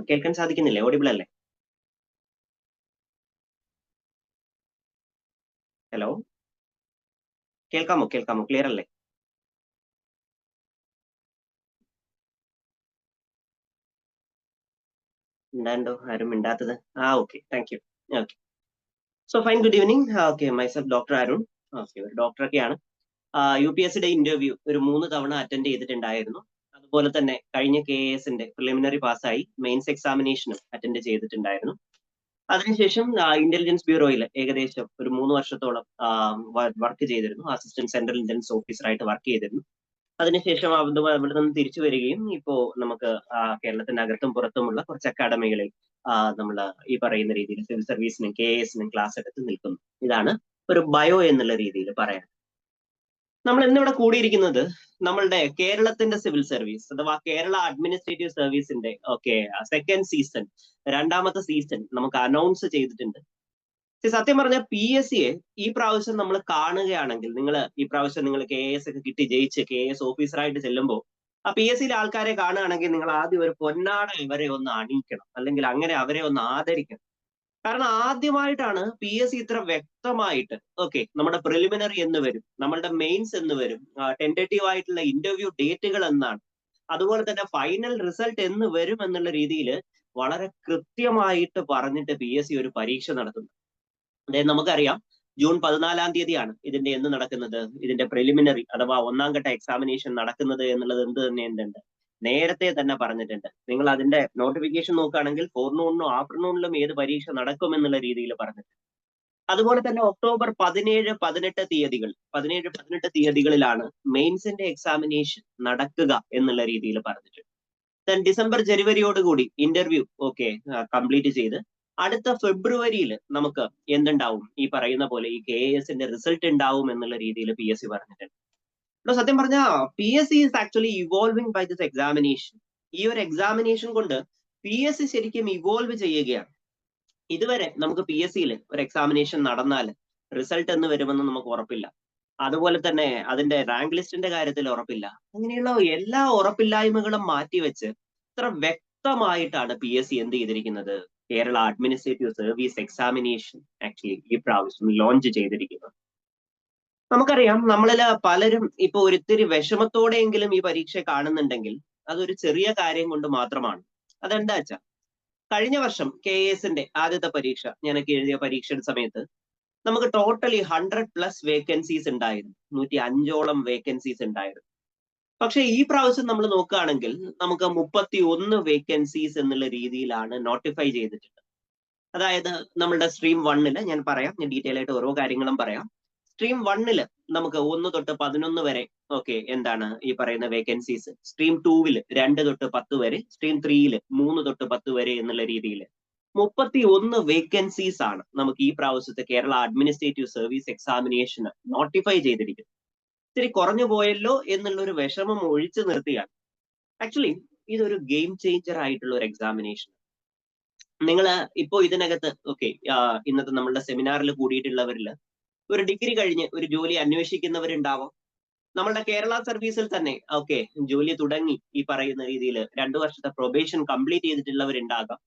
കേൾക്കാൻ സാധിക്കുന്നില്ലേ? ഓഡിബിൾ അല്ലേ? ഹലോ, കേൾക്കാമോ? ക്ലിയർ അല്ലേ? ഉണ്ടാണ്ടോ ആരും മിണ്ടാത്തത്? Okay, thank you. Okay, so fine, good evening. Okay, myself doctor Arun. Okay, ഒരു ഡോക്ടറൊക്കെയാണ്. UPSCയുടെ ഇന്റർവ്യൂ ഒരു 3 തവണ അറ്റൻഡ് ചെയ്തിട്ടുണ്ടായിരുന്നു. അതുപോലെ തന്നെ കഴിഞ്ഞ KASന്റെ പ്രിലിമിനറി പാസ്സായി മെയിൻസ് എക്സാമിനേഷനും അറ്റൻഡ് ചെയ്തിട്ടുണ്ടായിരുന്നു. അതിനുശേഷം ഇന്റലിജൻസ് ബ്യൂറോയിൽ ഏകദേശം ഒരു 3 വർഷത്തോളം വർക്ക് ചെയ്തിരുന്നു. അസിസ്റ്റന്റ് സെൻട്രൽ ഇന്റലിജൻസ് ഓഫീസറായിട്ട് വർക്ക് ചെയ്തിരുന്നു. അതിനുശേഷം അവിടെ നിന്ന് തിരിച്ചു വരികയും ഇപ്പോ നമുക്ക് കേരളത്തിന്റെ അകത്തും പുറത്തുമുള്ള കുറച്ച് അക്കാഡമികളിൽ നമ്മൾ ഈ പറയുന്ന രീതിയിൽ സിവിൽ സർവീസിനും KASനും ക്ലാസ് എടുത്ത് നിൽക്കുന്നു. ഇതാണ് ഒരു ബയോ എന്നുള്ള രീതിയിൽ പറയാൻ. നമ്മൾ ഇന്നിവിടെ കൂടിയിരിക്കുന്നത് നമ്മളുടെ കേരളത്തിന്റെ സിവിൽ സർവീസ് അഥവാ കേരള അഡ്മിനിസ്ട്രേറ്റീവ് സർവീസിന്റെ സെക്കൻഡ് സീസൺ, 2ാമത്തെ സീസൺ നമുക്ക് അനൗൺസ് ചെയ്തിട്ടുണ്ട്. സത്യം പറഞ്ഞാൽ PSCയെ ഈ പ്രാവശ്യം നമ്മൾ കാണുകയാണെങ്കിൽ, ഈ പ്രാവശ്യം നിങ്ങൾ KAS ഒക്കെ കിട്ടി ജയിച്ച് KAS ഓഫീസറായിട്ട് ചെല്ലുമ്പോൾ PSCയിലെ ആൾക്കാരെ കാണുകയാണെങ്കിൽ നിങ്ങൾ ആദ്യം ഒരു പൊന്നാട ഇവരെ ഒന്ന് അണിയിക്കണം, അല്ലെങ്കിൽ അങ്ങനെ അവരെ ഒന്ന് ആദരിക്കണം. കാരണം ആദ്യമായിട്ടാണ് PSC ഇത്ര വ്യക്തമായിട്ട് നമ്മുടെ പ്രിലിമിനറി എന്ന് വരും, നമ്മളുടെ മെയിൻസ് എന്ന് വരും, ടെന്റേറ്റീവ് ആയിട്ടുള്ള ഇന്റർവ്യൂ ഡേറ്റുകൾ എന്നാണ്, അതുപോലെ തന്നെ ഫൈനൽ റിസൾട്ട് എന്ന് വരും എന്നുള്ള രീതിയിൽ വളരെ കൃത്യമായിട്ട് പറഞ്ഞിട്ട് PSC ഒരു പരീക്ഷ നടത്തുന്നു. അതായത് നമുക്കറിയാം ജൂൺ 14-ാം തീയതിയാണ് ഇതിന്റെ എന്ന് നടക്കുന്നത്, ഇതിന്റെ പ്രിലിമിനറി അഥവാ 1ാം ഘട്ട എക്സാമിനേഷൻ നടക്കുന്നത് എന്നുള്ളത് എന്തുണ്ട് നേരത്തെ തന്നെ പറഞ്ഞിട്ടുണ്ട്. നിങ്ങൾ അതിന്റെ നോട്ടിഫിക്കേഷൻ നോക്കുകയാണെങ്കിൽ ഫോർനൂണിനും ആഫ്റ്റർനൂണിലും ഏത് പരീക്ഷ നടക്കും എന്നുള്ള രീതിയിൽ പറഞ്ഞിട്ടുണ്ട്. അതുപോലെ തന്നെ ഒക്ടോബർ 17-18 തീയതികളിലാണ് മെയിൻസിന്റെ എക്സാമിനേഷൻ നടക്കുക എന്നുള്ള രീതിയിൽ പറഞ്ഞിട്ടുണ്ട്. ദെൻ ഡിസംബർ ജനുവരിയോടുകൂടി ഇന്റർവ്യൂ കംപ്ലീറ്റ് ചെയ്ത് അടുത്ത ഫെബ്രുവരിയിൽ നമുക്ക് എന്തുണ്ടാവും, ഈ പറയുന്ന പോലെ ഈ KASന്റെ റിസൾട്ട് ഉണ്ടാവും എന്നുള്ള രീതിയിൽ PSC പറഞ്ഞിട്ടുണ്ട്. സത്യം പറഞ്ഞാൽ PSC is actually evolving by this examination. ഈ ഒരു എക്സാമിനേഷൻ കൊണ്ട് PSC ശരിക്കും ഇവോൾവ് ചെയ്യുകയാണ്. ഇതുവരെ നമുക്ക് PSCയിൽ ഒരു എക്സാമിനേഷൻ നടന്നാൽ റിസൾട്ട് എന്ന് വരുമെന്ന് നമുക്ക് ഉറപ്പില്ല. അതുപോലെ തന്നെ അതിന്റെ റാങ്ക് ലിസ്റ്റിന്റെ കാര്യത്തിൽ ഉറപ്പില്ല. അങ്ങനെയുള്ള എല്ലാ ഉറപ്പില്ലായ്മകളും മാറ്റിവെച്ച് ഇത്ര വ്യക്തമായിട്ടാണ് PSC എന്ത് ചെയ്തിരിക്കുന്നത്, Kerala administrative service examination actually ഈ പ്രാവശ്യം ലോഞ്ച് ചെയ്തിരിക്കുന്നത്. നമുക്കറിയാം നമ്മളിൽ പലരും ഇപ്പൊ ഒരിത്തിരി വിഷമത്തോടെയെങ്കിലും ഈ പരീക്ഷ കാണുന്നുണ്ടെങ്കിൽ അതൊരു ചെറിയ കാര്യം കൊണ്ട് മാത്രമാണ്. അതെന്താ വെച്ചാൽ കഴിഞ്ഞ വർഷം KASന്റെ ആദ്യത്തെ പരീക്ഷ ഞാനൊക്കെ എഴുതിയ പരീക്ഷയുടെ സമയത്ത് നമുക്ക് ടോട്ടലി 100+ വേക്കൻസീസ് ഉണ്ടായിരുന്നു, 105ഓളം വേക്കൻസീസ് ഉണ്ടായിരുന്നു. പക്ഷെ ഈ പ്രാവശ്യം നമ്മൾ നോക്കുകയാണെങ്കിൽ നമുക്ക് 31 വേക്കൻസീസ് എന്നുള്ള രീതിയിലാണ് നോട്ടിഫൈ ചെയ്തിട്ടുള്ളത്. അതായത് നമ്മളുടെ സ്ട്രീം 1-ല് ഞാൻ പറയാം, ഞാൻ ഡീറ്റെയിൽ ആയിട്ട് ഓരോ കാര്യങ്ങളും പറയാം. സ്ട്രീം 1-ല് നമുക്ക് 1 തൊട്ട് 11 വരെ എന്താണ് ഈ പറയുന്ന വേക്കൻസീസ്, സ്ട്രീം 2-ല് 2 തൊട്ട് 10 വരെ, സ്ട്രീം 3-ല് 3 തൊട്ട് 10 വരെ എന്നുള്ള രീതിയിൽ 31 വേക്കൻസീസ് ആണ് നമുക്ക് ഈ പ്രാവശ്യത്തെ കേരള അഡ്മിനിസ്ട്രേറ്റീവ് സർവീസ് എക്സാമിനേഷന് നോട്ടിഫൈ ചെയ്തിരിക്കുന്നത്. ഇത്തിരി കുറഞ്ഞു പോയല്ലോ എന്നുള്ളൊരു വിഷമം ഒഴിച്ചു നിർത്തിയാണ് ആക്ച്വലി ഇതൊരു ഗെയിം ചേഞ്ചർ ആയിട്ടുള്ള ഒരു എക്സാമിനേഷൻ. നിങ്ങൾ ഇപ്പോ ഇതിനകത്ത് ഇന്നത്തെ നമ്മളുടെ സെമിനാറിൽ കൂടിയിട്ടുള്ളവരിൽ ഒരു ഡിഗ്രി കഴിഞ്ഞ് ഒരു ജോലി അന്വേഷിക്കുന്നവരുണ്ടാവാം. നമ്മളുടെ കേരള സർവീസിൽ തന്നെ ജോലി തുടങ്ങി ഈ പറയുന്ന രീതിയിൽ 2 വർഷത്തെ പ്രൊബേഷൻ കംപ്ലീറ്റ് ചെയ്തിട്ടുള്ളവരുണ്ടാകാം.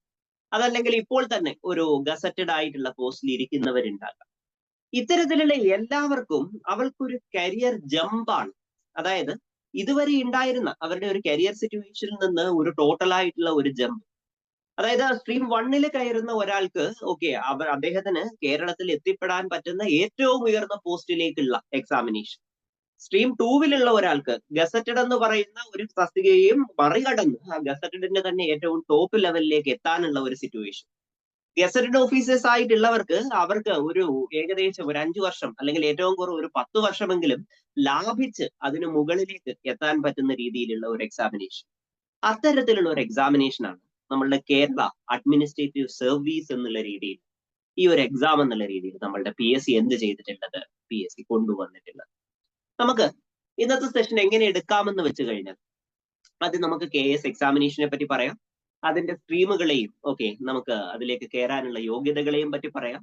അതല്ലെങ്കിൽ ഇപ്പോൾ തന്നെ ഒരു ഗസറ്റഡ് ആയിട്ടുള്ള പോസ്റ്റിൽ ഇരിക്കുന്നവരുണ്ടാകാം. ഇത്തരത്തിലുള്ള എല്ലാവർക്കും അവൾക്കൊരു കരിയർ ജമ്പാണ്. അതായത് ഇതുവരെ ഉണ്ടായിരുന്ന അവരുടെ ഒരു കരിയർ സിറ്റുവേഷനിൽ നിന്ന് ഒരു ടോട്ടൽ ആയിട്ടുള്ള ഒരു ജമ്പ്. അതായത് സ്ട്രീം 1-ല് കയറുന്ന ഒരാൾക്ക് അദ്ദേഹത്തിന് കേരളത്തിൽ എത്തിപ്പെടാൻ പറ്റുന്ന ഏറ്റവും ഉയർന്ന പോസ്റ്റിലേക്കുള്ള എക്സാമിനേഷൻ. സ്ട്രീം 2-വിലുള്ള ഒരാൾക്ക് ഗസറ്റഡ് എന്ന് പറയുന്ന ഒരു തസ്തികയെയും മറികടന്ന് ആ ഗസറ്റഡിന്റെ തന്നെ ഏറ്റവും ടോപ്പ് ലെവലിലേക്ക് എത്താനുള്ള ഒരു സിറ്റുവേഷൻ. ഗസറ്റഡ് ഓഫീസേഴ്സ് ആയിട്ടുള്ളവർക്ക് അവർക്ക് ഒരു ഏകദേശം ഒരു 5 വർഷം അല്ലെങ്കിൽ ഏറ്റവും കുറവ് ഒരു 10 വർഷമെങ്കിലും ലാഭിച്ച് അതിന് മുകളിലേക്ക് എത്താൻ പറ്റുന്ന രീതിയിലുള്ള ഒരു എക്സാമിനേഷൻ. അത്തരത്തിലുള്ള ഒരു എക്സാമിനേഷൻ ആണ് നമ്മളുടെ കേരള അഡ്മിനിസ്ട്രേറ്റീവ് സർവീസ് എന്നുള്ള രീതിയിൽ, ഈ ഒരു എക്സാം എന്നുള്ള രീതിയിൽ നമ്മളുടെ PSC എന്ത് ചെയ്തിട്ടുള്ളത്, PSC കൊണ്ടുവന്നിട്ടുള്ളത്. നമുക്ക് ഇന്നത്തെ സെഷൻ എങ്ങനെ എടുക്കാമെന്ന് വെച്ച് കഴിഞ്ഞാൽ അത് നമുക്ക് KS എക്സാമിനേഷനെ പറ്റി പറയാം, അതിന്റെ സ്ട്രീമുകളെയും നമുക്ക് അതിലേക്ക് കയറാനുള്ള യോഗ്യതകളെയും പറ്റി പറയാം.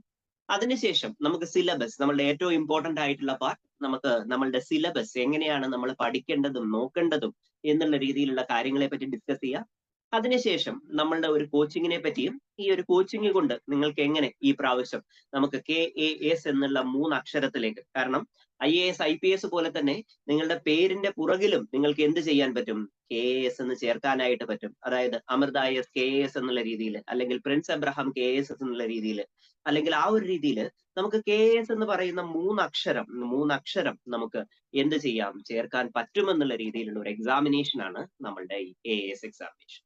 അതിനുശേഷം നമുക്ക് സിലബസ്, നമ്മളുടെ ഏറ്റവും ഇമ്പോർട്ടന്റ് ആയിട്ടുള്ള പാർട്ട്, നമുക്ക് നമ്മളുടെ സിലബസ് എങ്ങനെയാണ് നമ്മൾ പഠിക്കേണ്ടതും നോക്കേണ്ടതും എന്നുള്ള രീതിയിലുള്ള കാര്യങ്ങളെ പറ്റി ഡിസ്കസ് ചെയ്യാം. അതിനുശേഷം നമ്മളുടെ ഒരു കോച്ചിങ്ങിനെ പറ്റിയും ഈ ഒരു കോച്ചിങ് കൊണ്ട് നിങ്ങൾക്ക് എങ്ങനെ ഈ പ്രാവശ്യം നമുക്ക് KAS എന്നുള്ള 3 അക്ഷരത്തിലേക്ക്, കാരണം IAS IPS പോലെ തന്നെ നിങ്ങളുടെ പേരിന്റെ പുറകിലും നിങ്ങൾക്ക് എന്ത് ചെയ്യാൻ പറ്റും, KAS എന്ന് ചേർക്കാനായിട്ട് പറ്റും. അതായത് അമൃത IAS KAS എന്നുള്ള രീതിയിൽ, അല്ലെങ്കിൽ പ്രിൻസ് എബ്രഹാം KAS എന്നുള്ള രീതിയിൽ, അല്ലെങ്കിൽ ആ ഒരു രീതിയിൽ നമുക്ക് KAS എന്ന് പറയുന്ന 3 അക്ഷരം നമുക്ക് എന്ത് ചെയ്യാം, ചേർക്കാൻ പറ്റുമെന്നുള്ള രീതിയിലുള്ള ഒരു എക്സാമിനേഷൻ ആണ് നമ്മളുടെ ഈ KAS എക്സാമിനേഷൻ.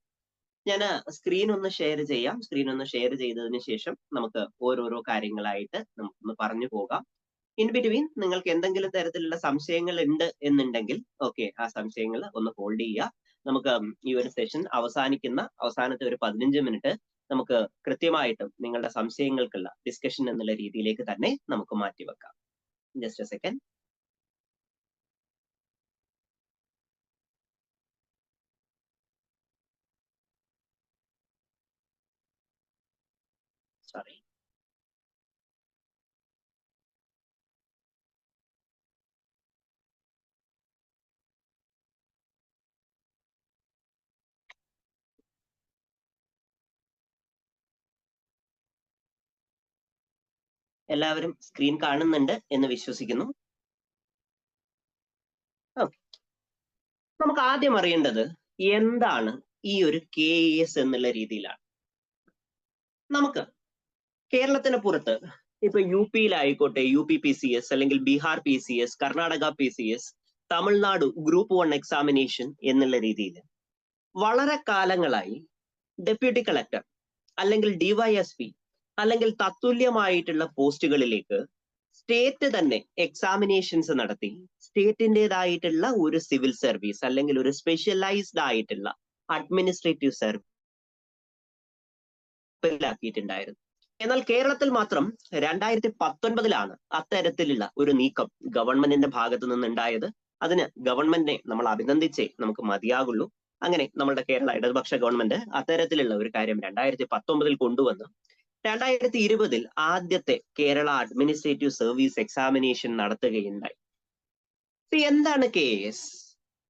ഞാൻ സ്ക്രീൻ ഒന്ന് ഷെയർ ചെയ്യാം. സ്ക്രീൻ ഒന്ന് ഷെയർ ചെയ്തതിന് ശേഷം നമുക്ക് ഓരോരോ കാര്യങ്ങളായിട്ട് നമുക്കൊന്ന് പറഞ്ഞു പോകാം. ഇൻ ബിറ്റ്വീൻ നിങ്ങൾക്ക് എന്തെങ്കിലും തരത്തിലുള്ള സംശയങ്ങൾ ഉണ്ട് എന്നുണ്ടെങ്കിൽ ഓക്കെ, ആ സംശയങ്ങൾ ഒന്ന് ഹോൾഡ് ചെയ്യുക. നമുക്ക് ഈ ഒരു സെഷൻ അവസാനത്തെ ഒരു 15 മിനിറ്റ് നമുക്ക് കൃത്യമായിട്ടും നിങ്ങളുടെ സംശയങ്ങൾക്കുള്ള ഡിസ്കഷൻ എന്നുള്ള രീതിയിലേക്ക് തന്നെ നമുക്ക് മാറ്റിവെക്കാം. Just a second. സോറി. എല്ലാവരും സ്ക്രീൻ കാണുന്നുണ്ട് എന്ന് വിശ്വസിക്കുന്നു. ഓക്കെ, നമുക്ക് ആദ്യം അറിയേണ്ടത് എന്താണ് ഈ ഒരു KAS എന്നുള്ള രീതിയിലാണ്. നമുക്ക് കേരളത്തിന് പുറത്ത് ഇപ്പൊ UP-യിലായിക്കോട്ടെ, UP PCS അല്ലെങ്കിൽ Bihar PCS, Karnataka PCS, Tamil Nadu group 1 examination എന്നുള്ള രീതിയിൽ വളരെ കാലങ്ങളായി ഡെപ്യൂട്ടി കളക്ടർ അല്ലെങ്കിൽ DYSP അല്ലെങ്കിൽ തത്തുല്യമായിട്ടുള്ള പോസ്റ്റുകളിലേക്ക് സ്റ്റേറ്റ് തന്നെ എക്സാമിനേഷൻസ് നടത്തി സ്റ്റേറ്റിൻ്റെതായിട്ടുള്ള ഒരു സിവിൽ സർവീസ് അല്ലെങ്കിൽ ഒരു സ്പെഷ്യലൈസ്ഡ് ആയിട്ടുള്ള അഡ്മിനിസ്ട്രേറ്റീവ് സർവീസ് ാക്കിയിട്ടുണ്ടായിരുന്നു. എന്നാൽ കേരളത്തിൽ മാത്രം 2019 അത്തരത്തിലുള്ള ഒരു നീക്കം ഗവൺമെന്റിന്റെ ഭാഗത്തു നിന്നുണ്ടായത്. അതിന് ഗവൺമെന്റിനെ നമ്മൾ അഭിനന്ദിച്ചേ നമുക്ക് മതിയാകുള്ളൂ. അങ്ങനെ നമ്മുടെ കേരള ഇടതുപക്ഷ ഗവൺമെന്റ് അത്തരത്തിലുള്ള ഒരു കാര്യം 2019 കൊണ്ടുവന്ന് 2020 ആദ്യത്തെ കേരള അഡ്മിനിസ്ട്രേറ്റീവ് സർവീസ് എക്സാമിനേഷൻ നടത്തുകയുണ്ടായി. എന്താണ് KAS?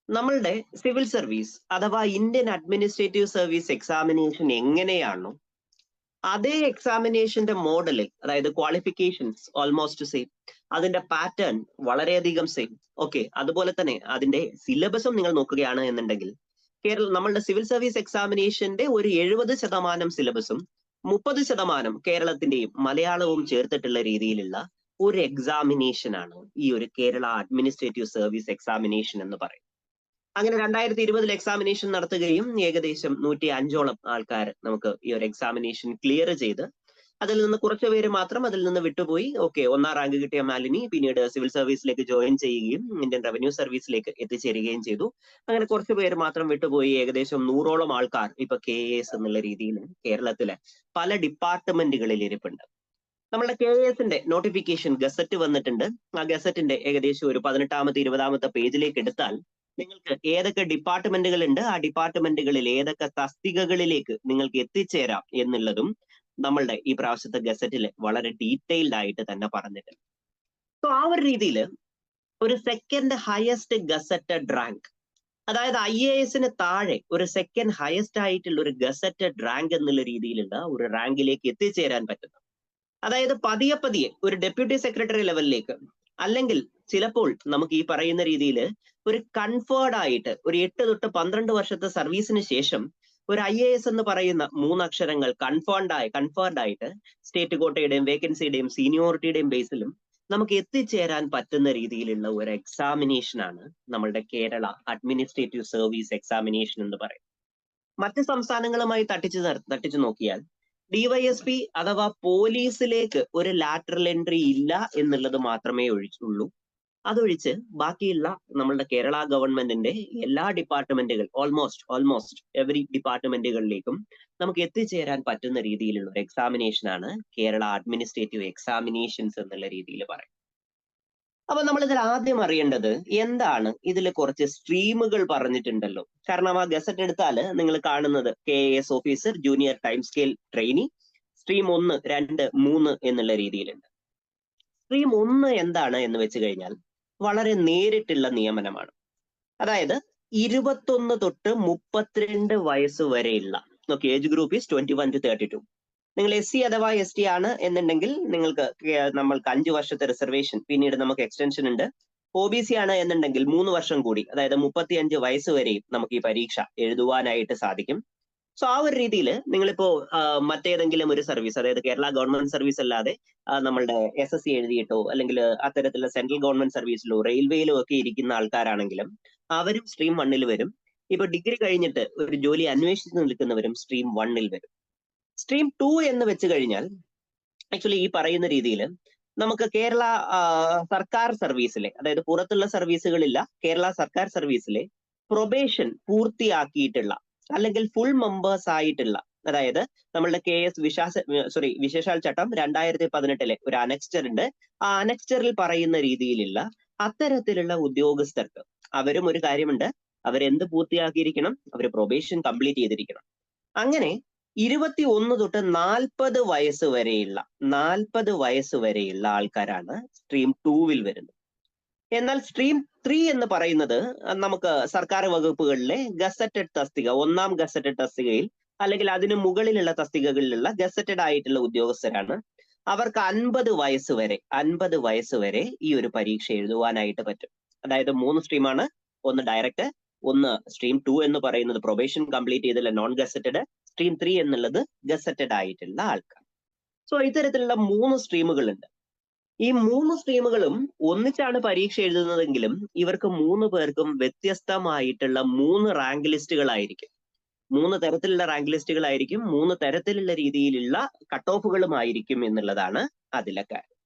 നമ്മളുടെ സിവിൽ സർവീസ് അഥവാ ഇന്ത്യൻ അഡ്മിനിസ്ട്രേറ്റീവ് സർവീസ് എക്സാമിനേഷൻ എങ്ങനെയാണോ അതേ എക്സാമിനേഷന്റെ മോഡലിൽ, അതായത് ക്വാളിഫിക്കേഷൻസ് ഓൾമോസ്റ്റ് സെയിം, അതിന്റെ പാറ്റേൺ വളരെയധികം സെയിം. ഓക്കെ, അതുപോലെ തന്നെ അതിന്റെ സിലബസും നിങ്ങൾ നോക്കുകയാണ് എന്നുണ്ടെങ്കിൽ നമ്മളുടെ സിവിൽ സർവീസ് എക്സാമിനേഷന്റെ ഒരു 70% സിലബസും 30% കേരളത്തിന്റെയും മലയാളവും ചേർത്തിട്ടുള്ള രീതിയിലുള്ള ഒരു എക്സാമിനേഷൻ ആണ് ഈ ഒരു കേരള അഡ്മിനിസ്ട്രേറ്റീവ് സർവീസ് എക്സാമിനേഷൻ എന്ന് പറയും. അങ്ങനെ 2020 എക്സാമിനേഷൻ നടത്തുകയും ഏകദേശം 105ഓളം ആൾക്കാർ നമുക്ക് ഈ ഒരു എക്സാമിനേഷൻ ക്ലിയർ ചെയ്ത്, അതിൽ നിന്ന് കുറച്ചു പേര് മാത്രം അതിൽ നിന്ന് വിട്ടുപോയി. ഓക്കെ, 1ാം റാങ്ക് കിട്ടിയ മാലിനി പിന്നീട് സിവിൽ സർവീസിലേക്ക് ജോയിൻ ചെയ്യുകയും ഇന്ത്യൻ റവന്യൂ സർവീസിലേക്ക് എത്തിച്ചേരുകയും ചെയ്തു. അങ്ങനെ കുറച്ചു പേര് മാത്രം വിട്ടുപോയി. ഏകദേശം 100ഓളം ആൾക്കാർ ഇപ്പൊ KAS എന്നുള്ള രീതിയിൽ കേരളത്തിലെ പല ഡിപ്പാർട്ട്മെന്റുകളിൽ ഇരിപ്പുണ്ട്. നമ്മളുടെ KASന്റെ നോട്ടിഫിക്കേഷൻ ഗസറ്റ് വന്നിട്ടുണ്ട്. ആ ഗസറ്റിന്റെ ഏകദേശം ഒരു 18ാമത്തെ 20ാമത്തെ പേജിലേക്ക് എടുത്താൽ നിങ്ങൾക്ക് ഏതൊക്കെ ഡിപ്പാർട്ട്മെന്റുകൾ ഉണ്ട്, ആ ഡിപ്പാർട്ട്മെന്റുകളിൽ ഏതൊക്കെ തസ്തികകളിലേക്ക് നിങ്ങൾക്ക് എത്തിച്ചേരാം എന്നുള്ളതും നമ്മളുടെ ഈ പ്രാവശ്യത്തെ ഗസറ്റിൽ വളരെ ഡീറ്റെയിൽഡ് ആയിട്ട് തന്നെ പറഞ്ഞിട്ടുണ്ട്. സോ ആ ഒരു രീതിയിൽ ഒരു സെക്കൻഡ് ഹയസ്റ്റ് ഗസറ്റഡ് റാങ്ക്, അതായത് IASന് താഴെ ഒരു സെക്കൻഡ് ഹയസ്റ്റ് ആയിട്ടുള്ള ഒരു ഗസറ്റഡ് റാങ്ക് എന്നുള്ള രീതിയിലുള്ള ഒരു റാങ്കിലേക്ക് എത്തിച്ചേരാൻ പറ്റുന്നു. അതായത് പതിയെ പതിയെ ഒരു ഡെപ്യൂട്ടി സെക്രട്ടറി ലെവലിലേക്ക്, അല്ലെങ്കിൽ ചിലപ്പോൾ നമുക്ക് ഈ പറയുന്ന രീതിയിൽ ഒരു കൺഫേർഡ് ആയിട്ട് ഒരു 8 തൊട്ട് 12 വർഷത്തെ സർവീസിന് ശേഷം ഒരു IAS എന്ന് പറയുന്ന 3 അക്ഷരങ്ങൾ കൺഫേർഡ് ആയിട്ട് സ്റ്റേറ്റ് കോട്ടയുടെയും വേക്കൻസിയുടെയും സീനിയോറിറ്റിയുടെയും ബേസിലും നമുക്ക് എത്തിച്ചേരാൻ പറ്റുന്ന രീതിയിലുള്ള ഒരു എക്സാമിനേഷൻ ആണ് നമ്മളുടെ കേരള അഡ്മിനിസ്ട്രേറ്റീവ് സർവീസ് എക്സാമിനേഷൻ എന്ന് പറയും. മറ്റ് സംസ്ഥാനങ്ങളുമായി തട്ടിച്ചു നോക്കിയാൽ DYSP അഥവാ പോലീസിലേക്ക് ഒരു ലാറ്ററൽ എൻട്രി ഇല്ല എന്നുള്ളത് മാത്രമേ ഒഴിച്ചുള്ളൂ. അതൊഴിച്ച് ബാക്കിയുള്ള നമ്മളുടെ കേരള ഗവൺമെന്റിന്റെ എല്ലാ ഡിപ്പാർട്ട്മെന്റുകൾ, ഓൾമോസ്റ്റ് എവറി ഡിപ്പാർട്ട്മെന്റുകളിലേക്കും നമുക്ക് എത്തിച്ചേരാൻ പറ്റുന്ന രീതിയിലുള്ള ഒരു എക്സാമിനേഷൻ ആണ് കേരള അഡ്മിനിസ്ട്രേറ്റീവ് എക്സാമിനേഷൻസ് എന്നുള്ള രീതിയിൽ പറയും. അപ്പൊ നമ്മൾ ഇതിൽ ആദ്യം അറിയേണ്ടത് എന്താണ്, ഇതിൽ കുറച്ച് സ്ട്രീമുകൾ പറഞ്ഞിട്ടുണ്ടല്ലോ. കാരണം ആ ഗസറ്റ് എടുത്താൽ നിങ്ങൾ കാണുന്നത് KAS officer junior time scale trainee, stream 1, 2, 3 എന്നുള്ള രീതിയിലുണ്ട്. സ്ട്രീം 1 എന്താണ് എന്ന് വെച്ച് കഴിഞ്ഞാൽ വളരെ നേരിട്ടുള്ള നിയമനമാണ്. അതായത് 21 തൊട്ട് 32 വയസ്സ് വരെയുള്ള okay, age group is 21 to 32. നിങ്ങൾ SC അഥവാ ST ആണ് എന്നുണ്ടെങ്കിൽ നിങ്ങൾക്ക് നമ്മൾക്ക് 5 വർഷത്തെ റിസർവേഷൻ, പിന്നീട് നമുക്ക് എക്സ്റ്റൻഷൻ ഉണ്ട്. OBC ആണ് എന്നുണ്ടെങ്കിൽ 3 വർഷം കൂടി, അതായത് 35 വയസ്സ് വരെയും നമുക്ക് ഈ പരീക്ഷ എഴുതുവാനായിട്ട് സാധിക്കും. സോ ആ ഒരു രീതിയിൽ നിങ്ങളിപ്പോ മറ്റേതെങ്കിലും ഒരു സർവീസ്, അതായത് കേരള ഗവൺമെന്റ് സർവീസ് അല്ലാതെ നമ്മളുടെ SSC എഴുതിയിട്ടോ അല്ലെങ്കിൽ അത്തരത്തിലുള്ള സെൻട്രൽ ഗവൺമെന്റ് സർവീസിലോ റെയിൽവേയിലോ ഒക്കെ ഇരിക്കുന്ന ആൾക്കാരാണെങ്കിലും അവരും സ്ട്രീം 1 വരും. ഇപ്പൊ ഡിഗ്രി കഴിഞ്ഞിട്ട് ഒരു ജോലി അന്വേഷിച്ച് നിൽക്കുന്നവരും സ്ട്രീം 1 വരും. സ്ട്രീം 2 എന്ന് വെച്ച് കഴിഞ്ഞാൽ ആക്ച്വലി ഈ പറയുന്ന രീതിയിൽ നമുക്ക് കേരള സർക്കാർ സർവീസിലെ, അതായത് പുറത്തുള്ള സർവീസുകളില്ല, കേരള സർക്കാർ സർവീസിലെ പ്രൊബേഷൻ പൂർത്തിയാക്കിയിട്ടുള്ള അല്ലെങ്കിൽ ഫുൾ മെമ്പേഴ്സ് ആയിട്ടുള്ള, അതായത് നമ്മളുടെ KS വിശേഷാൽ ചട്ടം 2018 ഒരു അനക്സ്റ്റർ ഉണ്ട്. ആ അനക്സ്റ്ററിൽ പറയുന്ന രീതിയിലുള്ള അത്തരത്തിലുള്ള ഉദ്യോഗസ്ഥർക്ക് അവരും ഒരു കാര്യമുണ്ട്, അവരെന്ത് പൂർത്തിയാക്കിയിരിക്കണം, അവർ പ്രൊബേഷൻ കംപ്ലീറ്റ് ചെയ്തിരിക്കണം. അങ്ങനെ 21 തൊട്ട് 40 വയസ്സ് വരെയുള്ള ആൾക്കാരാണ് സ്ട്രീം 2 വരുന്നത്. എന്നാൽ സ്ട്രീം 3 എന്ന് പറയുന്നത് നമുക്ക് സർക്കാർ വകുപ്പുകളിലെ ഗസറ്റഡ് തസ്തിക, 1ാം ഗസറ്റഡ് തസ്തികയിൽ അല്ലെങ്കിൽ അതിന് മുകളിലുള്ള തസ്തികകളിലുള്ള ഗസറ്റഡ് ആയിട്ടുള്ള ഉദ്യോഗസ്ഥരാണ്. അവർക്ക് 50 വയസ്സ് വരെ ഈ ഒരു പരീക്ഷ എഴുതുവാനായിട്ട് പറ്റും. അതായത് 3 സ്ട്രീമാണ്, ഒന്ന് ഡയറക്റ്റ്, ഒന്ന് സ്ട്രീം 2 എന്ന് പറയുന്നത് പ്രൊബേഷൻ കംപ്ലീറ്റ് ചെയ്തില്ല നോൺ ഗസറ്റഡ്, സ്ട്രീം 3 എന്നുള്ളത് ഗസറ്റഡ് ആയിട്ടുള്ള ആൾക്കാർ. സോ ഇത്തരത്തിലുള്ള 3 സ്ട്രീമുകളുണ്ട്. ഈ 3 സ്ട്രീമുകളും ഒന്നിച്ചാണ് പരീക്ഷ എഴുതുന്നതെങ്കിലും ഇവർക്ക് 3 പേർക്കും വ്യത്യസ്തമായിട്ടുള്ള 3 റാങ്ക് ലിസ്റ്റുകളായിരിക്കും. 3 തരത്തിലുള്ള റാങ്ക് ലിസ്റ്റുകളായിരിക്കും, 3 തരത്തിലുള്ള രീതിയിലുള്ള കട്ട് ഓഫുകളുമായിരിക്കും എന്നുള്ളതാണ് അതിലെ കാര്യം.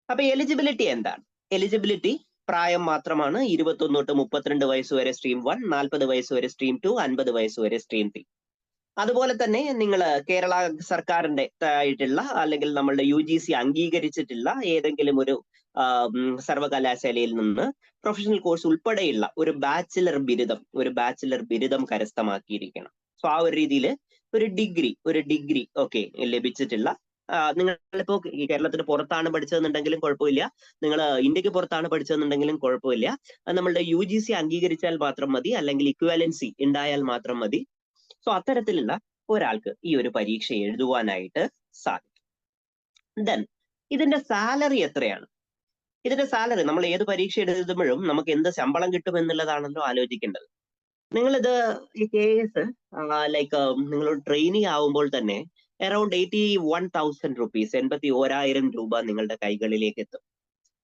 അപ്പൊ എലിജിബിലിറ്റി എന്താണ്? എലിജിബിലിറ്റി പ്രായം മാത്രമാണ്. 21 തൊട്ട് 32 വയസ്സ് വരെ സ്ട്രീം 1, 40 വയസ്സ് വരെ സ്ട്രീം 2, 50 വയസ്സ് വരെ സ്ട്രീം 3. അതുപോലെ തന്നെ നിങ്ങൾ കേരള സർക്കാരിന്റെ ആയിട്ടുള്ള അല്ലെങ്കിൽ നമ്മളുടെ UGC അംഗീകരിച്ചിട്ടുള്ള ഏതെങ്കിലും ഒരു സർവകലാശാലയിൽ നിന്ന് പ്രൊഫഷണൽ കോഴ്സ് ഉൾപ്പെടെയുള്ള ഒരു ബാച്ചിലർ ബിരുദം കരസ്ഥമാക്കിയിരിക്കണം. സോ ആ ഒരു രീതിയിൽ ഒരു ഡിഗ്രി ഓക്കെ ലഭിച്ചിട്ടുള്ള, നിങ്ങളിപ്പോ കേരളത്തിന് പുറത്താണ് പഠിച്ചതെന്നുണ്ടെങ്കിലും കുഴപ്പമില്ല, നിങ്ങൾ ഇന്ത്യക്ക് പുറത്താണ് പഠിച്ചതെന്നുണ്ടെങ്കിലും കുഴപ്പമില്ല, നമ്മളുടെ UGC അംഗീകരിച്ചാൽ മാത്രം മതി, അല്ലെങ്കിൽ ഇക്വാലൻസി ഉണ്ടായാൽ മാത്രം മതി. സോ അത്തരത്തിലുള്ള ഒരാൾക്ക് ഈ ഒരു പരീക്ഷ എഴുതുവാനായിട്ട് സാധിക്കും. ദെൻ ഇതിന്റെ സാലറി എത്രയാണ്? ഇതിന്റെ സാലറി നമ്മൾ ഏത് പരീക്ഷ എഴുതുമ്പോഴും നമുക്ക് എന്ത് ശമ്പളം കിട്ടും എന്നുള്ളതാണല്ലോ ആലോചിക്കേണ്ടത്. നിങ്ങളിത് ഈ KS ലൈക്ക് നിങ്ങൾ ട്രെയിനിങ് ആവുമ്പോൾ തന്നെ അറൌണ്ട് 81,000 റുപ്പീസ്, 81,000 രൂപ നിങ്ങളുടെ കൈകളിലേക്ക് എത്തും.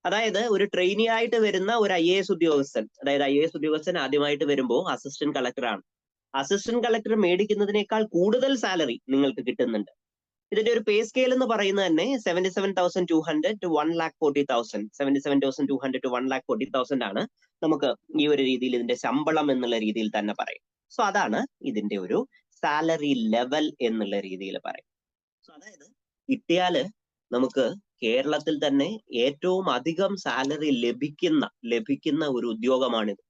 അതായത് ഒരു ട്രെയിനി ആയിട്ട് വരുന്ന ഒരു IAS ഉദ്യോഗസ്ഥൻ, അതായത് IAS ഉദ്യോഗസ്ഥൻ ആദ്യമായിട്ട് വരുമ്പോൾ അസിസ്റ്റന്റ് കളക്ടറാണ്. അസിസ്റ്റന്റ് കളക്ടർ മേടിക്കുന്നതിനേക്കാൾ കൂടുതൽ സാലറി നിങ്ങൾക്ക് കിട്ടുന്നുണ്ട്. ഇതിന്റെ ഒരു പേ സ്കെയിൽ എന്ന് പറയുന്നത് തന്നെ 77,200 to 1,40,000, 77,200 to 1,40,000 ആണ് നമുക്ക് ഈ ഒരു രീതിയിൽ ഇതിന്റെ ശമ്പളം എന്നുള്ള രീതിയിൽ തന്നെ പറയും. സോ അതാണ് ഇതിന്റെ ഒരു സാലറി ലെവൽ എന്നുള്ള രീതിയിൽ പറയും. സോ അതായത് കിട്ടിയാല് നമുക്ക് കേരളത്തിൽ തന്നെ ഏറ്റവും അധികം സാലറി ലഭിക്കുന്ന ഒരു ഉദ്യോഗമാണിത്.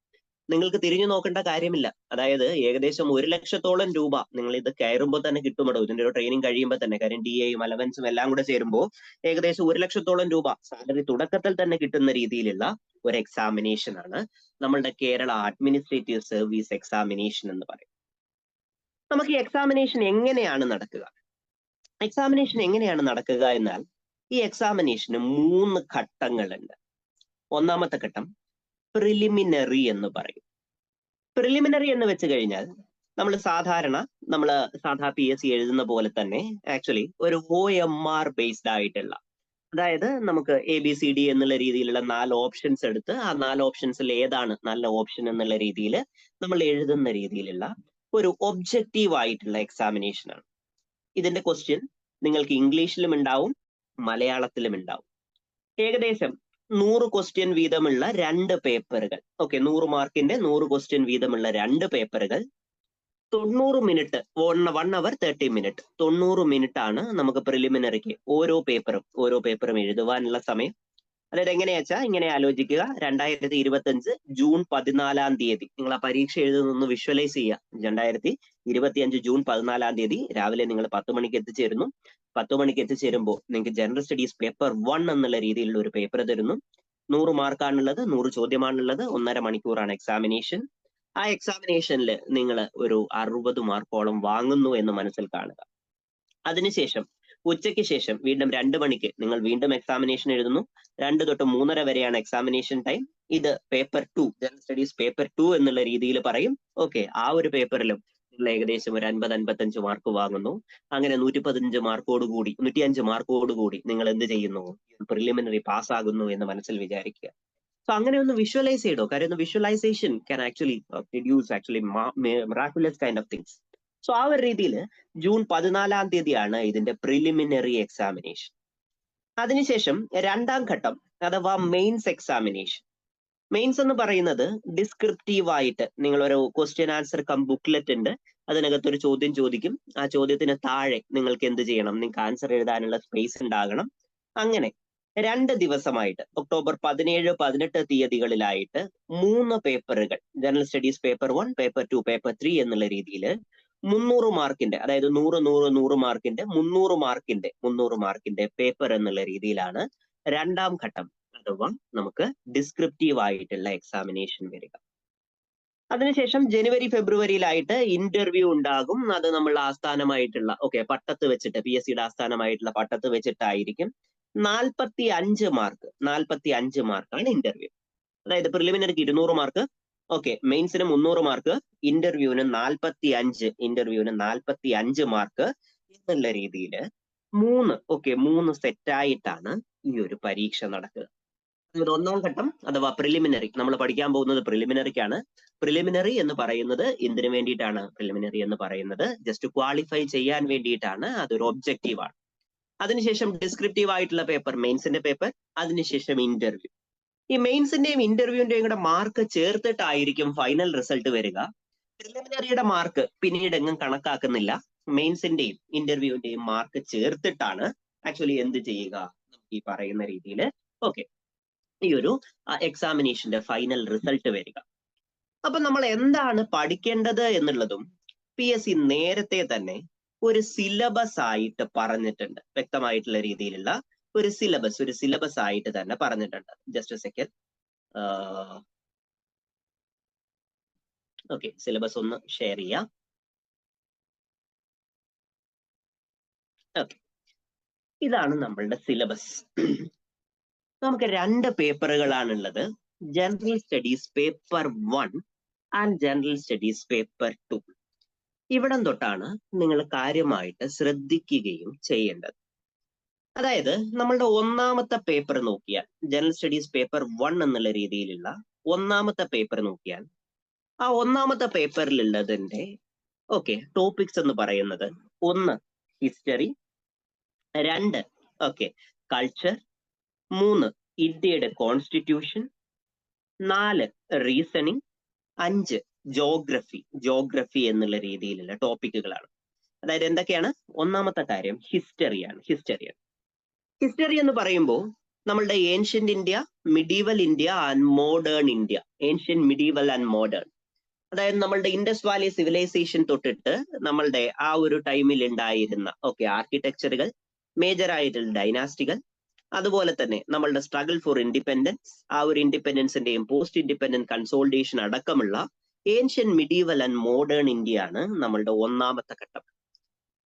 നിങ്ങൾക്ക് തിരിഞ്ഞു നോക്കേണ്ട കാര്യമില്ല. അതായത് ഏകദേശം 1 ലക്ഷത്തോളം രൂപ നിങ്ങൾ ഇത് കയറുമ്പോൾ തന്നെ കിട്ടുമോ, ഇതിന്റെ ഒരു ട്രെയിനിങ് കഴിയുമ്പോൾ തന്നെ. കാര്യം DAയും അലവൻസും എല്ലാം കൂടെ ചേരുമ്പോൾ ഏകദേശം 1 ലക്ഷത്തോളം രൂപ സാലറി തുടക്കത്തിൽ തന്നെ കിട്ടുന്ന രീതിയിലുള്ള ഒരു എക്സാമിനേഷൻ ആണ് നമ്മളുടെ കേരള അഡ്മിനിസ്ട്രേറ്റീവ് സർവീസ് എക്സാമിനേഷൻ എന്ന് പറയും. നമുക്ക് ഈ എക്സാമിനേഷൻ എങ്ങനെയാണ് നടക്കുക എന്നാൽ ഈ എക്സാമിനേഷന് 3 ഘട്ടങ്ങളുണ്ട്. ഒന്നാമത്തെ ഘട്ടം പ്രിലിമിനറി എന്ന് പറയും. പ്രിലിമിനറി എന്ന് വെച്ച് കഴിഞ്ഞാൽ നമ്മൾ സാധാരണ PSC എഴുതുന്ന പോലെ തന്നെ ആക്ച്വലി ഒരു OMR ബേസ്ഡ് ആയിട്ടുള്ള, അതായത് നമുക്ക് ABCD എന്നുള്ള രീതിയിലുള്ള 4 ഓപ്ഷൻസ് എടുത്ത് ആ 4 ഓപ്ഷൻസിൽ ഏതാണ് നല്ല ഓപ്ഷൻ എന്നുള്ള രീതിയിൽ നമ്മൾ എഴുതുന്ന രീതിയിലുള്ള ഒരു ഒബ്ജക്റ്റീവ് ആയിട്ടുള്ള എക്സാമിനേഷൻ ആണ്. ഇതിന്റെ ക്വസ്റ്റ്യൻ നിങ്ങൾക്ക് ഇംഗ്ലീഷിലും ഉണ്ടാവും, മലയാളത്തിലും ഉണ്ടാവും. ഏകദേശം 100 ക്വസ്റ്റ്യൻ വീതമുള്ള 2 പേപ്പറുകൾ, ഓക്കെ, 100 മാർക്കിന്റെ 100 ക്വസ്റ്റ്യൻ വീതമുള്ള 2 പേപ്പറുകൾ, 90 മിനിറ്റ്, 1 hour 30 minutes, 90 മിനിറ്റ് ആണ് നമുക്ക് പ്രിലിമിനറിക്ക് ഓരോ പേപ്പറും എഴുതുവാനുള്ള സമയം. അതായത് എങ്ങനെയാച്ചാ ഇങ്ങനെ ആലോചിക്കുക, 2025 ജൂൺ 14 തീയതി നിങ്ങൾ ആ പരീക്ഷ എഴുതുന്നൊന്ന് വിഷ്വലൈസ് ചെയ്യുക. 2025 ജൂൺ 14 രാവിലെ നിങ്ങൾ 10 മണിക്ക് എത്തിച്ചേരുന്നു. 10 മണിക്ക് എത്തിച്ചേരുമ്പോൾ നിങ്ങൾക്ക് ജനറൽ സ്റ്റഡീസ് പേപ്പർ 1 എന്നുള്ള രീതിയിലുള്ള ഒരു പേപ്പർ തരുന്നു. 100 മാർക്കാണുള്ളത്, 100 ചോദ്യമാണുള്ളത്, 1.5 മണിക്കൂറാണ് എക്സാമിനേഷൻ. ആ എക്സാമിനേഷനിൽ നിങ്ങൾ ഒരു 60 മാർക്കോളം വാങ്ങുന്നു എന്ന് മനസ്സിൽ കാണുക. അതിനുശേഷം ഉച്ചയ്ക്ക് ശേഷം വീണ്ടും 2 മണിക്ക് നിങ്ങൾ വീണ്ടും എക്സാമിനേഷൻ എഴുതുന്നു. 2 തൊട്ട് 3:30 വരെയാണ് എക്സാമിനേഷൻ ടൈം. ഇത് പേപ്പർ 2, ജനറൽ സ്റ്റഡീസ് പേപ്പർ 2 എന്നുള്ള രീതിയിൽ പറയും. ഓക്കെ, ആ ഒരു പേപ്പറിലും നിങ്ങൾ ഏകദേശം ഒരു 50-55 മാർക്ക് വാങ്ങുന്നു. അങ്ങനെ 115 മാർക്കോടുകൂടി 105 മാർക്കോടുകൂടി നിങ്ങൾ എന്ത് ചെയ്യുന്നു? പ്രിലിമിനറി പാസ്സാകുന്നു എന്ന് മനസ്സിൽ വിചാരിക്കുക. സോ അങ്ങനെ ഒന്ന് വിഷ്വലൈസ് ചെയ്തോ. കാര്യം visualisation can actually produce miraculous kind of things. So ആ ഒരു രീതിയിൽ ജൂൺ 14-ാം തീയതിയാണ് ഇതിന്റെ പ്രിലിമിനറി എക്സാമിനേഷൻ. അതിനുശേഷം 2ാം ഘട്ടം അഥവാ മെയിൻസ് എക്സാമിനേഷൻ. മെയിൻസ് എന്ന് പറയുന്നത് ഡിസ്ക്രിപ്റ്റീവ് ആയിട്ട് നിങ്ങളൊരു ക്വസ്റ്റ്യൻ ആൻസർ കം ബുക്ക്ലെറ്റ് ഉണ്ട്. അതിനകത്തൊരു ചോദ്യം ചോദിക്കും. ആ ചോദ്യത്തിന് താഴെ നിങ്ങൾക്ക് എന്ത് ചെയ്യണം? നിങ്ങൾക്ക് ആൻസർ എഴുതാനുള്ള സ്പേസ് ഉണ്ടാകണം. അങ്ങനെ 2 ദിവസമായിട്ട് ഒക്ടോബർ 17-18 തീയതികളിലായിട്ട് 3 പേപ്പറുകൾ, general studies paper 1, paper 2, paper 3 എന്നുള്ള രീതിയിൽ 300 മാർക്കിന്റെ, അതായത് 100 മാർക്കിന്റെ 300 മാർക്കിന്റെ പേപ്പർ എന്നുള്ള രീതിയിലാണ് 2ാം ഘട്ടം അഥവാ നമുക്ക് ഡിസ്ക്രിപ്റ്റീവ് ആയിട്ടുള്ള എക്സാമിനേഷൻ വരിക. അതിനുശേഷം ജനുവരി ഫെബ്രുവരിയിലായിട്ട് ഇന്റർവ്യൂ ഉണ്ടാകും. അത് നമ്മൾ ആസ്ഥാനമായിട്ടുള്ള പട്ടത്ത് വെച്ചിട്ട്, PSCയുടെ ആസ്ഥാനമായിട്ടുള്ള പട്ടത്ത് വെച്ചിട്ടായിരിക്കും. 45 മാർക്കാണ് ഇന്റർവ്യൂ. അതായത് പ്രിലിമിനറിക്ക് 200 മാർക്ക്, മെയിൻസിന് 300 മാർക്ക്, ഇന്റർവ്യൂവിന് 45 മാർക്ക് എന്നുള്ള രീതിയിൽ 3 സെറ്റായിട്ടാണ് ഈ ഒരു പരീക്ഷ നടക്കുക. 1ാം ഘട്ടം അഥവാ പ്രിലിമിനറി, നമ്മൾ പഠിക്കാൻ പോകുന്നത് പ്രിലിമിനറിക്കാണ്. പ്രിലിമിനറി എന്ന് പറയുന്നത് എന്തിനു വേണ്ടിയിട്ടാണ്? പ്രിലിമിനറി എന്ന് പറയുന്നത് ജസ്റ്റ് ക്വാളിഫൈ ചെയ്യാൻ വേണ്ടിയിട്ടാണ്. അതൊരു ഒബ്ജക്റ്റീവാണ്. അതിനുശേഷം ഡിസ്ക്രിപ്റ്റീവ് ആയിട്ടുള്ള പേപ്പർ, മെയിൻസിന്റെ പേപ്പർ, അതിനുശേഷം ഇന്റർവ്യൂ. ഈ മെയിൻസിന്റെയും ഇന്റർവ്യൂവിന്റെയും കൂടെ മാർക്ക് ചേർത്തിട്ടായിരിക്കും ഫൈനൽ റിസൾട്ട് വരിക. പ്രിലിമിനറിയുടെ മാർക്ക് പിന്നീട് എങ്ങും കണക്കാക്കുന്നില്ല. മെയിൻസിന്റെയും ഇന്റർവ്യൂവിന്റെയും മാർക്ക് ചേർത്തിട്ടാണ് ആക്ച്വലി എന്ത് ചെയ്യുക? ഈ പറയുന്ന രീതിയിൽ ഈ ഒരു എക്സാമിനേഷന്റെ ഫൈനൽ റിസൾട്ട് വരിക. അപ്പൊ നമ്മൾ എന്താണ് പഠിക്കേണ്ടത് എന്നുള്ളതും PSC നേരത്തെ തന്നെ ഒരു സിലബസ് ആയിട്ട് പറഞ്ഞിട്ടുണ്ട്. വ്യക്തമായിട്ടുള്ള രീതിയിലുള്ള ഒരു സിലബസ് ആയിട്ട് തന്നെ പറഞ്ഞിട്ടുണ്ട്. Just second. സിലബസ് ഒന്ന് ഷെയർ ചെയ്യാം. ഇതാണ് നമ്മളുടെ സിലബസ്. നമുക്ക് 2 പേപ്പറുകളാണുള്ളത്. General studies paper 1 and general studies paper 2. ഇവിടം തൊട്ടാണ് നിങ്ങൾ കാര്യമായിട്ട് ശ്രദ്ധിക്കുകയും ചെയ്യേണ്ടത്. അതായത് നമ്മളുടെ 1ാമത്തെ പേപ്പർ നോക്കിയാൽ, ജനറൽ സ്റ്റഡീസ് പേപ്പർ 1 എന്നുള്ള രീതിയിലുള്ള 1ാമത്തെ പേപ്പർ നോക്കിയാൽ, ആ 1ാമത്തെ പേപ്പറിലുള്ളതിന്റെ ടോപ്പിക്സ് എന്ന് പറയുന്നത് 1 ഹിസ്റ്ററി, 2 കൾച്ചർ, 3 ഇന്ത്യയുടെ കോൺസ്റ്റിറ്റ്യൂഷൻ, 4 റീസണിങ്, 5 ജോഗ്രഫി എന്നുള്ള രീതിയിലുള്ള ടോപ്പിക്കുകളാണ്. അതായത് എന്തൊക്കെയാണ്? 1ാമത്തെ കാര്യം ഹിസ്റ്ററി എന്ന് പറയുമ്പോൾ നമ്മളുടെ ancient India, medieval India and modern India. Ancient, medieval and modern, അതായത് നമ്മളുടെ ഇൻഡസ് വാലി സിവിലൈസേഷൻ തൊട്ടിട്ട് നമ്മളുടെ ആ ഒരു ടൈമിൽ ഉണ്ടായിരുന്ന ആർക്കിടെക്ചറുകൾ, മേജർ ആയിട്ടുള്ള ഡൈനാസ്റ്റികൾ, അതുപോലെ തന്നെ നമ്മളുടെ സ്ട്രഗിൾ ഫോർ ഇൻഡിപെൻഡൻസ്, ആ ഒരു ഇൻഡിപെൻഡൻസിന്റെയും പോസ്റ്റ് ഇൻഡിപെൻഡന്റ് കൺസോളിഡേഷൻ അടക്കമുള്ള ഏൻഷ്യൻ, മിഡീവൽ ആൻഡ് മോഡേൺ ഇന്ത്യയാണ് നമ്മളുടെ 1ാമത്തെ ഘട്ടം.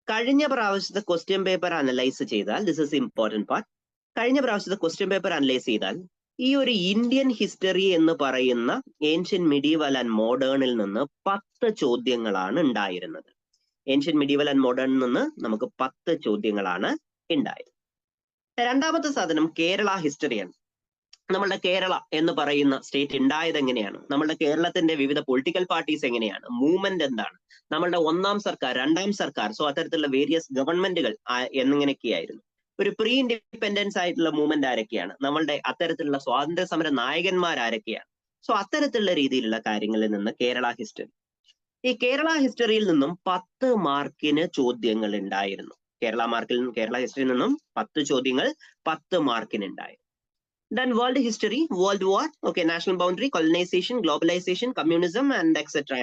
കഴിഞ്ഞ പ്രാവശ്യത്തെ ക്വസ്റ്റ്യൻ പേപ്പർ അനലൈസ് ചെയ്താൽ, ദിസ് ഇസ് ഇമ്പോർട്ടന്റ് പാർട്ട്, കഴിഞ്ഞ പ്രാവശ്യത്തെ ക്വസ്റ്റ്യൻ പേപ്പർ അനലൈസ് ചെയ്താൽ ഈ ഒരു ഇന്ത്യൻ ഹിസ്റ്ററി എന്ന് പറയുന്ന ഏൻഷ്യൻ, മിഡീവൽ ആൻഡ് മോഡേണിൽ നിന്ന് 10 ചോദ്യങ്ങളാണ് ഉണ്ടായിരുന്നത്. ഏൻഷ്യൻ, മിഡീവൽ ആൻഡ് മോഡേണിൽ നിന്ന് നമുക്ക് 10 ചോദ്യങ്ങളാണ് ഉണ്ടായത്. 2ാമത്തെ സാധനം കേരള ഹിസ്റ്ററിയാണ്. നമ്മളുടെ കേരള എന്ന് പറയുന്ന സ്റ്റേറ്റ് ഉണ്ടായത് എങ്ങനെയാണ്? നമ്മളുടെ കേരളത്തിന്റെ വിവിധ പൊളിറ്റിക്കൽ പാർട്ടീസ് എങ്ങനെയാണ്? മൂവ്മെന്റ് എന്താണ്? നമ്മളുടെ 1ാം സർക്കാർ, 2ാം സർക്കാർ, സോ അത്തരത്തിലുള്ള വേരിയസ് ഗവൺമെന്റുകൾ എന്നിങ്ങനെയൊക്കെയായിരുന്നു. ഒരു പ്രീ ഇൻഡിപെൻഡൻസ് ആയിട്ടുള്ള മൂവ്മെന്റ് ആരൊക്കെയാണ്? നമ്മളുടെ അത്തരത്തിലുള്ള സ്വാതന്ത്ര്യ സമര നായകന്മാർ ആരൊക്കെയാണ്? സോ അത്തരത്തിലുള്ള രീതിയിലുള്ള കാര്യങ്ങളിൽ നിന്ന് കേരള ഹിസ്റ്ററി. ഈ കേരള ഹിസ്റ്ററിയിൽ നിന്നും 10 മാർക്കിന് ചോദ്യങ്ങൾ ഉണ്ടായിരുന്നു. കേരള ഹിസ്റ്ററിയിൽ നിന്നും 10 ചോദ്യങ്ങൾ 10 മാർക്കിന് ഉണ്ടായിരുന്നു. Then world history, world war, national boundary, colonization, globalization, communism and etc.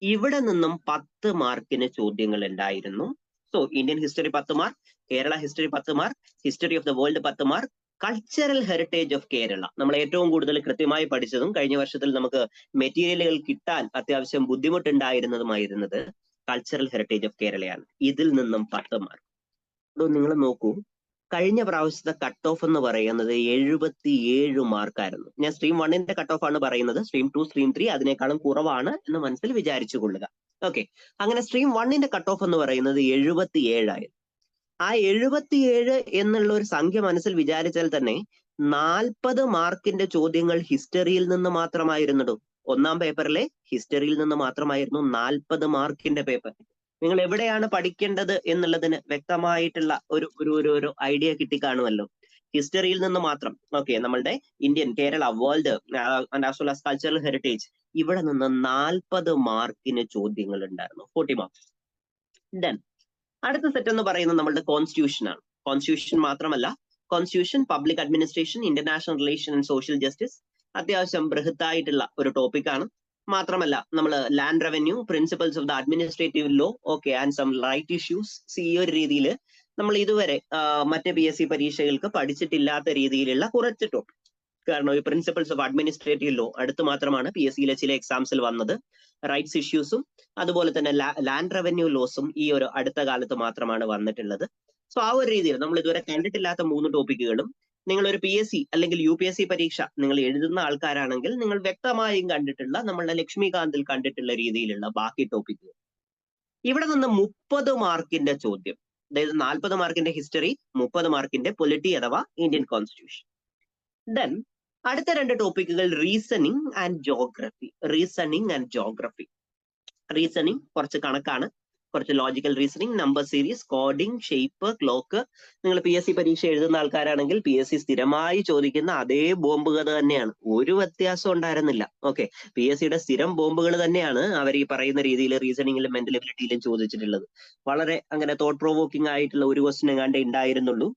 ഇവിടെ നിന്നും 10 മാർക്കിന് ചോദ്യങ്ങൾ ഉണ്ടായിരുന്നു. So Indian history 10 mark, Kerala history 10 mark, history of the world 10 mark, cultural heritage of Kerala നമ്മൾ ഏറ്റവും കൂടുതൽ കൃത്യമായി പഠിച്ചതും കഴിഞ്ഞ വർഷത്തിൽ നമുക്ക് മെറ്റീരിയലുകൾ കിട്ടാൻ അത്യാവശ്യം ബുദ്ധിമുട്ടുണ്ടായിരുന്നതുമായിരുന്നത് കൾച്ചറൽ ഹെറിറ്റേജ് ഓഫ് കേരളയാണ്. ഇതിൽ നിന്നും 10 മാർക്ക്. അതോ നിങ്ങൾ നോക്കൂ, കഴിഞ്ഞ പ്രാവശ്യത്തെ കട്ട് ഓഫ് എന്ന് പറയുന്നത് 77 മാർക്കായിരുന്നു. ഞാൻ സ്ട്രീം 1ന്റെ കട്ട് ഓഫ് ആണ് പറയുന്നത്. സ്ട്രീം 2 സ്ട്രീം 3 അതിനേക്കാളും കുറവാണ് എന്ന് മനസ്സിൽ വിചാരിച്ചു കൊള്ളുക. ഓക്കെ, അങ്ങനെ സ്ട്രീം 1ന്റെ കട്ട് ഓഫ് എന്ന് പറയുന്നത് 77 ആയിരുന്നു. ആ 77 എന്നുള്ള ഒരു സംഖ്യ മനസ്സിൽ വിചാരിച്ചാൽ തന്നെ 40 മാർക്കിന്റെ ചോദ്യങ്ങൾ ഹിസ്റ്ററിയിൽ നിന്ന് മാത്രമായിരുന്നതും. ഒന്നാം പേപ്പറിലെ ഹിസ്റ്ററിയിൽ നിന്ന് മാത്രമായിരുന്നു 40 മാർക്കിന്റെ പേപ്പർ. നിങ്ങൾ എവിടെയാണ് പഠിക്കേണ്ടത് എന്നുള്ളതിന് വ്യക്തമായിട്ടുള്ള ഒരു ഐഡിയ കിട്ടിക്കാണുമല്ലോ. ഹിസ്റ്ററിയിൽ നിന്ന് മാത്രം. ഓക്കെ, നമ്മളുടെ Indian, Kerala, world and as well as cultural heritage, ഇവിടെ നിന്ന് 40 മാർക്കിന് ചോദ്യങ്ങൾ ഉണ്ടായിരുന്നു. 40 മാർക്സ്. ഡൺ. അടുത്ത സെറ്റ് എന്ന് പറയുന്നത് നമ്മളുടെ കോൺസ്റ്റിറ്റ്യൂഷൻ ആണ്. കോൺസ്റ്റിറ്റ്യൂഷൻ മാത്രമല്ല, constitution, public administration, international relation and social justice അത്യാവശ്യം ബൃഹത്തായിട്ടുള്ള ഒരു ടോപ്പിക്കാണ്. മാത്രമല്ല നമ്മൾ land revenue, principles of the administrative law, okay, and some right issues. ഈ ഒരു രീതിയിൽ നമ്മൾ ഇതുവരെ മറ്റ് PSC പരീക്ഷകൾക്ക് പഠിച്ചിട്ടില്ലാത്ത രീതിയിലുള്ള കുറച്ച് ടോപ്പിക്. കാരണം ഈ പ്രിൻസിപ്പൽസ് ഓഫ് അഡ്മിനിസ്ട്രേറ്റീവ് ലോ അടുത്ത് മാത്രമാണ് PSCയിലെ ചില എക്സാംസിൽ വന്നത്. റൈറ്റ്സ് ഇഷ്യൂസും അതുപോലെ തന്നെ ലാൻഡ് റവന്യൂ ലോസും ഈ ഒരു അടുത്ത കാലത്ത് മാത്രമാണ് വന്നിട്ടുള്ളത്. സോ ആ ഒരു രീതിയിൽ നമ്മൾ ഇതുവരെ കണ്ടിട്ടില്ലാത്ത 3 ടോപ്പിക്കുകളും നിങ്ങളൊരു PSC അല്ലെങ്കിൽ UPSC പരീക്ഷ നിങ്ങൾ എഴുതുന്ന ആൾക്കാരാണെങ്കിൽ നിങ്ങൾ വ്യക്തമായും കണ്ടിട്ടുള്ള, നമ്മളുടെ ലക്ഷ്മികാന്തിൽ കണ്ടിട്ടുള്ള രീതിയിലുള്ള ബാക്കി ടോപ്പിക്കുകൾ. ഇവിടെ നിന്ന് 30 മാർക്കിന്റെ ചോദ്യം, അതായത് 40 മാർക്കിന്റെ ഹിസ്റ്ററി, 30 മാർക്കിന്റെ പൊളിറ്റി അഥവാ ഇന്ത്യൻ കോൺസ്റ്റിറ്റ്യൂഷൻ. ദെൻ അടുത്ത 2 ടോപ്പിക്കുകൾ reasoning and geography. Reasoning and geography. Reasoning കുറച്ച് കണക്കാണ്, കുറച്ച് logical reasoning, number series, coding, shape, clock. നിങ്ങൾ PSC പരീക്ഷ എഴുതുന്ന ആൾക്കാരാണെങ്കിൽ PSC സ്ഥിരമായി ചോദിക്കുന്ന അതേ ബോംബുകൾ തന്നെയാണ്, ഒരു വ്യത്യാസം ഉണ്ടായിരുന്നില്ല. ഓക്കെ, PSCയുടെ സ്ഥിരം ബോംബുകൾ തന്നെയാണ് അവർ ഈ പറയുന്ന രീതിയിൽ റീസണിങ്ങിലും മെന്റൽ എബിലിറ്റിയിലും ചോദിച്ചിട്ടുള്ളത്. വളരെ അങ്ങനെ തോട്ട് പ്രൊവോക്കിംഗ് ആയിട്ടുള്ള ഒരു ക്വസ്റ്റ്യൻ എങ്ങാണ്ടേ ഉണ്ടായിരുന്നുള്ളൂ.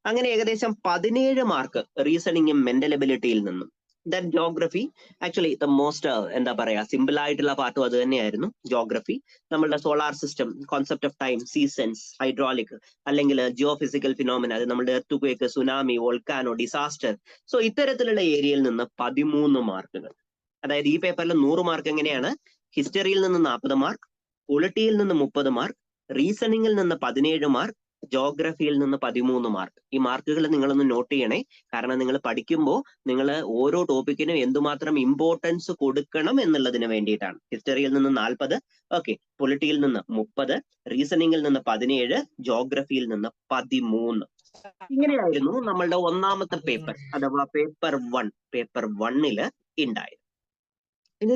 അങ്ങനെ ഏകദേശം 17 മാർക്ക് റീസണിങ്ങും മെന്റൽ എബിലിറ്റിയിൽ നിന്നും. Then geography, actually the most എന്താ പറയാ സിമ്പിൾ ആയിട്ടുള്ള പാർട്ടും അത് തന്നെയായിരുന്നു. ജോഗ്രഫി നമ്മളുടെ solar system, concept of time, seasons, hydraulic അല്ലെങ്കിൽ ജിയോ ഫിസിക്കൽ ഫിനോമിന, അത് നമ്മുടെ earth quake, tsunami, volcano, disaster. So ഇത്തരത്തിലുള്ള ഏരിയയിൽ നിന്ന് 13 മാർക്കുകൾ. അതായത് ഈ പേപ്പറിൽ 100 മാർക്ക് എങ്ങനെയാണ്? ഹിസ്റ്ററിയിൽ നിന്ന് 40 മാർക്ക്, പൊളിറ്റിയിൽ നിന്ന് 30 മാർക്ക്, റീസണിങ്ങിൽ നിന്ന് 17 മാർക്ക്, ജോഗ്രഫിയിൽ നിന്ന് 13 മാർക്ക്. ഈ മാർക്കുകൾ നിങ്ങളൊന്ന് നോട്ട് ചെയ്യണേ. കാരണം നിങ്ങൾ പഠിക്കുമ്പോൾ നിങ്ങൾ ഓരോ ടോപ്പിക്കിനും എന്തുമാത്രം ഇമ്പോർട്ടൻസ് കൊടുക്കണം എന്നുള്ളതിന് വേണ്ടിയിട്ടാണ്. ഹിസ്റ്ററിയിൽ നിന്ന് 40, ഓക്കെ, പൊളിറ്റിയിൽ നിന്ന് 30, റീസണിങ്ങിൽ നിന്ന് 17, ജോഗ്രഫിയിൽ നിന്ന് 13. ഇങ്ങനെയായിരുന്നു നമ്മളുടെ ഒന്നാമത്തെ പേപ്പർ അഥവാ പേപ്പർ 1 ഉണ്ടായത്. ഇനി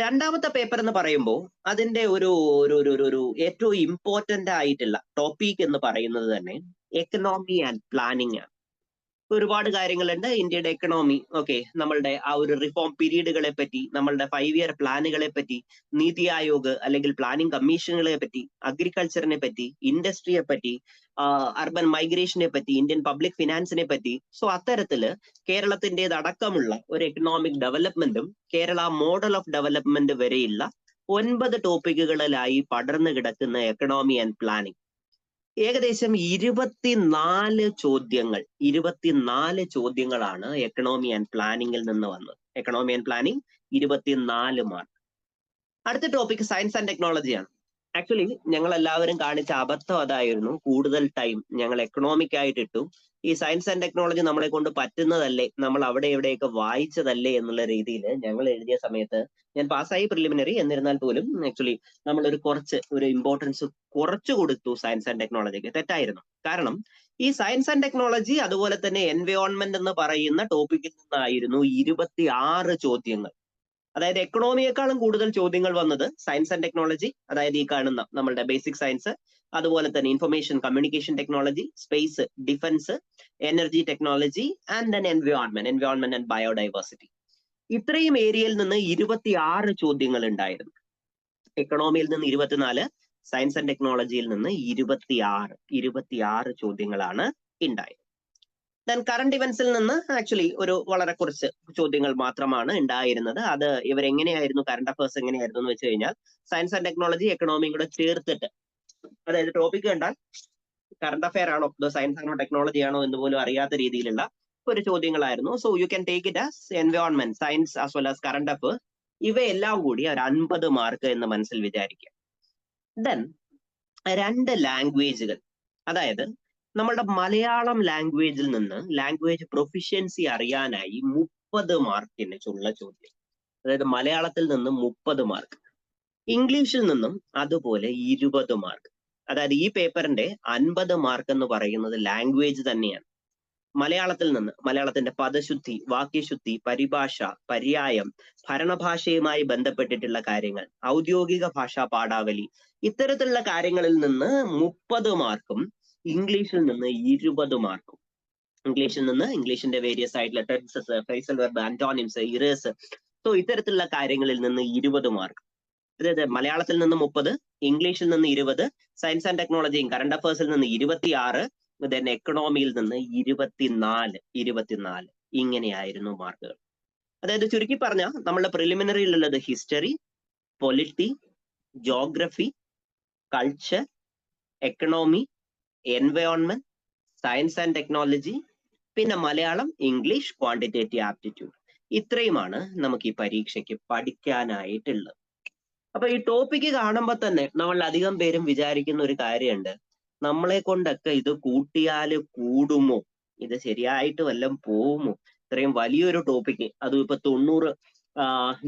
രണ്ടാമത്തെ പേപ്പർ എന്ന് പറയുമ്പോൾ അതിന്റെ ഒരു ഏറ്റവും ഇമ്പോർട്ടന്റ് ആയിട്ടുള്ള ടോപ്പിക് എന്ന് പറയുന്നത് തന്നെ എക്കണോമി ആൻഡ് പ്ലാനിങ് ആണ്. ഒരുപാട് കാര്യങ്ങളുണ്ട് ഇന്ത്യയുടെ എക്കണോമി. ഓക്കെ, നമ്മളുടെ ആ ഒരു റിഫോം പീരീഡുകളെ പറ്റി, നമ്മളുടെ 5 ഇയർ പ്ലാനുകളെ പറ്റി, നീതി ആയോഗ് അല്ലെങ്കിൽ പ്ലാനിംഗ് കമ്മീഷനുകളെ പറ്റി, അഗ്രികൾച്ചറിനെ പറ്റി, ഇൻഡസ്ട്രിയെ പറ്റി, അർബൻ മൈഗ്രേഷനെ പറ്റി, ഇന്ത്യൻ പബ്ലിക് ഫിനാൻസിനെ പറ്റി. സോ അത്തരത്തില് കേരളത്തിൻ്റെതടക്കമുള്ള ഒരു എക്കണോമിക് ഡെവലപ്മെന്റും കേരള മോഡൽ ഓഫ് ഡെവലപ്മെന്റ് വരെയുള്ള 9 ടോപ്പിക്കുകളിലായി പടർന്നു കിടക്കുന്ന എക്കണോമി ആൻഡ് പ്ലാനിങ്. ഏകദേശം 24 ചോദ്യങ്ങളാണ് എക്കണോമി ആൻഡ് പ്ലാനിങ്ങിൽ നിന്ന് വന്നത്. Economy and planning 24 mark. അടുത്ത ടോപ്പിക് സയൻസ് ആൻഡ് ടെക്നോളജിയാണ്. ആക്ച്വലി ഞങ്ങൾ എല്ലാവരും കാണിച്ച അബദ്ധം അതായിരുന്നു, കൂടുതൽ ടൈം ഞങ്ങൾ എക്കണോമിക് ആയിട്ട് ഇട്ടു. ഈ സയൻസ് ആൻഡ് ടെക്നോളജി നമ്മളെ കൊണ്ട് പറ്റുന്നതല്ലേ, നമ്മൾ അവിടെ എവിടെയൊക്കെ വായിച്ചതല്ലേ എന്നുള്ള രീതിയിൽ ഞങ്ങൾ എഴുതിയ സമയത്ത് ഞാൻ പാസ്സായി പ്രിലിമിനറി, എന്നിരുന്നാൽ പോലും ആക്ച്വലി നമ്മൾ ഒരു ഇമ്പോർട്ടൻസ് കുറച്ചു കൊടുത്തു സയൻസ് ആൻഡ് ടെക്നോളജിക്ക്. തെറ്റായിരുന്നു. കാരണം ഈ സയൻസ് ആൻഡ് ടെക്നോളജി അതുപോലെ തന്നെ എൻവയോൺമെന്റ് എന്ന് പറയുന്ന ടോപ്പിക്കിൽ നിന്നായിരുന്നു 26 ചോദ്യങ്ങൾ. അതായത് എക്കണോമിയേക്കാളും കൂടുതൽ ചോദ്യങ്ങൾ വന്നത് സയൻസ് ആൻഡ് ടെക്നോളജി, അതായത് ഈ കാണുന്ന നമ്മളുടെ ബേസിക് സയൻസ്, അതുപോലെ തന്നെ information communication technology, space, defence, energy technology and then environment and biodiversity. ഇത്രയും ഏരിയയിൽ നിന്ന് 26 ചോദ്യങ്ങൾ ഉണ്ടായിരുന്നു. എക്കണോമിയിൽ നിന്ന് 24, സയൻസ് ആൻഡ് ടെക്നോളജിയിൽ നിന്ന് 26 ചോദ്യങ്ങളാണ് ഉണ്ടായത്. ദെൻ കറണ്ട് ഇവന്റ്സിൽ നിന്ന് ആക്ച്വലി വളരെ കുറച്ച് ചോദ്യങ്ങൾ മാത്രമാണ് ഉണ്ടായിരുന്നത്. അത് ഇവരെങ്ങനെയായിരുന്നു, കറണ്ട് അഫയേഴ്സ് എങ്ങനെയായിരുന്നു എന്ന് വെച്ച് കഴിഞ്ഞാൽ സയൻസ് ആൻഡ് ടെക്നോളജി എക്കണോമിയും കൂടെ ചേർത്തിട്ട്, അതായത് ടോപ്പിക് കണ്ടാൽ കറണ്ട് അഫെയർ ആണോ അതോ സയൻസ് ആണോ ടെക്നോളജി ആണോ എന്ന് പോലും അറിയാത്ത രീതിയിലുള്ള ഒരു ചോദ്യങ്ങളായിരുന്നു. So you can take it as environment, science as well as current affair. ഇവയെല്ലാം കൂടി ഒരു 50 മാർക്ക് എന്ന് മനസ്സിൽ വിചാരിക്കുക. ദെൻ 2 ലാംഗ്വേജുകൾ, അതായത് നമ്മളുടെ മലയാളം ലാംഗ്വേജിൽ നിന്ന് ലാംഗ്വേജ് പ്രൊഫിഷ്യൻസി അറിയാനായി 30 മാർക്കിന് ഉള്ള ചോദ്യം. അതായത് മലയാളത്തിൽ നിന്നും 30 മാർക്ക്, ഇംഗ്ലീഷിൽ നിന്നും അതുപോലെ 20 മാർക്ക്. അതായത് ഈ പേപ്പറിന്റെ 50 മാർക്ക് എന്ന് പറയുന്നത് ലാംഗ്വേജ് തന്നെയാണ്. മലയാളത്തിൽ നിന്ന് മലയാളത്തിന്റെ പദശുദ്ധി, വാക്യശുദ്ധി, പരിഭാഷ, പര്യായം, ഭരണഭാഷയുമായി ബന്ധപ്പെട്ടിട്ടുള്ള കാര്യങ്ങൾ, ഔദ്യോഗിക ഭാഷാ പാഠാവലി, ഇത്തരത്തിലുള്ള കാര്യങ്ങളിൽ നിന്ന് 30 മാർക്കും ഇംഗ്ലീഷിൽ നിന്ന് 20 മാർക്കും. ഇംഗ്ലീഷിൽ നിന്ന് ഇംഗ്ലീഷിന്റെ വേരിയസ് ആയിട്ടുള്ള tenses, phrasal verb, antonyms, erase, so ഇത്തരത്തിലുള്ള കാര്യങ്ങളിൽ നിന്ന് 20 മാർക്ക്. അതായത് മലയാളത്തിൽ നിന്ന് 30, ഇംഗ്ലീഷിൽ നിന്ന് 20, സയൻസ് ആൻഡ് ടെക്നോളജിയും കറണ്ട് അഫയേഴ്സിൽ നിന്ന് 26, ദെൻ എക്കണോമിയിൽ നിന്ന് 24. ഇങ്ങനെയായിരുന്നു മാർക്കുകൾ. അതായത് ചുരുക്കി പറഞ്ഞ നമ്മളുടെ പ്രിലിമിനറിയിലുള്ളത് history, polity, geography, culture, economy, environment, science and technology, പിന്നെ മലയാളം, ഇംഗ്ലീഷ്, ക്വാണ്ടിറ്റേറ്റീവ് ആപ്റ്റിറ്റ്യൂഡ്. ഇത്രയുമാണ് നമുക്ക് ഈ പരീക്ഷയ്ക്ക് പഠിക്കാനായിട്ടുള്ളത്. അപ്പൊ ഈ ടോപ്പിക്ക് കാണുമ്പോൾ തന്നെ നമ്മൾ അധികം പേരും വിചാരിക്കുന്ന ഒരു കാര്യമുണ്ട്, നമ്മളെ കൊണ്ടൊക്കെ ഇത് കൂട്ടിയാല് കൂടുമോ, ഇത് ശരിയായിട്ട് വല്ലതും പോവുമോ, ഇത്രയും വലിയൊരു ടോപ്പിക്ക്, അതും ഇപ്പൊ 90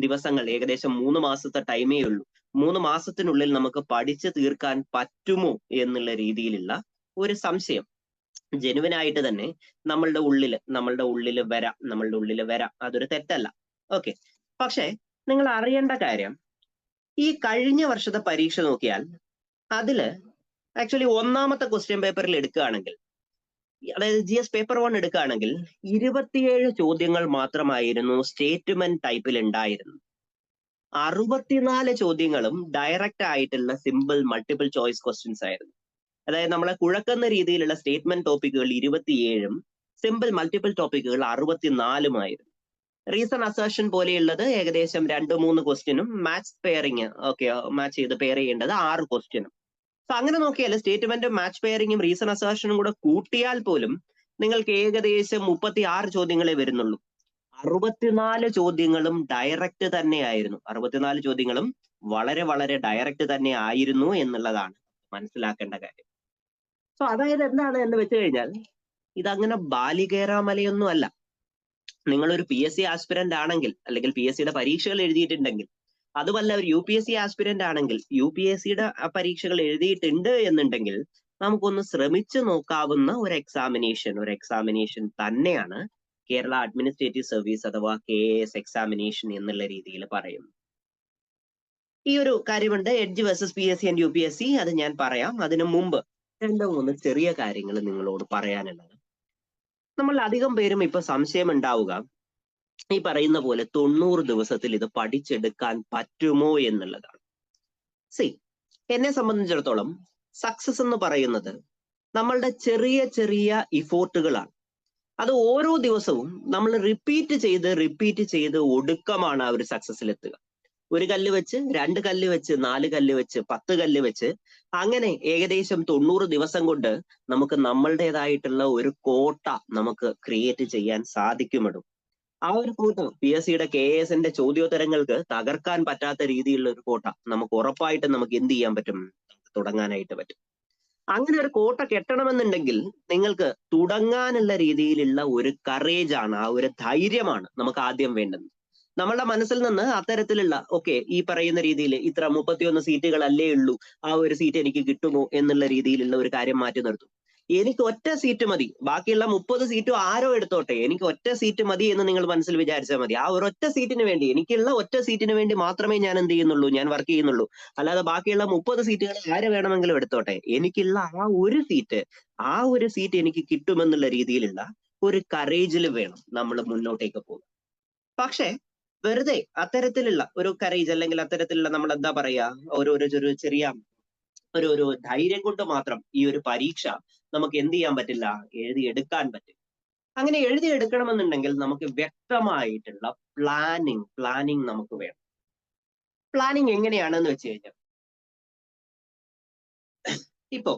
ദിവസങ്ങൾ, ഏകദേശം 3 മാസത്തെ ടൈമേ ഉള്ളൂ. 3 മാസത്തിനുള്ളിൽ നമുക്ക് പഠിച്ചു തീർക്കാൻ പറ്റുമോ എന്നുള്ള രീതിയിലുള്ള ഒരു സംശയം ജെനുവിനായിട്ട് തന്നെ നമ്മളുടെ ഉള്ളിൽ വരാം. അതൊരു തെറ്റല്ല. ഓക്കെ, പക്ഷെ നിങ്ങൾ അറിയേണ്ട കാര്യം, ഈ കഴിഞ്ഞ വർഷത്തെ പരീക്ഷ നോക്കിയാൽ അതില് ആക്ച്വലി ഒന്നാമത്തെ ക്വസ്റ്റ്യൻ പേപ്പറിൽ എടുക്കുകയാണെങ്കിൽ, അതായത് GS പേപ്പർ 1 എടുക്കുകയാണെങ്കിൽ 27 ചോദ്യങ്ങൾ മാത്രമായിരുന്നു സ്റ്റേറ്റ്മെന്റ് ടൈപ്പിൽ ഉണ്ടായിരുന്നത്. 64 ചോദ്യങ്ങളും ഡയറക്റ്റ് ആയിട്ടുള്ള സിമ്പിൾ മൾട്ടിപ്പിൾ ചോയ്സ് ക്വസ്റ്റ്യൻസ് ആയിരുന്നു. അതായത് നമ്മളെ കുഴക്കുന്ന രീതിയിലുള്ള സ്റ്റേറ്റ്മെന്റ് ടോപ്പിക്കുകൾ 27ഉം സിമ്പിൾ മൾട്ടിപ്പിൾ ടോപ്പിക്കുകൾ 64ഉമായിരുന്നു. റീസൺ അസേർഷൻ പോലെയുള്ളത് ഏകദേശം 2-3 ക്വസ്റ്റ്യനും, മാച്ച് പെയറിങ്, ഓക്കെ, മാച്ച് ചെയ്ത് പെയർ ചെയ്യേണ്ടത് 6 ക്വസ്റ്റ്യനും. സോ അങ്ങനെ നോക്കിയാൽ സ്റ്റേറ്റ്മെന്റും മാച്ച് പെയറിങ്ങും റീസൺ അസേർഷനും കൂടെ കൂട്ടിയാൽ പോലും നിങ്ങൾക്ക് ഏകദേശം 36 ചോദ്യങ്ങളെ വരുന്നുള്ളൂ. 64 ചോദ്യങ്ങളും ഡയറക്റ്റ് തന്നെയായിരുന്നു. 64 ചോദ്യങ്ങളും വളരെ വളരെ ഡയറക്റ്റ് തന്നെ ആയിരുന്നു എന്നുള്ളതാണ് മനസ്സിലാക്കേണ്ട കാര്യം. സോ അതായത് എന്താണ് എന്ന് വെച്ച് കഴിഞ്ഞാൽ, ഇതങ്ങനെ ബാലികേറാമലയൊന്നും അല്ല. നിങ്ങളൊരു PSC ആസ്പിരന്റ് ആണെങ്കിൽ, അല്ലെങ്കിൽ PSCയുടെ പരീക്ഷകൾ എഴുതിയിട്ടുണ്ടെങ്കിൽ, അതുമല്ല ഒരു UPSC ആസ്പിരന്റ് ആണെങ്കിൽ, UPSCയുടെ പരീക്ഷകൾ എഴുതിയിട്ടുണ്ട് എന്നുണ്ടെങ്കിൽ നമുക്കൊന്ന് ശ്രമിച്ചു നോക്കാവുന്ന ഒരു എക്സാമിനേഷൻ തന്നെയാണ് കേരള അഡ്മിനിസ്ട്രേറ്റീവ് സർവീസ് അഥവാ KAS എക്സാമിനേഷൻ എന്നുള്ള രീതിയിൽ പറയുന്നു. ഈ ഒരു കാര്യമുണ്ട്, edge versus PSC and UPSC, അത് ഞാൻ പറയാം. അതിനു മുമ്പ് 2-3 ചെറിയ കാര്യങ്ങൾ നിങ്ങളോട് പറയാനുള്ളത്. നമ്മൾ അധികം പേരും ഇപ്പൊ സംശയം ഉണ്ടാവുക, ഈ പറയുന്ന പോലെ 90 ദിവസത്തിൽ ഇത് പഠിച്ചെടുക്കാൻ പറ്റുമോ എന്നുള്ളതാണ്. എന്നെ സംബന്ധിച്ചിടത്തോളം സക്സസ് എന്ന് പറയുന്നത് നമ്മളുടെ ചെറിയ ചെറിയ ഇഫോർട്ടുകളാണ്. അത് ഓരോ ദിവസവും നമ്മൾ റിപ്പീറ്റ് ചെയ്ത് ഒടുക്കമാണ് ആ ഒരു സക്സസിലെത്തുക. 1 കല്ല് വെച്ച്, 2 കല്ല് വെച്ച്, 4 കല്ല് വെച്ച്, 10 കല്ല് വെച്ച്, അങ്ങനെ ഏകദേശം 90 ദിവസം കൊണ്ട് നമുക്ക് നമ്മളുടേതായിട്ടുള്ള ഒരു കോട്ട നമുക്ക് ക്രിയേറ്റ് ചെയ്യാൻ സാധിക്കുമെടും. ആ ഒരു കോട്ട PSCയുടെ KASന്റെ ചോദ്യോത്തരങ്ങൾക്ക് തകർക്കാൻ പറ്റാത്ത രീതിയിലുള്ള ഒരു കോട്ട നമുക്ക് ഉറപ്പായിട്ട് നമുക്ക് എന്ത് ചെയ്യാൻ പറ്റും, തുടങ്ങാനായിട്ട് പറ്റും. അങ്ങനെ ഒരു കോട്ട കെട്ടണമെന്നുണ്ടെങ്കിൽ നിങ്ങൾക്ക് തുടങ്ങാനുള്ള രീതിയിലുള്ള ഒരു കറേജ് ആണ്, ആ ഒരു ധൈര്യമാണ് നമുക്ക് ആദ്യം വേണ്ടത്. നമ്മളുടെ മനസ്സിൽ നിന്ന് അത്തരത്തിലുള്ള ഈ പറയുന്ന രീതിയിൽ ഇത്ര 31 സീറ്റുകളല്ലേ ഉള്ളൂ, ആ ഒരു സീറ്റ് എനിക്ക് കിട്ടുമോ എന്നുള്ള രീതിയിലുള്ള ഒരു കാര്യം മാറ്റി നിർത്തും. എനിക്ക് ഒറ്റ സീറ്റ് മതി, ബാക്കിയുള്ള 30 സീറ്റും ആരോ എടുത്തോട്ടെ, എനിക്ക് ഒറ്റ സീറ്റ് മതി എന്ന് നിങ്ങൾ മനസ്സിൽ വിചാരിച്ചാൽ മതി. ആ ഒരൊറ്റ സീറ്റിന് വേണ്ടി, എനിക്കുള്ള ഒറ്റ സീറ്റിന് വേണ്ടി മാത്രമേ ഞാൻ എന്ത് ചെയ്യുന്നുള്ളൂ, ഞാൻ വർക്ക് ചെയ്യുന്നുള്ളൂ. അല്ലാതെ ബാക്കിയുള്ള 30 സീറ്റുകൾ ആര് വേണമെങ്കിലും എടുത്തോട്ടെ, എനിക്കുള്ള ആ ഒരു സീറ്റ് എനിക്ക് കിട്ടുമെന്നുള്ള രീതിയിലുള്ള ഒരു കറേജിൽ വേണം നമ്മൾ മുന്നോട്ടേക്ക് പോകുക. പക്ഷേ വെറുതെ അത്തരത്തിലുള്ള ഒരു കറേജ്, അല്ലെങ്കിൽ അത്തരത്തിലുള്ള നമ്മൾ എന്താ പറയാ, ഒരു ചെറിയ ഒരു ധൈര്യം കൊണ്ട് മാത്രം ഈ ഒരു പരീക്ഷ നമുക്ക് എന്ത് ചെയ്യാൻ പറ്റില്ല, എഴുതിയെടുക്കാൻ പറ്റും. അങ്ങനെ എഴുതിയെടുക്കണമെന്നുണ്ടെങ്കിൽ നമുക്ക് വ്യക്തമായിട്ടുള്ള പ്ലാനിങ് നമുക്ക് വേണം. പ്ലാനിങ് എങ്ങനെയാണെന്ന് വെച്ച് കഴിഞ്ഞാൽ, ഇപ്പോ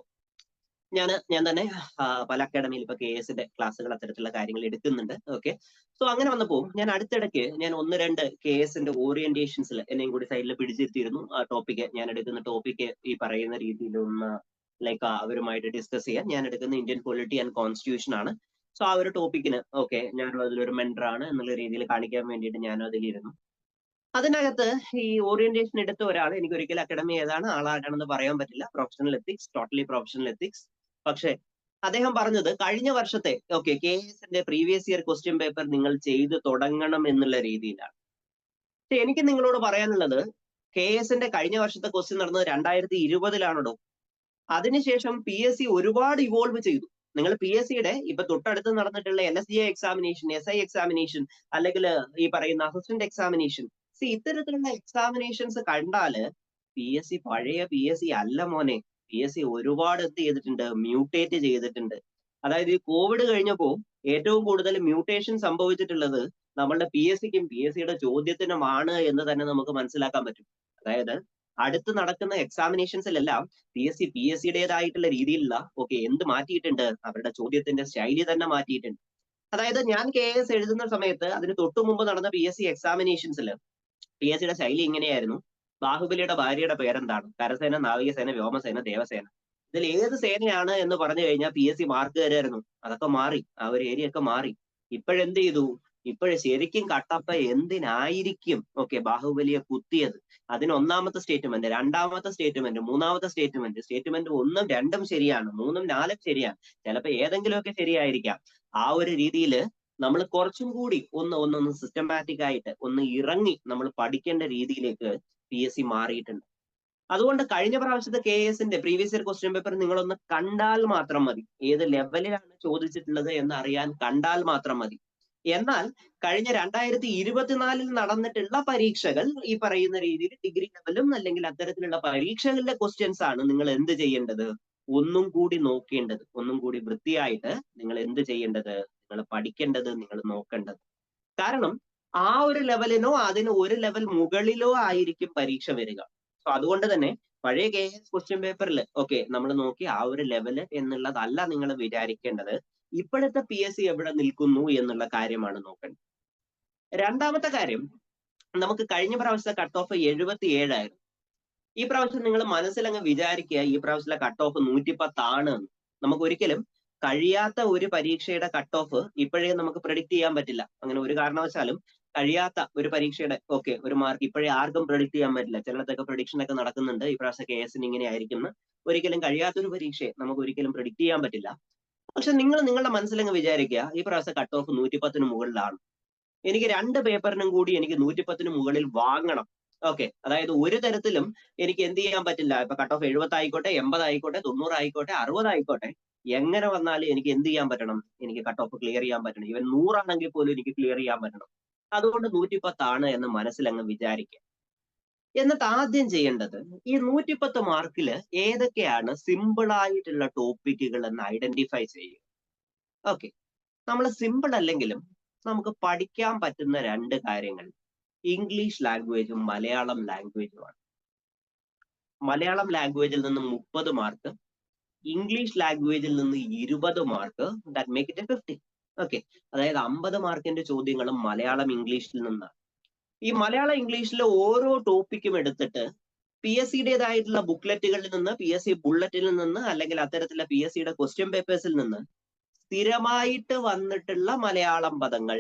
ഞാൻ തന്നെ പല അക്കാഡമിയിൽ ഇപ്പൊ KS ക്ലാസ്സുകൾ അത്തരത്തിലുള്ള കാര്യങ്ങൾ എടുക്കുന്നുണ്ട്. ഓക്കെ, സോ അങ്ങനെ വന്നപ്പോൾ ഞാൻ അടുത്തിടയ്ക്ക് ഞാൻ 1-2 KS ഓറിയന്റേഷൻസിൽ എന്നെയും കൂടി സൈഡിൽ പിടിച്ചിരുത്തിയിരുന്നു. ആ ടോപ്പിക്ക്, ഞാൻ എടുക്കുന്ന ടോപ്പിക്ക് ഈ പറയുന്ന രീതിയിൽ ഒന്ന് ലൈക്ക് അവരുമായിട്ട് ഡിസ്കസ് ചെയ്യാൻ. ഞാൻ എടുക്കുന്ന ഇന്ത്യൻ പൊളിറ്റി ആൻഡ് കോൺസ്റ്റിറ്റ്യൂഷൻ ആണ്. സോ ആ ഒരു ടോപ്പിക്കിന് ഓക്കെ ഞാനും അതിലൊരു മെന്ററാണ് എന്നുള്ള രീതിയിൽ കാണിക്കാൻ വേണ്ടിയിട്ട് ഞാൻ അതിലിരുന്നു. അതിനകത്ത് ഈ ഓറിയന്റേഷൻ എടുത്ത ഒരാൾ, എനിക്ക് ഒരിക്കലും അക്കാഡമി ഏതാണ് ആളാകണമെന്ന് പറയാൻ പറ്റില്ല, professional ethics, totally professional ethics. പക്ഷെ അദ്ദേഹം പറഞ്ഞത് കഴിഞ്ഞ വർഷത്തെ KS previous year question paper നിങ്ങൾ ചെയ്ത് തുടങ്ങണം എന്നുള്ള രീതിയിലാണ്. പക്ഷെ എനിക്ക് നിങ്ങളോട് പറയാനുള്ളത്, KS കഴിഞ്ഞ വർഷത്തെ ക്വസ്റ്റ്യൻ നടന്നത് 2020-ലാണോ. അതിനുശേഷം PSC ഒരുപാട് ഇവോൾവ് ചെയ്തു. നിങ്ങൾ PSCയുടെ ഇപ്പൊ തൊട്ടടുത്ത് നടന്നിട്ടുള്ള LSGI എക്സാമിനേഷൻ, SI എക്സാമിനേഷൻ, അല്ലെങ്കിൽ ഈ പറയുന്ന അസിസ്റ്റന്റ് എക്സാമിനേഷൻ, ഇത്തരത്തിലുള്ള എക്സാമിനേഷൻസ് കണ്ടാല് PSC പഴയ PSC അല്ല മോനെ. PSC ഒരുപാട് എന്ത് ചെയ്തിട്ടുണ്ട്, മ്യൂട്ടേറ്റ് ചെയ്തിട്ടുണ്ട്. അതായത് ഈ കോവിഡ് കഴിഞ്ഞപ്പോ ഏറ്റവും കൂടുതൽ മ്യൂട്ടേഷൻ സംഭവിച്ചിട്ടുള്ളത് നമ്മളുടെ PSCക്കും PSCയുടെ ചോദ്യത്തിനുമാണ് എന്ന് തന്നെ നമുക്ക് മനസ്സിലാക്കാൻ പറ്റും. അതായത് അടുത്ത് നടക്കുന്ന എക്സാമിനേഷൻസിലെല്ലാം PSCയുടേതായിട്ടുള്ള രീതിയിലുള്ള എന്ത് മാറ്റിയിട്ടുണ്ട്, അവരുടെ ചോദ്യത്തിന്റെ ശൈലി തന്നെ മാറ്റിയിട്ടുണ്ട്. അതായത് ഞാൻ KS എഴുതുന്ന സമയത്ത് അതിന് തൊട്ടു മുമ്പ് നടന്ന PSC എക്സാമിനേഷൻസിൽ PSCയുടെ ശൈലി ഇങ്ങനെയായിരുന്നു. ബാഹുബലിയുടെ ഭാര്യയുടെ പേരെന്താണ്? കരസേന, നാവികസേന, വ്യോമസേന, ദേവസേന. ഇതിൽ ഏത് സേനയാണ് എന്ന് പറഞ്ഞു കഴിഞ്ഞാൽ PSC മാർക്ക് തരുമായിരുന്നു. അതൊക്കെ മാറി, ആ ഒരു ഏരിയ ഒക്കെ മാറി. ഇപ്പോഴെന്ത് ചെയ്തു? ശരിക്കും കട്ടപ്പ എന്തിനായിരിക്കും ബാഹുബലിയെ കുത്തിയത്? അതിന് ഒന്നാമത്തെ സ്റ്റേറ്റ്മെന്റ്, രണ്ടാമത്തെ സ്റ്റേറ്റ്മെന്റ്, മൂന്നാമത്തെ സ്റ്റേറ്റ്മെന്റ്, സ്റ്റേറ്റ്മെന്റ് 1ഉം 2ഉം ശരിയാണ്, 3ഉം 4ഉം ശരിയാണ്, ചിലപ്പോ ഏതെങ്കിലുമൊക്കെ ശരിയായിരിക്കാം. ആ ഒരു രീതിയിൽ നമ്മൾ കുറച്ചും കൂടി ഒന്ന് സിസ്റ്റമാറ്റിക് ആയിട്ട് ഒന്ന് ഇറങ്ങി നമ്മൾ പഠിക്കേണ്ട രീതിയിലേക്ക് PSC മാറിയിട്ടുണ്ട്. അതുകൊണ്ട് കഴിഞ്ഞ പ്രാവശ്യത്തെ KS previous year question paper നിങ്ങളൊന്ന് കണ്ടാൽ മാത്രം മതി, ഏത് ലെവലിലാണ് ചോദിച്ചിട്ടുള്ളത് എന്ന് അറിയാൻ കണ്ടാൽ മാത്രം മതി. എന്നാൽ കഴിഞ്ഞ 2024 നടന്നിട്ടുള്ള പരീക്ഷകൾ ഈ പറയുന്ന രീതിയിൽ ഡിഗ്രി ലെവലും അല്ലെങ്കിൽ അത്തരത്തിലുള്ള പരീക്ഷകളിലെ ക്വസ്റ്റ്യൻസ് ആണ് നിങ്ങൾ എന്ത് ചെയ്യേണ്ടത്, ഒന്നും കൂടി നോക്കേണ്ടത്, ഒന്നും കൂടി വൃത്തിയായിട്ട് നിങ്ങൾ എന്ത് ചെയ്യേണ്ടത്, നിങ്ങൾ പഠിക്കേണ്ടത്, നിങ്ങൾ നോക്കേണ്ടത്. കാരണം ആ ഒരു ലെവലിനോ അതിന് ഒരു ലെവൽ മുകളിലോ ആയിരിക്കും പരീക്ഷ വരിക. സോ അതുകൊണ്ട് തന്നെ പഴയ KS ക്വസ്റ്റ്യൻ പേപ്പറിൽ നമ്മൾ നോക്കി ആ ഒരു ലെവല് എന്നുള്ളതല്ല നിങ്ങൾ വിചാരിക്കേണ്ടത്. ഇപ്പോഴത്തെ PSC എവിടെ നിൽക്കുന്നു എന്നുള്ള കാര്യമാണ് നോക്കേണ്ടത്. രണ്ടാമത്തെ കാര്യം, നമുക്ക് കഴിഞ്ഞ പ്രാവശ്യത്തെ കട്ട് ഓഫ് 77 ആയിരുന്നു. ഈ പ്രാവശ്യം നിങ്ങൾ മനസ്സിലങ്ങ് വിചാരിക്കുക ഈ പ്രാവശ്യത്തിലെ കട്ട് ഓഫ് 110 ആണ്. നമുക്ക് ഒരിക്കലും കഴിയാത്ത ഒരു പരീക്ഷയുടെ കട്ട് ഓഫ് ഇപ്പോഴേ നമുക്ക് പ്രെഡിക്റ്റ് ചെയ്യാൻ പറ്റില്ല. അങ്ങനെ ഒരു കാരണവശാലും കഴിയാത്ത ഒരു പരീക്ഷയുടെ ഒരു മാർക്ക് ഇപ്പോഴേ ആർക്കും പ്രെഡിക്റ്റ് ചെയ്യാൻ പറ്റില്ല. ചിലടത്തൊക്കെ പ്രഡിക്ഷൻ ഒക്കെ നടക്കുന്നുണ്ട്, ഈ പ്രാവശ്യം KS ഇങ്ങനെ ആയിരിക്കും എന്ന്. ഒരിക്കലും കഴിയാത്തൊരു പരീക്ഷയെ നമുക്ക് ഒരിക്കലും പ്രെഡിക്റ്റ് ചെയ്യാൻ പറ്റില്ല. പക്ഷെ നിങ്ങൾ നിങ്ങളുടെ മനസ്സിലങ്ങ് വിചാരിക്കുക ഈ പ്രാവശ്യം കട്ട് ഓഫ് 110-ന് മുകളിലാണ്. എനിക്ക് 2 പേപ്പറിനും കൂടി എനിക്ക് 110-ന് മുകളിൽ വാങ്ങണം. അതായത് ഒരു തരത്തിലും എനിക്ക് എന്ത് ചെയ്യാൻ പറ്റില്ല. ഇപ്പൊ കട്ട് ഓഫ് 70 ആയിക്കോട്ടെ, 80 ആയിക്കോട്ടെ, 90 ആയിക്കോട്ടെ, 60 ആയിക്കോട്ടെ, എങ്ങനെ വന്നാലും എനിക്ക് എന്ത് ചെയ്യാൻ പറ്റണം, എനിക്ക് കട്ട് ഓഫ് ക്ലിയർ ചെയ്യാൻ പറ്റണം. ഇവൻ 100 ആണെങ്കിൽ പോലും എനിക്ക് ക്ലിയർ ചെയ്യാൻ പറ്റണം. അതുകൊണ്ട് 110 ആണ് എന്ന് മനസ്സിലങ്ങ് വിചാരിക്കുക. എന്നിട്ട് ആദ്യം ചെയ്യേണ്ടത് ഈ 110 മാർക്കിൽ ഏതൊക്കെയാണ് സിമ്പിൾ ആയിട്ടുള്ള ടോപ്പിക്കുകൾ എന്ന് ഐഡന്റിഫൈ ചെയ്യുക. നമ്മൾ സിമ്പിൾ അല്ലെങ്കിലും നമുക്ക് പഠിക്കാൻ പറ്റുന്ന 2 കാര്യങ്ങൾ ഇംഗ്ലീഷ് ലാംഗ്വേജും മലയാളം ലാംഗ്വേജുമാണ്. മലയാളം ലാംഗ്വേജിൽ നിന്ന് 30 മാർക്ക്, ഇംഗ്ലീഷ് ലാംഗ്വേജിൽ നിന്ന് 20 മാർക്ക്, ദാറ്റ് മേക്ക് ഇറ്റ് 50. അതായത് 50 മാർക്കിന്റെ ചോദ്യങ്ങളും മലയാളം ഇംഗ്ലീഷിൽ നിന്നാണ്. ഈ മലയാളം ഇംഗ്ലീഷിലെ ഓരോ ടോപ്പിക്കും എടുത്തിട്ട് PSCയുടേതായിട്ടുള്ള ബുക്ക്ലെറ്റുകളിൽ നിന്ന്, PSC ബുള്ളറ്റിൽ നിന്ന്, അല്ലെങ്കിൽ അത്തരത്തിലുള്ള PSCയുടെ ക്വസ്റ്റ്യൻ പേപ്പേഴ്സിൽ നിന്ന് സ്ഥിരമായിട്ട് വന്നിട്ടുള്ള മലയാളം പദങ്ങൾ,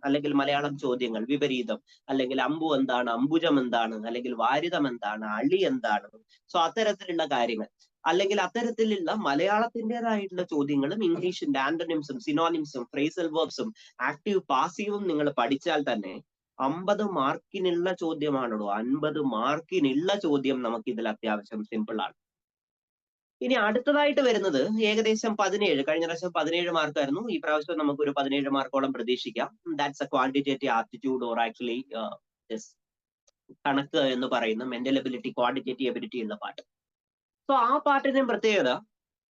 അല്ലെങ്കിൽ മലയാളം ചോദ്യങ്ങൾ, വിപരീതം, അല്ലെങ്കിൽ അമ്പു എന്താണ്, അംബുജം എന്താണ്, അല്ലെങ്കിൽ വാരിതം എന്താണ്, അളി എന്താണ്, സോ അത്തരത്തിലുള്ള കാര്യങ്ങൾ, അല്ലെങ്കിൽ അത്തരത്തിലുള്ള മലയാളത്തിൻ്റെതായിട്ടുള്ള ചോദ്യങ്ങളും ഇംഗ്ലീഷിന്റെ ആന്റണിംസും സിനോണിംസും ഫ്രേസൽ വെർബ്സും ആക്റ്റീവ് പാസീവും നിങ്ങൾ പഠിച്ചാൽ തന്നെ 50 മാർക്കിനുള്ള ചോദ്യമാണല്ലോ. 50 മാർക്കിനുള്ള ചോദ്യം നമുക്ക് ഇതിൽ അത്യാവശ്യം സിമ്പിൾ ആണ്. ഇനി അടുത്തതായിട്ട് വരുന്നത് ഏകദേശം 17, കഴിഞ്ഞ പ്രാവശ്യം 17 മാർക്കായിരുന്നു, ഈ പ്രാവശ്യം നമുക്ക് ഒരു 17 മാർക്കോളം പ്രതീക്ഷിക്കാം. That's A quantitative aptitude or actually കണക്ക് എന്ന് പറയുന്ന മെന്റൽ എബിലിറ്റി, ക്വാണ്ടിറ്റേറ്റീവ് എബിലിറ്റി ഉള്ള പാർട്ട്. സോ ആ പാർട്ടിനും പ്രത്യേകത,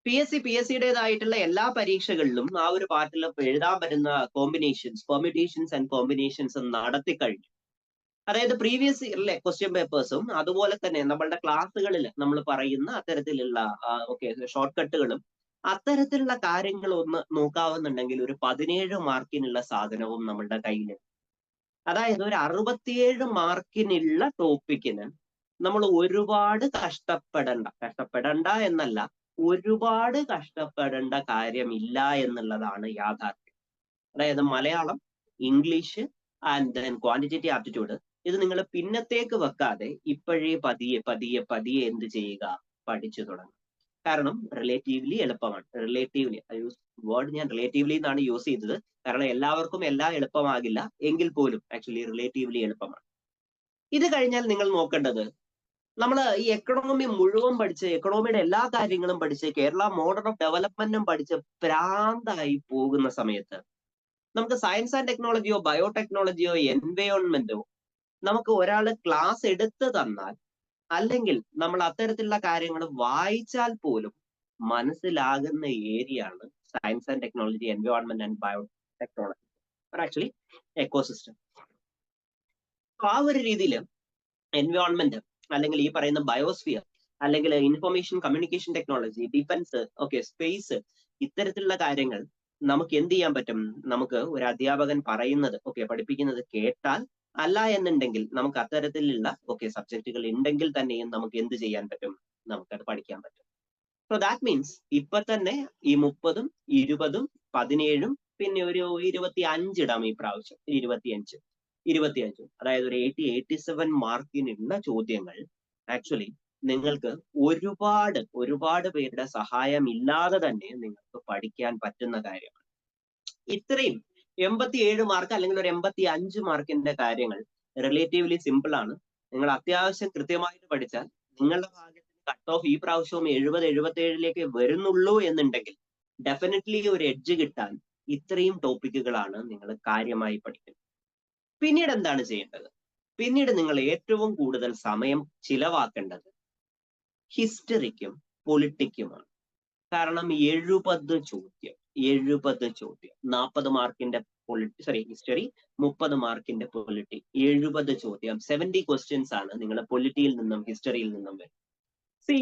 PSCയുടേതായിട്ടുള്ള എല്ലാ പരീക്ഷകളിലും ആ ഒരു പാർട്ടിൽ എഴുതാൻ പറ്റുന്ന കോമ്പിനേഷൻസ്, പെർമിറ്റേഷൻസ് ആൻഡ് കോമ്പിനേഷൻസ് നടത്തി കഴിഞ്ഞു. അതായത് പ്രീവിയസ് ഇയറിലെ ക്വസ്റ്റ്യൻ പേപ്പേഴ്സും അതുപോലെ തന്നെ നമ്മളുടെ ക്ലാസ്സുകളിൽ നമ്മൾ പറയുന്ന അത്തരത്തിലുള്ള ഷോർട്ട് കട്ടുകളും അത്തരത്തിലുള്ള കാര്യങ്ങൾ ഒന്ന് നോക്കാവുന്നുണ്ടെങ്കിൽ ഒരു 17 മാർക്കിനുള്ള സാധനവും നമ്മളുടെ കയ്യിലുണ്ട്. അതായത് ഒരു 67 മാർക്കിനുള്ള ടോപ്പിക്കിന് നമ്മൾ ഒരുപാട് കഷ്ടപ്പെടണ്ട എന്നല്ല, ഒരുപാട് കഷ്ടപ്പെടേണ്ട കാര്യമില്ല എന്നുള്ളതാണ് യാഥാർത്ഥ്യം. അതായത് Malayalam, English and then quantitative aptitude ഇത് നിങ്ങൾ പിന്നത്തേക്ക് വെക്കാതെ ഇപ്പോഴേ പതിയെ എന്ത് ചെയ്യുക, പഠിച്ചു തുടങ്ങുക. കാരണം റിലേറ്റീവ്ലി എളുപ്പമാണ്. റിലേറ്റീവ്ലി വേർഡ് ഞാൻ റിലേറ്റീവ്ലി എന്നാണ് യൂസ് ചെയ്തത്, കാരണം എല്ലാവർക്കും എല്ലാം എളുപ്പമാകില്ല എങ്കിൽ പോലും ആക്ച്വലി റിലേറ്റീവ്ലി എളുപ്പമാണ്. ഇത് കഴിഞ്ഞാൽ നിങ്ങൾ നോക്കേണ്ടത്, നമ്മൾ ഈ എക്കണോമി മുഴുവൻ പഠിച്ച്, എക്കണോമിയുടെ എല്ലാ കാര്യങ്ങളും പഠിച്ച്, കേരള മോഡൽ ഓഫ് ഡെവലപ്മെന്റും പഠിച്ച് പ്രാന്തായി പോകുന്ന സമയത്ത് നമുക്ക് സയൻസ് ആൻഡ് ടെക്നോളജിയോ ബയോടെക്നോളജിയോ എൻവയോൺമെന്റോ നമുക്ക് ഒരാൾ ക്ലാസ് എടുത്ത് തന്നാൽ, അല്ലെങ്കിൽ നമ്മൾ അത്തരത്തിലുള്ള കാര്യങ്ങൾ വായിച്ചാൽ പോലും മനസ്സിലാകുന്ന ഏരിയ ആണ് science and technology, environment and biotechnology, actually ecosystem. ആ ഒരു രീതിയിൽ എൻവയോൺമെന്റ് അല്ലെങ്കിൽ ഈ പറയുന്ന ബയോസ്ഫിയർ അല്ലെങ്കിൽ information communication technology, defence, space, ഇത്തരത്തിലുള്ള കാര്യങ്ങൾ നമുക്ക് എന്ത് ചെയ്യാൻ പറ്റും? നമുക്ക് ഒരു അധ്യാപകൻ പറയുന്നത് പഠിപ്പിക്കുന്നത് കേട്ടാൽ, അല്ല എന്നുണ്ടെങ്കിൽ നമുക്ക് അത്തരത്തിലുള്ള സബ്ജക്റ്റുകൾ ഉണ്ടെങ്കിൽ തന്നെയും നമുക്ക് എന്ത് ചെയ്യാൻ പറ്റും? നമുക്കത് പഠിക്കാൻ പറ്റും. സോ ദാറ്റ് മീൻസ് ഇപ്പൊ തന്നെ ഈ 30, 20, 17 പിന്നെ ഒരു 25 ഇടാം ഈ പ്രാവശ്യം. 25 അതായത് ഒരു 87 മാർക്കിനുള്ള ചോദ്യങ്ങൾ ആക്ച്വലി നിങ്ങൾക്ക് ഒരുപാട് പേരുടെ സഹായം ഇല്ലാതെ തന്നെ നിങ്ങൾക്ക് പഠിക്കാൻ പറ്റുന്ന കാര്യമാണ്. ഇത്രയും 87 മാർക്ക് അല്ലെങ്കിൽ ഒരു 85 മാർക്കിന്റെ കാര്യങ്ങൾ റിലേറ്റീവ്ലി സിമ്പിൾ ആണ്. നിങ്ങൾ അത്യാവശ്യം കൃത്യമായിട്ട് പഠിച്ചാൽ നിങ്ങളുടെ ഭാഗത്തിന് കട്ട് ഓഫ് ഈ പ്രാവശ്യവും 70-77 വരുന്നുള്ളൂ എന്നുണ്ടെങ്കിൽ ഡെഫിനറ്റ്ലി ഒരു എഡ്ജ് കിട്ടാൻ ഇത്രയും ടോപ്പിക്കുകളാണ് നിങ്ങൾ കാര്യമായി പഠിക്കുന്നത്. പിന്നീട് എന്താണ് ചെയ്യേണ്ടത്? പിന്നീട് നിങ്ങൾ ഏറ്റവും കൂടുതൽ സമയം ചിലവാക്കേണ്ടത് ഹിസ്റ്ററിക്കും പൊളിറ്റിക്കുമാണ്. കാരണം 70 ചോദ്യം 40 മാർക്കിന്റെ ഹിസ്റ്ററി, 30 മാർക്കിന്റെ പൊളിറ്റി, 70 ചോദ്യം, 70 ക്വസ്റ്റ്യൻസ് ആണ് നിങ്ങൾ പൊളിറ്റിയിൽ നിന്നും ഹിസ്റ്ററിയിൽ നിന്നും വരുന്നത്.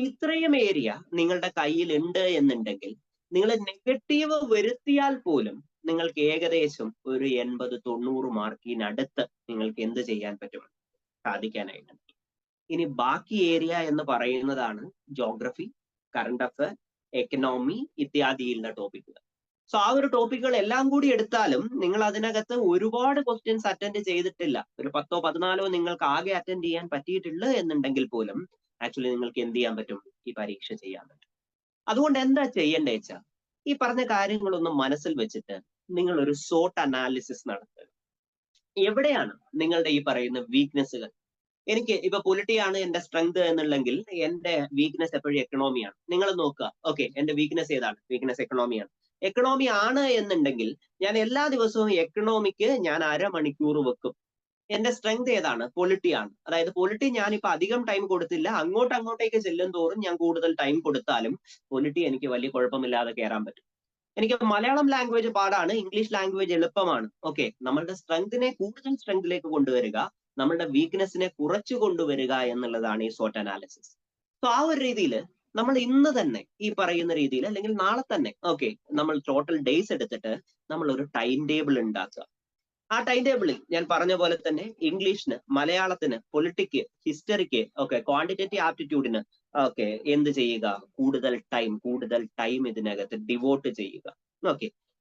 ഇത്രയും ഏരിയ നിങ്ങളുടെ കയ്യിൽ ഉണ്ട് എന്നുണ്ടെങ്കിൽ നിങ്ങൾ നെഗറ്റീവ് വരുത്തിയാൽ പോലും നിങ്ങൾക്ക് ഏകദേശം ഒരു 80-90 മാർക്കിനടുത്ത് നിങ്ങൾക്ക് എന്ത് ചെയ്യാൻ പറ്റും? സാധിക്കാനായിട്ട്. ഇനി ബാക്കി ഏരിയ എന്ന് പറയുന്നതാണ് ജോഗ്രഫി, കറണ്ട് അഫയർ, എക്കണോമി ഇത്യാദിയുള്ള ടോപ്പിക്കുകൾ. ആ ഒരു ടോപ്പിക്കുകൾ എല്ലാം കൂടി എടുത്താലും നിങ്ങൾ അതിനകത്ത് ഒരുപാട് ക്വസ്റ്റ്യൻസ് അറ്റൻഡ് ചെയ്തിട്ടില്ല, ഒരു 10-14 നിങ്ങൾക്ക് ആകെ അറ്റൻഡ് ചെയ്യാൻ പറ്റിയിട്ടില്ല എന്നുണ്ടെങ്കിൽ പോലും ആക്ച്വലി നിങ്ങൾക്ക് എന്ത് ചെയ്യാൻ പറ്റും? ഈ പരീക്ഷ ചെയ്യാൻ പറ്റും. അതുകൊണ്ട് എന്താ ചെയ്യേണ്ടത് വെച്ചാൽ ഈ പറഞ്ഞ കാര്യങ്ങളൊന്നും മനസ്സിൽ വെച്ചിട്ട് നിങ്ങൾ ഒരു സോട്ട് അനാലിസിസ് നടത്തുക. എവിടെയാണ് നിങ്ങളുടെ ഈ പറയുന്ന വീക്ക്നെസ്സുകൾ? എനിക്ക് ഇപ്പൊ പൊളിറ്റിയാണ് എന്റെ സ്ട്രെങ്ത് എന്നുണ്ടെങ്കിൽ എന്റെ വീക്ക്നെസ് എപ്പോഴും എക്കണോമിയാണ്. നിങ്ങൾ നോക്കുക, എന്റെ വീക്ക്നെസ് ഏതാണ്? വീക്ക്നെസ് എക്കണോമിയാണ്. എക്കണോമി ആണ് എന്നുണ്ടെങ്കിൽ ഞാൻ എല്ലാ ദിവസവും എക്കണോമിക്ക് ഞാൻ 1/2 മണിക്കൂർ വെക്കും. എന്റെ സ്ട്രെങ്ത് ഏതാണ്? പൊളിറ്റിയാണ്. അതായത് പൊളിറ്റി ഞാനിപ്പോ അധികം ടൈം കൊടുത്തില്ല, അങ്ങോട്ടേക്ക് ചെല്ലും തോറും ഞാൻ കൂടുതൽ ടൈം കൊടുത്താലും പൊളിറ്റി എനിക്ക് വലിയ കുഴപ്പമില്ലാതെ കയറാൻ പറ്റും. എനിക്ക് മലയാളം ലാംഗ്വേജ് പാടാണ്, ഇംഗ്ലീഷ് ലാംഗ്വേജ് എളുപ്പമാണ്. നമ്മളുടെ സ്ട്രെങ്തിനെ കൂടുതൽ സ്ട്രെങ്തിലേക്ക് കൊണ്ടുവരിക, നമ്മളുടെ വീക്ക്നെസ്സിനെ കുറച്ചു കൊണ്ടുവരിക എന്നുള്ളതാണ് ഈ സോട്ട് അനാലിസിസ്. ആ ഒരു രീതിയിൽ നമ്മൾ ഇന്ന് തന്നെ ഈ പറയുന്ന രീതിയിൽ അല്ലെങ്കിൽ നാളെ തന്നെ നമ്മൾ ടോട്ടൽ ഡേയ്സ് എടുത്തിട്ട് നമ്മൾ ഒരു ടൈം ടേബിൾ ഉണ്ടാക്കുക. ആ ടൈം ടേബിളിൽ ഞാൻ പറഞ്ഞ പോലെ തന്നെ ഇംഗ്ലീഷിന്, മലയാളത്തിന്, പൊളിറ്റിക്ക്, ഹിസ്റ്ററിക്ക്, ക്വാണ്ടിറ്റേറ്റീവ് ആപ്റ്റിറ്റ്യൂഡിന് എന്ത് ചെയ്യുക? കൂടുതൽ ടൈം ഇതിനകത്ത് ഡിവോട്ട് ചെയ്യുക.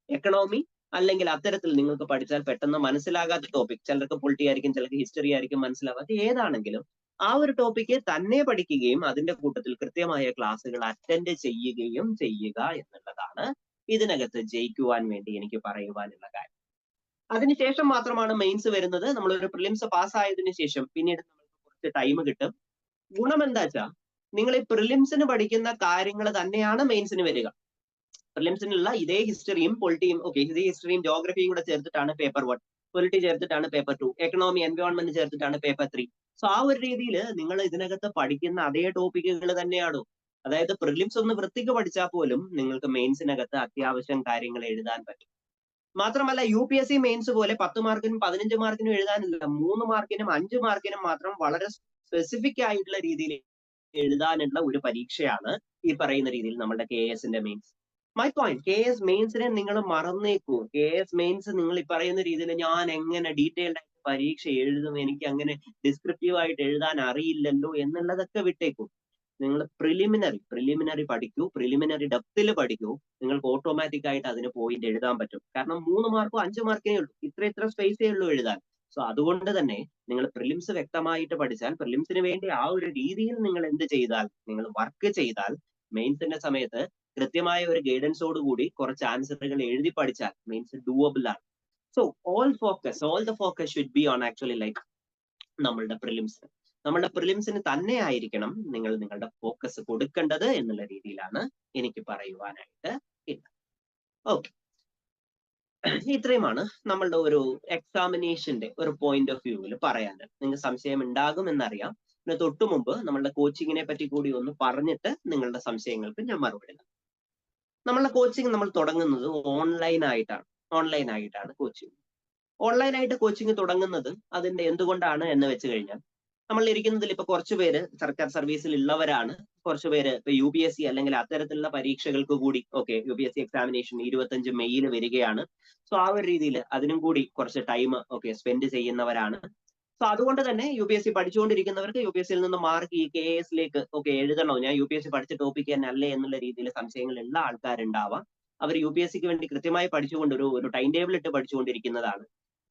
എക്കണോമി അല്ലെങ്കിൽ അത്തരത്തിൽ നിങ്ങൾക്ക് പഠിച്ചാൽ പെട്ടെന്ന് മനസ്സിലാകാത്ത ടോപ്പിക്, ചിലർക്ക് പൊളിറ്റി ആയിരിക്കും, ചിലർക്ക് ഹിസ്റ്ററി ആയിരിക്കും മനസ്സിലാവാത്ത, ഏതാണെങ്കിലും ആ ഒരു ടോപ്പിക്ക് തന്നെ പഠിക്കുകയും അതിന്റെ കൂട്ടത്തിൽ കൃത്യമായ ക്ലാസ്സുകൾ അറ്റൻഡ് ചെയ്യുകയും ചെയ്യുക എന്നുള്ളതാണ് ഇതിനകത്ത് ജയിക്കുവാൻ വേണ്ടി എനിക്ക് പറയുവാനുള്ള കാര്യം. അതിനുശേഷം മാത്രമാണ് മെയിൻസ് വരുന്നത്. നമ്മളൊരു പ്രിലിംസ് പാസ്സായതിനു ശേഷം പിന്നീട് നമുക്ക് കുറച്ച് ടൈം കിട്ടും. ഗുണം എന്താ വെച്ചാൽ നിങ്ങൾ ഈ പ്രിലിംസിന് പഠിക്കുന്ന കാര്യങ്ങൾ തന്നെയാണ് മെയിൻസിന് വരിക. പ്രിലിംസിനുള്ള ഇതേ ഹിസ്റ്ററിയും പൊളിറ്റിയും ഇതേ ഹിസ്റ്ററിയും ജോഗ്രഫിയും കൂടെ ചേർത്തിട്ടാണ് പേപ്പർ 1, പൊളിറ്റി ചേർത്തിട്ടാണ് പേപ്പർ 2, എക്കണോമി എൻവയോൺമെന്റ് ചേർത്തിട്ടാണ് പേപ്പർ 3. ആ ഒരു രീതിയിൽ നിങ്ങൾ ഇതിനകത്ത് പഠിക്കുന്ന അതേ ടോപ്പിക്കുകൾ തന്നെയാണോ. അതായത് പ്രിലിംസ് ഒന്ന് വൃത്തിക്ക് പഠിച്ചാൽ പോലും നിങ്ങൾക്ക് മെയിൻസിനകത്ത് അത്യാവശ്യം കാര്യങ്ങൾ എഴുതാൻ പറ്റും. മാത്രമല്ല UPSC മെയിൻസ് പോലെ 10 മാർക്കിനും 15 മാർക്കിനും എഴുതാനില്ല, 3 മാർക്കിനും 5 മാർക്കിനും മാത്രം വളരെ സ്പെസിഫിക് ആയിട്ടുള്ള രീതിയിൽ എഴുതാനുള്ള ഒരു പരീക്ഷയാണ് ഈ പറയുന്ന രീതിയിൽ നമ്മുടെ KS ന്റെ മെയിൻസ്. മൈ പോയിന്റ്, KS മെയിൻസിനെ നിങ്ങൾ മറന്നേക്കൂ. KS മെയിൻസ് നിങ്ങൾ ഈ പറയുന്ന രീതിയിൽ ഞാൻ എങ്ങനെ ഡീറ്റെയിൽഡ് ആയിട്ട് പരീക്ഷ എഴുതും, എനിക്ക് അങ്ങനെ ഡിസ്ക്രിപ്റ്റീവ് ആയിട്ട് എഴുതാൻ അറിയില്ലല്ലോ എന്നുള്ളതൊക്കെ വിട്ടേക്കൂ. നിങ്ങൾ പ്രിലിമിനറി പഠിക്കൂ, പ്രിലിമിനറി ഡെപ്തിൽ പഠിക്കൂ. നിങ്ങൾക്ക് ഓട്ടോമാറ്റിക് ആയിട്ട് അതിന് പോയിന്റ് എഴുതാൻ പറ്റും. കാരണം 3 മാർക്കോ 5 മാർക്കേ ഉള്ളൂ, ഇത്ര സ്പേസേ ഉള്ളൂ എഴുതാൻ. സോ അതുകൊണ്ട് തന്നെ നിങ്ങൾ പ്രിലിംസ് വ്യക്തമായിട്ട് പഠിച്ചാൽ, പ്രിലിംസിന് വേണ്ടി ആ ഒരു രീതിയിൽ നിങ്ങൾ എന്ത് ചെയ്താൽ, നിങ്ങൾ വർക്ക് ചെയ്താൽ, മെയിൻസിന്റെ സമയത്ത് കൃത്യമായ ഒരു ഗൈഡൻസോട് കൂടി കുറച്ച് ആൻസറുകൾ എഴുതി പഠിച്ചാൽ മെയിൻസ് ഡൂവബിൾ ആണ്. So all the focus should be on actually like നമ്മളുടെ പ്രിലിംസിന് തന്നെ ആയിരിക്കണം നിങ്ങൾ നിങ്ങളുടെ ഫോക്കസ് കൊടുക്കേണ്ടത് എന്നുള്ള രീതിയിലാണ് എനിക്ക് പറയുവാനായിട്ട് ഇല്ല. ഓക്കെ, ഇത്രയുമാണ് നമ്മളുടെ ഒരു എക്സാമിനേഷന്റെ ഒരു പോയിന്റ് ഓഫ് വ്യൂവിൽ പറയാനുള്ളത്. നിങ്ങൾക്ക് സംശയം ഉണ്ടാകും എന്നറിയാം. പിന്നെ തൊട്ടു മുമ്പ് നമ്മളുടെ കോച്ചിങ്ങിനെ പറ്റി കൂടി ഒന്ന് പറഞ്ഞിട്ട് നിങ്ങളുടെ സംശയങ്ങൾക്ക് ഞാൻ മറുപടി നൽകാം. നമ്മളുടെ കോച്ചിങ് നമ്മൾ തുടങ്ങുന്നത് ഓൺലൈൻ ആയിട്ടാണ് കോച്ചിങ്. ഓൺലൈനായിട്ട് കോച്ചിങ് തുടങ്ങുന്നത് അതിന്റെ എന്തുകൊണ്ടാണ് എന്ന് വെച്ച് കഴിഞ്ഞാൽ, നമ്മൾ ഇരിക്കുന്നതിൽ ഇപ്പൊ കുറച്ചു പേര് സർക്കാർ സർവീസിൽ ഉള്ളവരാണ്, കുറച്ചു പേര് ഇപ്പൊ UPSC അല്ലെങ്കിൽ അത്തരത്തിലുള്ള പരീക്ഷകൾക്ക് കൂടി UPSC എക്സാമിനേഷൻ 25 മെയ്യിൽ വരികയാണ്. സോ ആ ഒരു രീതിയിൽ അതിനും കൂടി കുറച്ച് ടൈം സ്പെൻഡ് ചെയ്യുന്നവരാണ്. സോ അതുകൊണ്ട് തന്നെ UPSC പഠിച്ചുകൊണ്ടിരിക്കുന്നവർക്ക് UPSCയിൽ നിന്ന് മാർക്ക് ഈ KSലേക്ക് എഴുതണോ, ഞാൻ UPSC പഠിച്ച ടോപ്പിക് തന്നെ അല്ലേ എന്നുള്ള രീതിയിൽ സംശയങ്ങളുള്ള ആൾക്കാരുണ്ടാവാം. അവർ UPSCക്ക് വേണ്ടി കൃത്യമായി പഠിച്ചുകൊണ്ട് ഒരു ടൈം ടേബിൾ ഇട്ട് പഠിച്ചുകൊണ്ടിരിക്കുന്നതാണ്.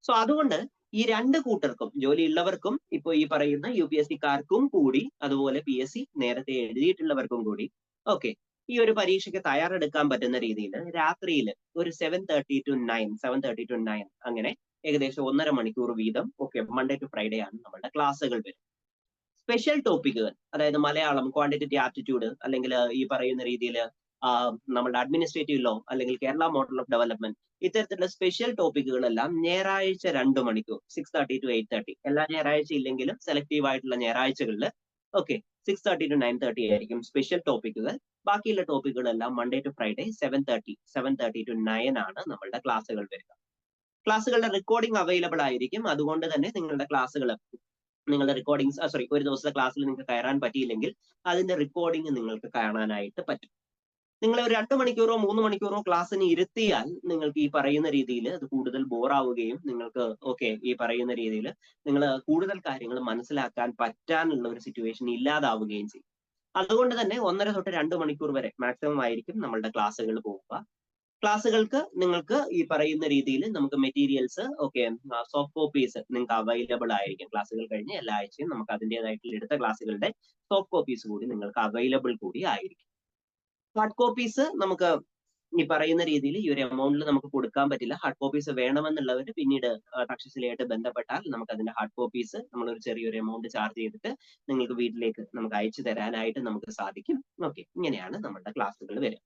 സോ അതുകൊണ്ട് ഈ രണ്ട് കൂട്ടർക്കും, ജോലിയുള്ളവർക്കും ഇപ്പൊ ഈ പറയുന്ന UPSCക്കാർക്കും കൂടി, അതുപോലെ PSC നേരത്തെ എഴുതിയിട്ടുള്ളവർക്കും കൂടി ഈ ഒരു പരീക്ഷയ്ക്ക് തയ്യാറെടുക്കാൻ പറ്റുന്ന രീതിയിൽ രാത്രിയിൽ ഒരു 7:30 to 9 അങ്ങനെ ഏകദേശം 1.5 മണിക്കൂർ വീതം മൺഡേ ടു ഫ്രൈഡേ ആണ് നമ്മുടെ ക്ലാസ്സുകൾ വരുന്നത്. സ്പെഷ്യൽ ടോപ്പിക്കുകൾ, അതായത് മലയാളം, ക്വാണ്ടിറ്റേറ്റീവ് ആപ്റ്റിറ്റ്യൂഡ്, അല്ലെങ്കിൽ ഈ പറയുന്ന രീതിയിൽ നമ്മുടെ അഡ്മിനിസ്ട്രേറ്റീവ് ലോ, അല്ലെങ്കിൽ കേരള മോഡൽ ഓഫ് ഡെവലപ്മെന്റ്, ഇത്തരത്തിലുള്ള സ്പെഷ്യൽ ടോപ്പിക്കുകളെല്ലാം ഞായറാഴ്ച 2 മണിക്കൂർ 6:30 to 8:30, എല്ലാ ഞായറാഴ്ച ഇല്ലെങ്കിലും സെലക്റ്റീവ് ആയിട്ടുള്ള ഞായറാഴ്ചകളിൽ 6:30 to 9:30 ആയിരിക്കും സ്പെഷ്യൽ ടോപ്പിക്കുകൾ. ബാക്കിയുള്ള ടോപ്പിക്കുകളെല്ലാം മൺഡേ ടു ഫ്രൈഡേ 7:30 to 9 ആണ് നമ്മളുടെ ക്ലാസ്സുകൾ വരിക. ക്ലാസ്സുകളുടെ റെക്കോർഡിംഗ് അവൈലബിൾ ആയിരിക്കും. അതുകൊണ്ട് തന്നെ നിങ്ങളുടെ ക്ലാസ്സുകൾ, നിങ്ങളുടെ റെക്കോർഡിംഗ്സ് ഒരു ദിവസത്തെ ക്ലാസ്സിൽ നിങ്ങൾക്ക് കയറാൻ പറ്റിയില്ലെങ്കിൽ അതിന്റെ റെക്കോർഡിംഗ് നിങ്ങൾക്ക് കാണാനായിട്ട് പറ്റും. നിങ്ങൾ ഒരു 2 മണിക്കൂറോ 3 മണിക്കൂറോ ക്ലാസ്സിന് ഇരുത്തിയാൽ നിങ്ങൾക്ക് ഈ പറയുന്ന രീതിയിൽ അത് കൂടുതൽ ബോറാവുകയും നിങ്ങൾക്ക് ഈ പറയുന്ന രീതിയിൽ നിങ്ങൾ കൂടുതൽ കാര്യങ്ങൾ മനസ്സിലാക്കാൻ പറ്റാനുള്ള ഒരു സിറ്റുവേഷൻ ഇല്ലാതാവുകയും ചെയ്യും. അതുകൊണ്ട് തന്നെ 1.5 തൊട്ട് 2 മണിക്കൂർ വരെ മാക്സിമം ആയിരിക്കും നമ്മളുടെ ക്ലാസ്സുകൾ പോവുക. ക്ലാസ്സുകൾക്ക് നിങ്ങൾക്ക് ഈ പറയുന്ന രീതിയിൽ നമുക്ക് മെറ്റീരിയൽസ് സോഫ്റ്റ് കോപ്പീസ് നിങ്ങൾക്ക് അവൈലബിൾ ആയിരിക്കും. ക്ലാസ്സുകൾ കഴിഞ്ഞ് എല്ലാ ആഴ്ചയും നമുക്ക് അതിൻ്റെതായിട്ടുള്ള എടുത്ത ക്ലാസ്സുകളുടെ സോഫ്റ്റ് കോപ്പീസ് കൂടി നിങ്ങൾക്ക് അവൈലബിൾ കൂടി ആയിരിക്കും. ഹാർഡ് കോപ്പീസ് നമുക്ക് ഈ പറയുന്ന രീതിയിൽ ഈ ഒരു എമൗണ്ടിൽ നമുക്ക് കൊടുക്കാൻ പറ്റില്ല. ഹാർഡ് കോപ്പീസ് വേണമെന്നുള്ളവർ പിന്നീട് തക്ഷശിലയായിട്ട് ബന്ധപ്പെട്ടാൽ നമുക്ക് അതിന്റെ ഹാർഡ് കോപ്പീസ് നമ്മളൊരു ചെറിയൊരു എമൗണ്ട് ചാർജ് ചെയ്തിട്ട് നിങ്ങൾക്ക് വീട്ടിലേക്ക് നമുക്ക് അയച്ചു തരാനായിട്ട് നമുക്ക് സാധിക്കും. ഇങ്ങനെയാണ് നമ്മുടെ ക്ലാസ്സുകൾ വരിക.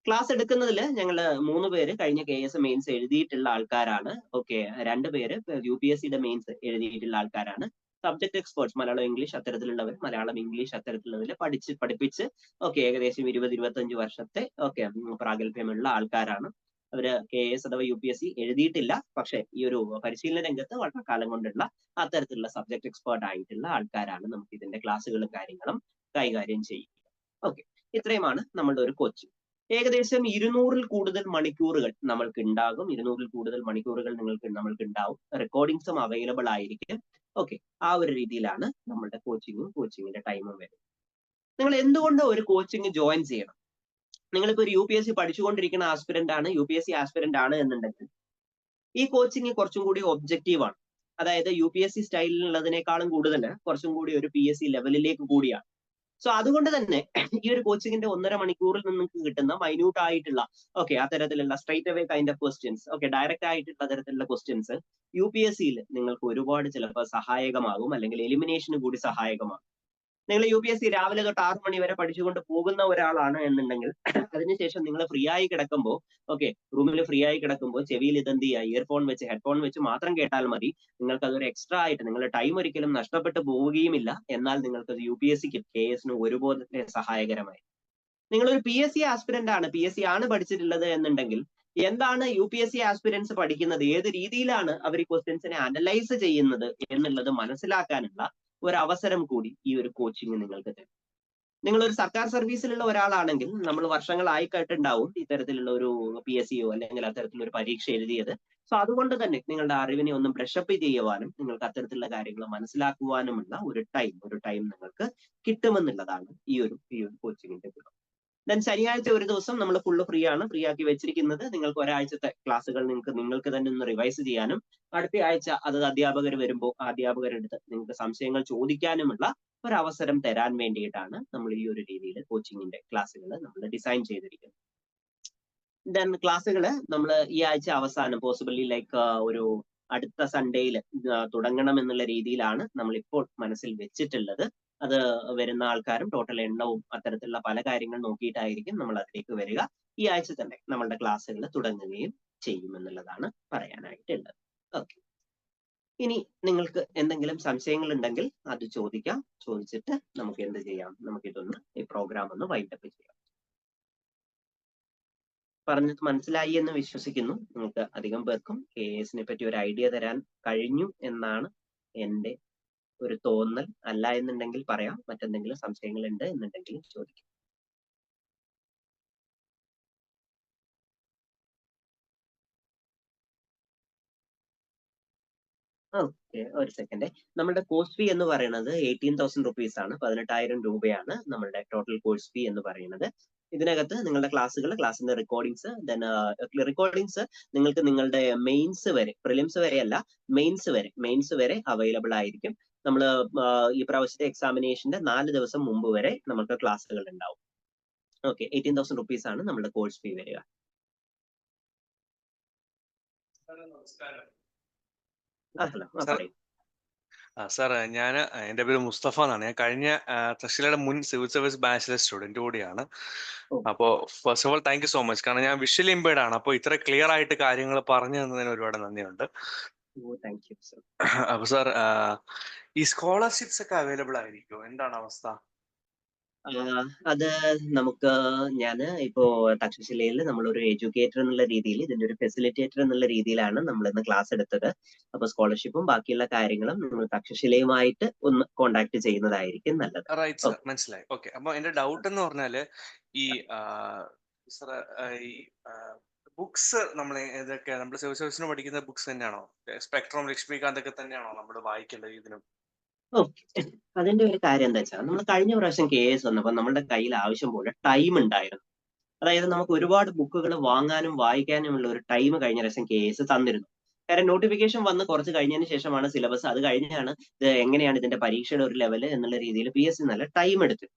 ക്ലാസ് എടുക്കുന്നതിൽ ഞങ്ങൾ 3 പേര് കഴിഞ്ഞ KS മെയിൻസ് എഴുതിയിട്ടുള്ള ആൾക്കാരാണ്. 2 പേര് UPSCയുടെ മെയിൻസ് എഴുതിയിട്ടുള്ള ആൾക്കാരാണ്. സബ്ജക്ട് എക്സ്പേർട്സ്, മലയാളം ഇംഗ്ലീഷ് അത്തരത്തിലുള്ളവർ, മലയാളം ഇംഗ്ലീഷ് അത്തരത്തിലുള്ളതിൽ പഠിപ്പിച്ച് ഏകദേശം 20-25 വർഷത്തെ പ്രാഗൽഭ്യമുള്ള ആൾക്കാരാണ്. അവര് KS അഥവാ UPSC എഴുതിയിട്ടില്ല, പക്ഷെ ഈ ഒരു പരിശീലന രംഗത്ത് വളരെ കാലം കൊണ്ടുള്ള അത്തരത്തിലുള്ള സബ്ജക്ട് എക്സ്പേർട്ട് ആയിട്ടുള്ള ആൾക്കാരാണ് നമുക്ക് ഇതിന്റെ ക്ലാസ്സുകളും കാര്യങ്ങളും കൈകാര്യം ചെയ്യുക. ഇത്രയുമാണ് നമ്മളുടെ ഒരു കോച്ചിങ്. ഏകദേശം 200-ൽ കൂടുതൽ മണിക്കൂറുകൾ നമ്മൾക്ക് ഉണ്ടാകും. 200-ൽ കൂടുതൽ മണിക്കൂറുകൾ നമ്മൾക്ക് ഉണ്ടാവും. റെക്കോർഡിങ്സും അവൈലബിൾ ആയിരിക്കും. ആ ഒരു രീതിയിലാണ് നമ്മളുടെ കോച്ചിങ്ങിന്റെ ടൈമും വരുന്നത്. നിങ്ങൾ എന്തുകൊണ്ട് ഒരു കോച്ചിങ് ജോയിൻ ചെയ്യണം? നിങ്ങളിപ്പോ ഒരു UPSC പഠിച്ചുകൊണ്ടിരിക്കുന്ന ആസ്പിരന്റ് ആണ്, UPSC ആസ്പിരന്റ് ആണ് എന്നുണ്ടെങ്കിൽ ഈ കോച്ചിങ് കുറച്ചും കൂടി ഒബ്ജക്റ്റീവ് ആണ്. അതായത് UPSC സ്റ്റൈലിലുള്ളതിനേക്കാളും കൂടുതൽ കുറച്ചും കൂടി ഒരു PSC ലെവലിലേക്ക് കൂടിയാണ്. സോ അതുകൊണ്ട് തന്നെ ഈ ഒരു കോച്ചിങ്ങിന്റെ 1.5 മണിക്കൂറിൽ നിങ്ങൾക്ക് കിട്ടുന്ന മൈന്യൂട്ട് ആയിട്ടുള്ള അത്തരത്തിലുള്ള straight away kind of questions, direct ആയിട്ടുള്ള തരത്തിലുള്ള ക്വസ്റ്റ്യൻസ് UPSCയിൽ നിങ്ങൾക്ക് ഒരുപാട് ചിലപ്പോൾ സഹായകമാകും, അല്ലെങ്കിൽ എലിമിനേഷന് കൂടി സഹായകമാകും. നിങ്ങൾ UPSC രാവിലെ തൊട്ട് 6 മണി വരെ പഠിച്ചുകൊണ്ട് പോകുന്ന ഒരാളാണ് എന്നുണ്ടെങ്കിൽ അതിനുശേഷം നിങ്ങൾ ഫ്രീ ആയി കിടക്കുമ്പോൾ റൂമിൽ ഫ്രീ ആയി കിടക്കുമ്പോൾ ചെവിയിൽ ഇതെന്ത് ചെയ്യുക, ഇയർഫോൺ വെച്ച് ഹെഡ്ഫോൺ വെച്ച് മാത്രം കേട്ടാൽ മതി. നിങ്ങൾക്ക് അതൊരു എക്സ്ട്രാ ആയിട്ട് നിങ്ങളുടെ ടൈം ഒരിക്കലും നഷ്ടപ്പെട്ടു പോവുകയുമില്ല. എന്നാൽ നിങ്ങൾക്ക് UPSCക്കും KSനും ഒരുപോലെ സഹായകരമായി. നിങ്ങളൊരു PSC ആസ്പിരന്റ് ആണ്, PSC ആണ് പഠിച്ചിട്ടുള്ളത് എന്നുണ്ടെങ്കിൽ എന്താണ് UPSC ആസ്പിരൻസ് പഠിക്കുന്നത്, ഏത് രീതിയിലാണ് അവർ ഈ ക്വസ്റ്റ്യൻസിനെ അനലൈസ് ചെയ്യുന്നത് എന്നുള്ളത് മനസ്സിലാക്കാനുള്ള ഒരു അവസരം കൂടി ഈ ഒരു കോച്ചിങ് നിങ്ങൾക്ക് തരും. നിങ്ങളൊരു സർക്കാർ സർവീസിലുള്ള ഒരാളാണെങ്കിൽ നമ്മൾ വർഷങ്ങളായി കേട്ടിട്ടുണ്ടാവും ഇത്തരത്തിലുള്ള ഒരു PSCയോ അല്ലെങ്കിൽ അത്തരത്തിലുള്ള ഒരു പരീക്ഷ എഴുതിയത്. സോ അതുകൊണ്ട് തന്നെ നിങ്ങളുടെ അറിവിനെ ഒന്ന് ബ്രഷപ്പ് ചെയ്യുവാനും നിങ്ങൾക്ക് അത്തരത്തിലുള്ള കാര്യങ്ങൾ മനസ്സിലാക്കുവാനുമുള്ള ഒരു ടൈം നിങ്ങൾക്ക് കിട്ടുമെന്നുള്ളതാണ് ഈ ഒരു കോച്ചിങ്ങിന്റെ ഗുണം. ദെൻ ശനിയാഴ്ച ഒരു ദിവസം നമ്മൾ ഫുള്ള് ഫ്രീ ആക്കി വെച്ചിരിക്കുന്നത്. നിങ്ങൾക്ക് ഒരാഴ്ചത്തെ ക്ലാസ്സുകൾ നിങ്ങൾക്ക് തന്നെ ഒന്ന് റിവൈസ് ചെയ്യാനും അടുത്ത ആഴ്ച അത് അധ്യാപകർ വരുമ്പോൾ അധ്യാപകരെടുത്ത് നിങ്ങൾക്ക് സംശയങ്ങൾ ചോദിക്കാനുമുള്ള ഒരു അവസരം തരാൻ വേണ്ടിയിട്ടാണ് നമ്മൾ ഈ ഒരു രീതിയിൽ കോച്ചിങ്ങിന്റെ ക്ലാസ്സുകൾ നമ്മൾ ഡിസൈൻ ചെയ്തിരിക്കുന്നത്. ദെൻ ക്ലാസ്സുകൾ നമ്മൾ ഈ ആഴ്ച അവസാനം പോസിബിളി ലൈക്ക് ഒരു അടുത്ത സൺഡേയിൽ തുടങ്ങണം എന്നുള്ള രീതിയിലാണ് നമ്മൾ ഇപ്പോൾ മനസ്സിൽ വെച്ചിട്ടുള്ളത്. അത് വരുന്ന ആൾക്കാരും ടോട്ടൽ എണ്ണവും അത്തരത്തിലുള്ള പല കാര്യങ്ങൾ നോക്കിയിട്ടായിരിക്കും നമ്മൾ അതിലേക്ക് വരിക. ഈ ആഴ്ച തന്നെ നമ്മളുടെ ക്ലാസ്സുകൾ തുടങ്ങുകയും ചെയ്യുമെന്നുള്ളതാണ് പറയാനായിട്ടുള്ളത്. ഓക്കെ, ഇനി നിങ്ങൾക്ക് എന്തെങ്കിലും സംശയങ്ങൾ ഉണ്ടെങ്കിൽ അത് ചോദിക്കാം. ചോദിച്ചിട്ട് നമുക്ക് എന്ത് ചെയ്യാം, നമുക്കിതൊന്ന് ഈ പ്രോഗ്രാം ഒന്ന് വൈൻഡപ്പ് ചെയ്യാം. പറഞ്ഞത് മനസ്സിലായി എന്ന് വിശ്വസിക്കുന്നു. നിങ്ങൾക്ക് അധികം പേർക്കും KASനെ പറ്റി ഒരു ഐഡിയ തരാൻ കഴിഞ്ഞു എന്നാണ് എൻ്റെ ഒരു തോന്നൽ. അല്ല എന്നുണ്ടെങ്കിൽ പറയാം, മറ്റെന്തെങ്കിലും സംശയങ്ങൾ ഉണ്ട് എന്നുണ്ടെങ്കിൽ ചോദിക്കാം. ഓക്കെ, ഒരു സെക്കൻഡ്. നമ്മുടെ കോഴ്സ് ഫീ എന്ന് പറയുന്നത് 18,000 റുപ്പീസ് ആണ്. 18,000 രൂപയാണ് നമ്മളുടെ ടോട്ടൽ കോഴ്സ് ഫീ എന്ന് പറയുന്നത്. ഇതിനകത്ത് നിങ്ങളുടെ ക്ലാസ്സിന്റെ റെക്കോർഡിങ്സ് നിങ്ങൾക്ക് നിങ്ങളുടെ മെയിൻസ് വരെ, പ്രിലിംസ് വരെ അല്ല, മെയിൻസ് വരെ അവൈലബിൾ ആയിരിക്കും. നമ്മൾ ഈ പ്രാവശ്യത്തെ എക്സാമിനേഷന്റെ 4 ദിവസം മുമ്പ് വരെ നമുക്ക് ക്ലാസ്സുകൾ ഉണ്ടാവും. ഓക്കെ, 18,000 റുപ്പീസ് ആണ് നമ്മുടെ കോഴ്സ് ഫീ വരിക. ഹലോ, പറയൂ. സാർ, എൻ്റെ പേര് മുസ്തഫ എന്നാണ്. ഞാൻ കഴിഞ്ഞ തൃശ്ശൂരിലെ മുൻ സിവിൽ സർവീസ് ബാച്ചിലെ സ്റ്റുഡന്റ് കൂടിയാണ്. അപ്പോൾ first of all thank you so much. കാരണം ഞാൻ വിഷ്വലി ഇമ്പേർഡ് ആണ്. അപ്പോൾ ഇത്ര ക്ലിയർ ആയിട്ട് കാര്യങ്ങൾ പറഞ്ഞു തന്നതിന് ഒരുപാട് നന്ദിയുണ്ട്. അപ്പൊ സാർ, ഈ സ്കോളർഷിപ്സ് ഒക്കെ അവൈലബിൾ ആയിരിക്കുമോ? എന്താണ് അവസ്ഥ? അത് നമുക്ക് ഇപ്പോ തക്ഷശിലയിൽ നമ്മളൊരു എഡ്യൂക്കേറ്റർ എന്നുള്ള രീതിയിൽ, ഇതിന്റെ ഒരു ഫെസിലിറ്റേറ്റർ എന്നുള്ള രീതിയിലാണ് നമ്മൾ ഇന്ന് ക്ലാസ് എടുത്തത്. അപ്പൊ സ്കോളർഷിപ്പും ബാക്കിയുള്ള കാര്യങ്ങളും നമ്മൾ തക്ഷശിലയുമായിട്ട് ഒന്ന് കോണ്ടാക്ട് ചെയ്യുന്നതായിരിക്കും നല്ലത്. റൈറ്റ് സർ, മനസ്സിലായി. ഓക്കെ, അപ്പൊ എന്റെ ഡൗട്ട് എന്ന് പറഞ്ഞാല് ഈ ബുക്സ് നമ്മൾ ഏതൊക്കെ, നമ്മൾ സിവിൽ സർവീസിന് പഠിക്കുന്ന ബുക്സ് തന്നെയാണോ? സ്പെക്ട്രം, ലക്ഷ്മികാന്ത് ഒക്കെ തന്നെയാണോ നമ്മൾ വായിക്കേണ്ടത് ഇതിനും? ഓക്കെ, അതിന്റെ ഒരു കാര്യം എന്താ വെച്ചാൽ, നമ്മൾ കഴിഞ്ഞ പ്രാവശ്യം KS വന്നപ്പോൾ നമ്മുടെ കയ്യിൽ ആവശ്യം പോലെ ടൈം ഉണ്ടായിരുന്നു. അതായത് നമുക്ക് ഒരുപാട് ബുക്കുകൾ വാങ്ങാനും വായിക്കാനുമുള്ള ഒരു ടൈം കഴിഞ്ഞ പ്രാവശ്യം KS തന്നിരുന്നു. കാരണം നോട്ടിഫിക്കേഷൻ വന്ന് കുറച്ച് കഴിഞ്ഞതിന് ശേഷമാണ് സിലബസ്, അത് കഴിഞ്ഞാണ് ഇത് എങ്ങനെയാണ് ഇതിന്റെ പരീക്ഷയുടെ ഒരു ലെവൽ എന്നുള്ള രീതിയിൽ PSC നല്ല ടൈം എടുത്തു.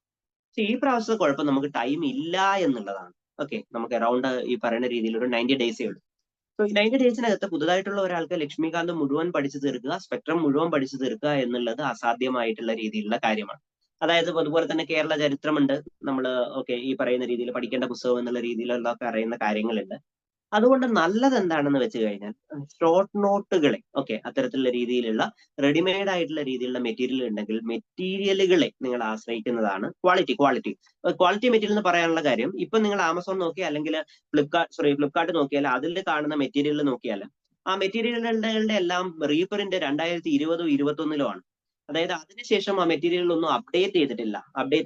പക്ഷെ ഈ പ്രാവശ്യത്തെ കുഴപ്പം നമുക്ക് ടൈം ഇല്ല എന്നുള്ളതാണ്. ഓക്കെ, നമുക്ക് അറൗണ്ട് ഈ പറയുന്ന രീതിയിൽ ഒരു 90 ഡേയ്സേ ഉള്ളൂ. സോ ഈ 90 ഡേയ്സിനകത്ത് പുതുതായിട്ടുള്ള ഒരാൾക്ക് ലക്ഷ്മികാന്ത് മുഴുവൻ പഠിച്ചു തീർക്കുക, സ്പെക്ട്രം മുഴുവൻ പഠിച്ചു തീർക്കുക എന്നുള്ളത് അസാധ്യമായിട്ടുള്ള രീതിയിലുള്ള കാര്യമാണ്. അതായത് അതുപോലെ തന്നെ കേരള ചരിത്രമുണ്ട്, നമ്മൾ ഈ പറയുന്ന രീതിയിൽ പഠിക്കേണ്ട പുസ്തകം എന്നുള്ള രീതിയിലുള്ള അറിയുന്ന കാര്യങ്ങളുണ്ട്. അതുകൊണ്ട് നല്ലത് എന്താണെന്ന് വെച്ച് കഴിഞ്ഞാൽ ഷോർട്ട് നോട്ടുകളെ അത്തരത്തിലുള്ള രീതിയിലുള്ള റെഡിമെയ്ഡ് ആയിട്ടുള്ള രീതിയിലുള്ള മെറ്റീരിയൽ ഉണ്ടെങ്കിൽ മെറ്റീരിയലുകളെ നിങ്ങൾ ആശ്രയിക്കുന്നതാണ് ക്വാളിറ്റി മെറ്റീരിയൽ എന്ന് പറയാനുള്ള കാര്യം. ഇപ്പൊ നിങ്ങൾ ആമസോൺ നോക്കിയാൽ അല്ലെങ്കിൽ ഫ്ലിപ്കാർട്ട് നോക്കിയാൽ അതിൽ കാണുന്ന മെറ്റീരിയൽ നോക്കിയാൽ ആ മെറ്റീരിയലുകളുടെ എല്ലാം റീപ്രിന്റ് 2020 2021 ആണ്. അതായത് അതിനുശേഷം ആ മെറ്റീരിയലൊന്നും അപ്ഡേറ്റ്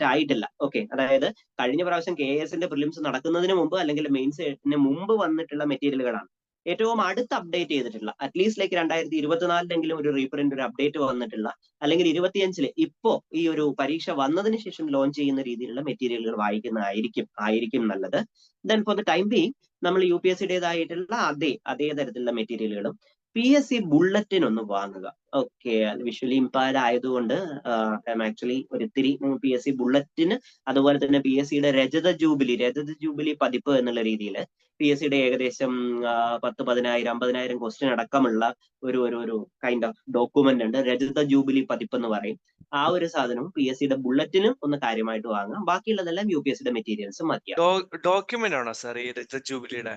ആയിട്ടില്ല. അതായത് കഴിഞ്ഞ പ്രാവശ്യം KSന്റെ പ്രിലിംസ് നടക്കുന്നതിന് മുമ്പ് അല്ലെങ്കിൽ മെയിൻസിന് മുമ്പ് വന്നിട്ടുള്ള മെറ്റീരിയലുകളാണ്. ഏറ്റവും അടുത്ത് അപ്ഡേറ്റ് ചെയ്തിട്ടുള്ള അറ്റ്ലീസ്റ്റ് ലൈക്ക് 2024 ഒരു റീപ്രിന്റ്, ഒരു അപ്ഡേറ്റ് വന്നിട്ടുള്ള, അല്ലെങ്കിൽ 25 ഇപ്പോ ഈ ഒരു പരീക്ഷ വന്നതിന് ശേഷം ലോഞ്ച് ചെയ്യുന്ന രീതിയിലുള്ള മെറ്റീരിയലുകൾ വായിക്കുന്നതായിരിക്കും നല്ലത്. Then for the time being നമ്മൾ UPSCയുടേതായിട്ടുള്ള അതേ തരത്തിലുള്ള മെറ്റീരിയലുകളും PSC ബുള്ളറ്റിൻ ഒന്ന് വാങ്ങുക. അത് വിഷ്വലി ഇമ്പയർഡ് ആയതുകൊണ്ട് ആക്ച്വലി ഒരിത്തിരി PSC ബുള്ളറ്റിന്, അതുപോലെ തന്നെ PSCയുടെ രജത ജൂബിലി പതിപ്പ് എന്നുള്ള രീതിയിൽ PSCയുടെ ഏകദേശം 10,000 50,000 ക്വസ്റ്റ്യൻ അടക്കമുള്ള ഒരു കൈൻഡ് ഓഫ് ഡോക്യുമെന്റ് ഉണ്ട്, രജത ജൂബിലി പതിപ്പ് എന്ന് പറയും. ആ ഒരു സാധനവും PSCയുടെ ബുള്ളറ്റിനും ഒന്ന് കാര്യമായിട്ട് വാങ്ങാം. ബാക്കിയുള്ളതെല്ലാം UPSCയുടെ മെറ്റീരിയൽസ് മതിയാവും. ഡോക്യുമെന്റ് ആണോ സാർ ഈ രജത ജൂബിലിയുടെ?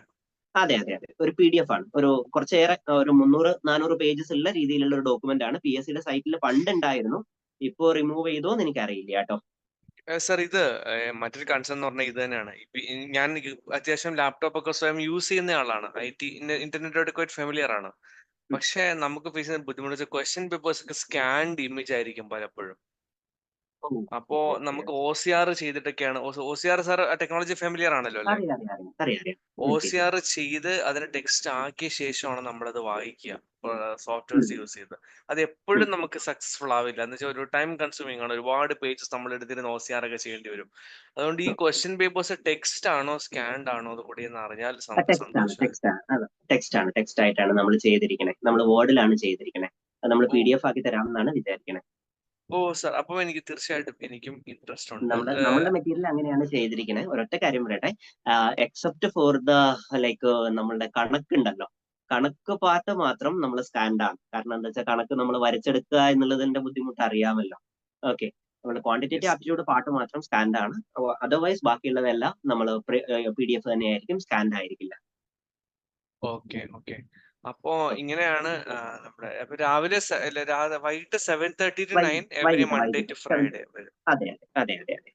അതെ, ഒരു PDF ആണ്. കുറച്ചേറെ ഒരു 300-400 പേജസ് ഉള്ള രീതിയിലുള്ള ഒരു ഡോക്യുമെന്റ് ആണ്. PSCയുടെ സൈറ്റിൽ പണ്ട് ഉണ്ടായിരുന്നു, ഇപ്പോ റിമൂവ് ചെയ്തോ എന്ന് എനിക്കറിയില്ല കേട്ടോ. സാർ, ഇത് മറ്റൊരു കൺസേൺ എന്ന് പറഞ്ഞാൽ ഇത് തന്നെയാണ്. ഞാൻ അത്യാവശ്യം ലാപ്ടോപ്പ് ഒക്കെ സ്വയം യൂസ് ചെയ്യുന്ന ആളാണ്. ഇന്റർനെറ്റോട് ഫെമിലിയർ ആണ്. പക്ഷെ നമുക്ക് ഫേസ് ചെയ്യുന്ന ബുദ്ധിമുട്ട് ക്വസ്റ്റ്യൻ പേപ്പേഴ്സ് ഒക്കെ സ്കാൻഡ് ഇമേജ് ആയിരിക്കും പലപ്പോഴും. ഓ, അപ്പോ ഓക്കെ ഓക്കെ. നമുക്ക് OCR ചെയ്തിട്ടൊക്കെയാണ്. OCR sir technology familiar ആണല്ലോ അല്ലേ? അറിയാം അറിയാം അറിയാം അറിയാം അറിയാം. ഓക്കെ. OCR ചെയ്ത് അതിനെ ടെക്സ്റ്റ് ആക്കിയ ശേഷമാണ് നമ്മളത് വായിക്കുക. ഉം, സോഫ്റ്റ്വെയർസ് യൂസ് ചെയ്ത്. അത് ഉം. എപ്പോഴും നമുക്ക് സക്സസ്ഫുൾ ആവില്ല. എന്ന് വെച്ചാൽ ഒരു ടൈം കൺസ്യൂമിംഗ് ആണ്. ഒരുപാട് പേജസ് നമ്മൾ എടുത്തിരുന്ന് OCR ഒക്കെ ചെയ്യേണ്ടി വരും. അതുകൊണ്ട് ഈ ഓക്കെ. ക്വസ്റ്റ്യൻ പേപ്പേഴ്സ് ടെക്സ്റ്റ് ആണോ സ്കാൻഡ് ആണോ അത് കൂടി എന്ന് അറിഞ്ഞാൽ ടെക്സ്റ്റ് ആണ് സന്തോഷമായി. ടെക്സ്റ്റ് ആണ് അതെ ടെക്സ്റ്റ് ആണ് ടെക്സ്റ്റ് ആയിട്ടാണ് നമ്മൾ ചെയ്തിരിക്കണേ. നമ്മൾ വേർഡിലാണ് ചെയ്തിരിക്കണേ. അത് നമ്മൾ ഓ PDF ആക്കി തരാമെന്നാണ് വിചാരിക്കണേ. ഓ സാർ, അപ്പോൾ എനിക്ക് തീർച്ചയായിട്ടും എനിക്കും ഇൻട്രസ്റ്റ് ഉണ്ട്. നമ്മളുടെ മെറ്റീരിയൽ അങ്ങനെയാണ് ചെയ്തിരിക്കുന്നത്. ഒരൊറ്റ കാര്യം പറയട്ടെ, എക്സെപ്റ്റ് ഫോർ ദ ലൈക്ക് നമ്മളുടെ കണക്കുണ്ടല്ലോ, കണക്ക് പാർട്ട് മാത്രം നമ്മൾ സ്റ്റാൻഡ് ആണ്. കാരണം എന്താ വെച്ചാൽ കണക്ക് നമ്മൾ വരച്ചെടുക്കുക എന്നുള്ളതിന്റെ ബുദ്ധിമുട്ട് അറിയാമല്ലോ. ഓക്കെ, നമ്മുടെ ക്വാണ്ടിറ്റേറ്റീവ് യെസ്. ആപ്റ്റിറ്റ്യൂഡ് പാർട്ട് മാത്രം സ്റ്റാൻഡ് ആണ്. അതർവൈസ് ബാക്കിയുള്ളതെല്ലാം നമ്മൾ PDF തന്നെയായിരിക്കും, സ്കാൻഡ് ആയിരിക്കില്ല. Okay okay. അപ്പോ ഇങ്ങനെയാണ് നമ്മുടെ അപ്പൊ രാവിലെ വൈകിട്ട് 7:30 to 9 എവറി വൈകിട്ട് മൺഡേ വൈകിട്ട് ടു 7. ഫ്രൈഡേ വരും. അതെ അതെ അതെ അതെ അതെ.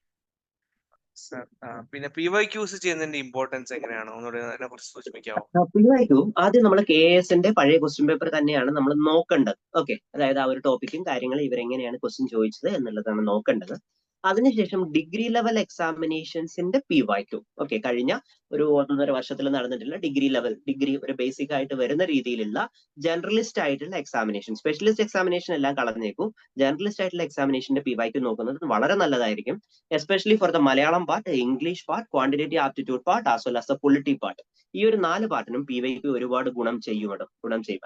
സർ, പിന്നെ PYQs ചെയ്യുന്നതിന്റെ ഇമ്പോർട്ടൻസ് എങ്ങനെയാണ് ഒന്നുകൂടി അതിനെ കുറിച്ച് സൂചിപ്പിക്കാവോ? PYQ ആദ്യം നമ്മൾ KASന്റെ പഴയ ക്വസ്റ്റ്യൻ പേപ്പർ തന്നെയാണ് നമ്മൾ നോക്കേണ്ടത്. ഓക്കെ, അതായത് ആ ഒരു ടോപ്പിക്കും കാര്യങ്ങളും ഇവരെങ്ങനെയാണ് ക്വസ്റ്റ്യൻ ചോദിച്ചത് എന്നുള്ളതാണ് നോക്കേണ്ടത്. അതിനുശേഷം ഡിഗ്രി ലെവൽ എക്സാമിനേഷൻസിന്റെ PYQ. ഓക്കെ, കഴിഞ്ഞ ഒരു 1.5 വർഷത്തിൽ നടന്നിട്ടുള്ള ഡിഗ്രി ഒരു ബേസിക് ആയിട്ട് വരുന്ന രീതിയിലുള്ള ജനറലിസ്റ്റ് ആയിട്ടുള്ള എക്സാമിനേഷൻ, സ്പെഷ്യലിസ്റ്റ് എക്സാമിനേഷൻ എല്ലാം കളഞ്ഞേക്കും. ജനറലിസ്റ്റ് ആയിട്ടുള്ള എക്സാമിനേഷന്റെ PYQ നോക്കുന്നത് വളരെ നല്ലതായിരിക്കും. Especially for the Malayalam part, English part, quantitative aptitude part, as well as the polity part. ഈ ഒരു 4 പാർട്ടിനും PYQ ഒരുപാട് ഗുണം ചെയ്യും.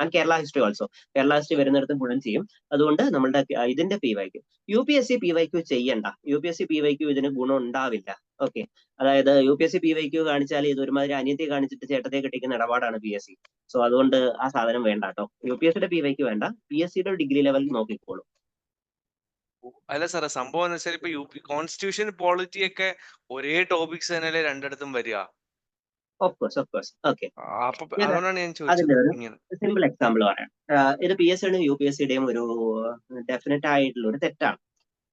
And Kerala history also, Kerala history വരുന്നിടത്തും ഗുണം ചെയ്യും. അതുകൊണ്ട് നമ്മളുടെ ഇതിന്റെ PYQ, UPSC PYQ ചെയ്യണ്ട. UPSC PYQ ഇതിന് ഗുണം ഉണ്ടാവില്ല. ഓക്കെ, അതായത് UPSC PYQ കാണിച്ചാൽ ഇത് ഒരുമാതിരി അനിയത്തെ കാണിച്ചിട്ട് ചേട്ടത്തെ കെട്ടിക്കുന്ന ഇടപാടാണ് PSC. സോ അതുകൊണ്ട് ആ സാധനം വേണ്ട കേട്ടോ. UPSCയുടെ PYQ വേണ്ട, PSCയുടെ ഡിഗ്രി ലെവൽ നോക്കിക്കോളൂ. അല്ല സാറേ, സംഭവം എന്ന് വെച്ചാൽ ഇപ്പൊ കോൺസ്റ്റിറ്റ്യൂഷൻ പോളിറ്റി ഒക്കെ ഒരേ ടോപ്പിക്സ് തന്നെയല്ലേ രണ്ടിടത്തും വരിക. Of course. ഓക്കെ, അപ്പൊ ഞാൻ അതുകൊണ്ടാണ് ഞാൻ അതിന്റെ ചോദിച്ചത് ഒരു ഇങ്ങനെ. സിമ്പിൾ എക്സാമ്പിൾ പറയാം. ഇത് PSCയുടെയും UPSCയുടെയും ഒരു ഡെഫിനറ്റ് ആയിട്ടുള്ള ഒരു തെറ്റാണ്.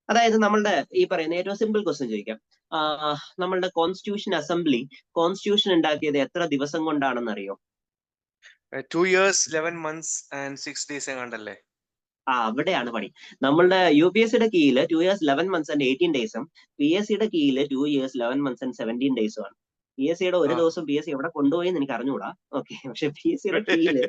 അതായത് നമ്മളുടെ ഈ പറയുന്ന ഏറ്റവും സിമ്പിൾ ക്വസ്റ്റ്യൻ ചോദിക്കാം. നമ്മളുടെ കോൺസ്റ്റിറ്റ്യൂഷൻ ഉണ്ടാക്കിയത് എത്ര ദിവസം കൊണ്ടാണെന്ന് അറിയോ? 2 years 11 months and 6 days എങ്ങാണ്ടല്ലേ? അവിടെയാണ് പണി. നമ്മളുടെ UPSCയുടെ കീഴിൽ 2 years 11 months and 18 days-ഉം PSCയുടെ കീഴിൽ 2 years 11 months and 17 days-ഉം ആണ്. PSCയുടെ ഒരു ആ. ദിവസം PSC എവിടെ കൊണ്ടുപോയി എന്ന് എനിക്ക് അറിഞ്ഞുകൂടാ. ഓക്കെ, പക്ഷെ PSCയുടെ കീഴില്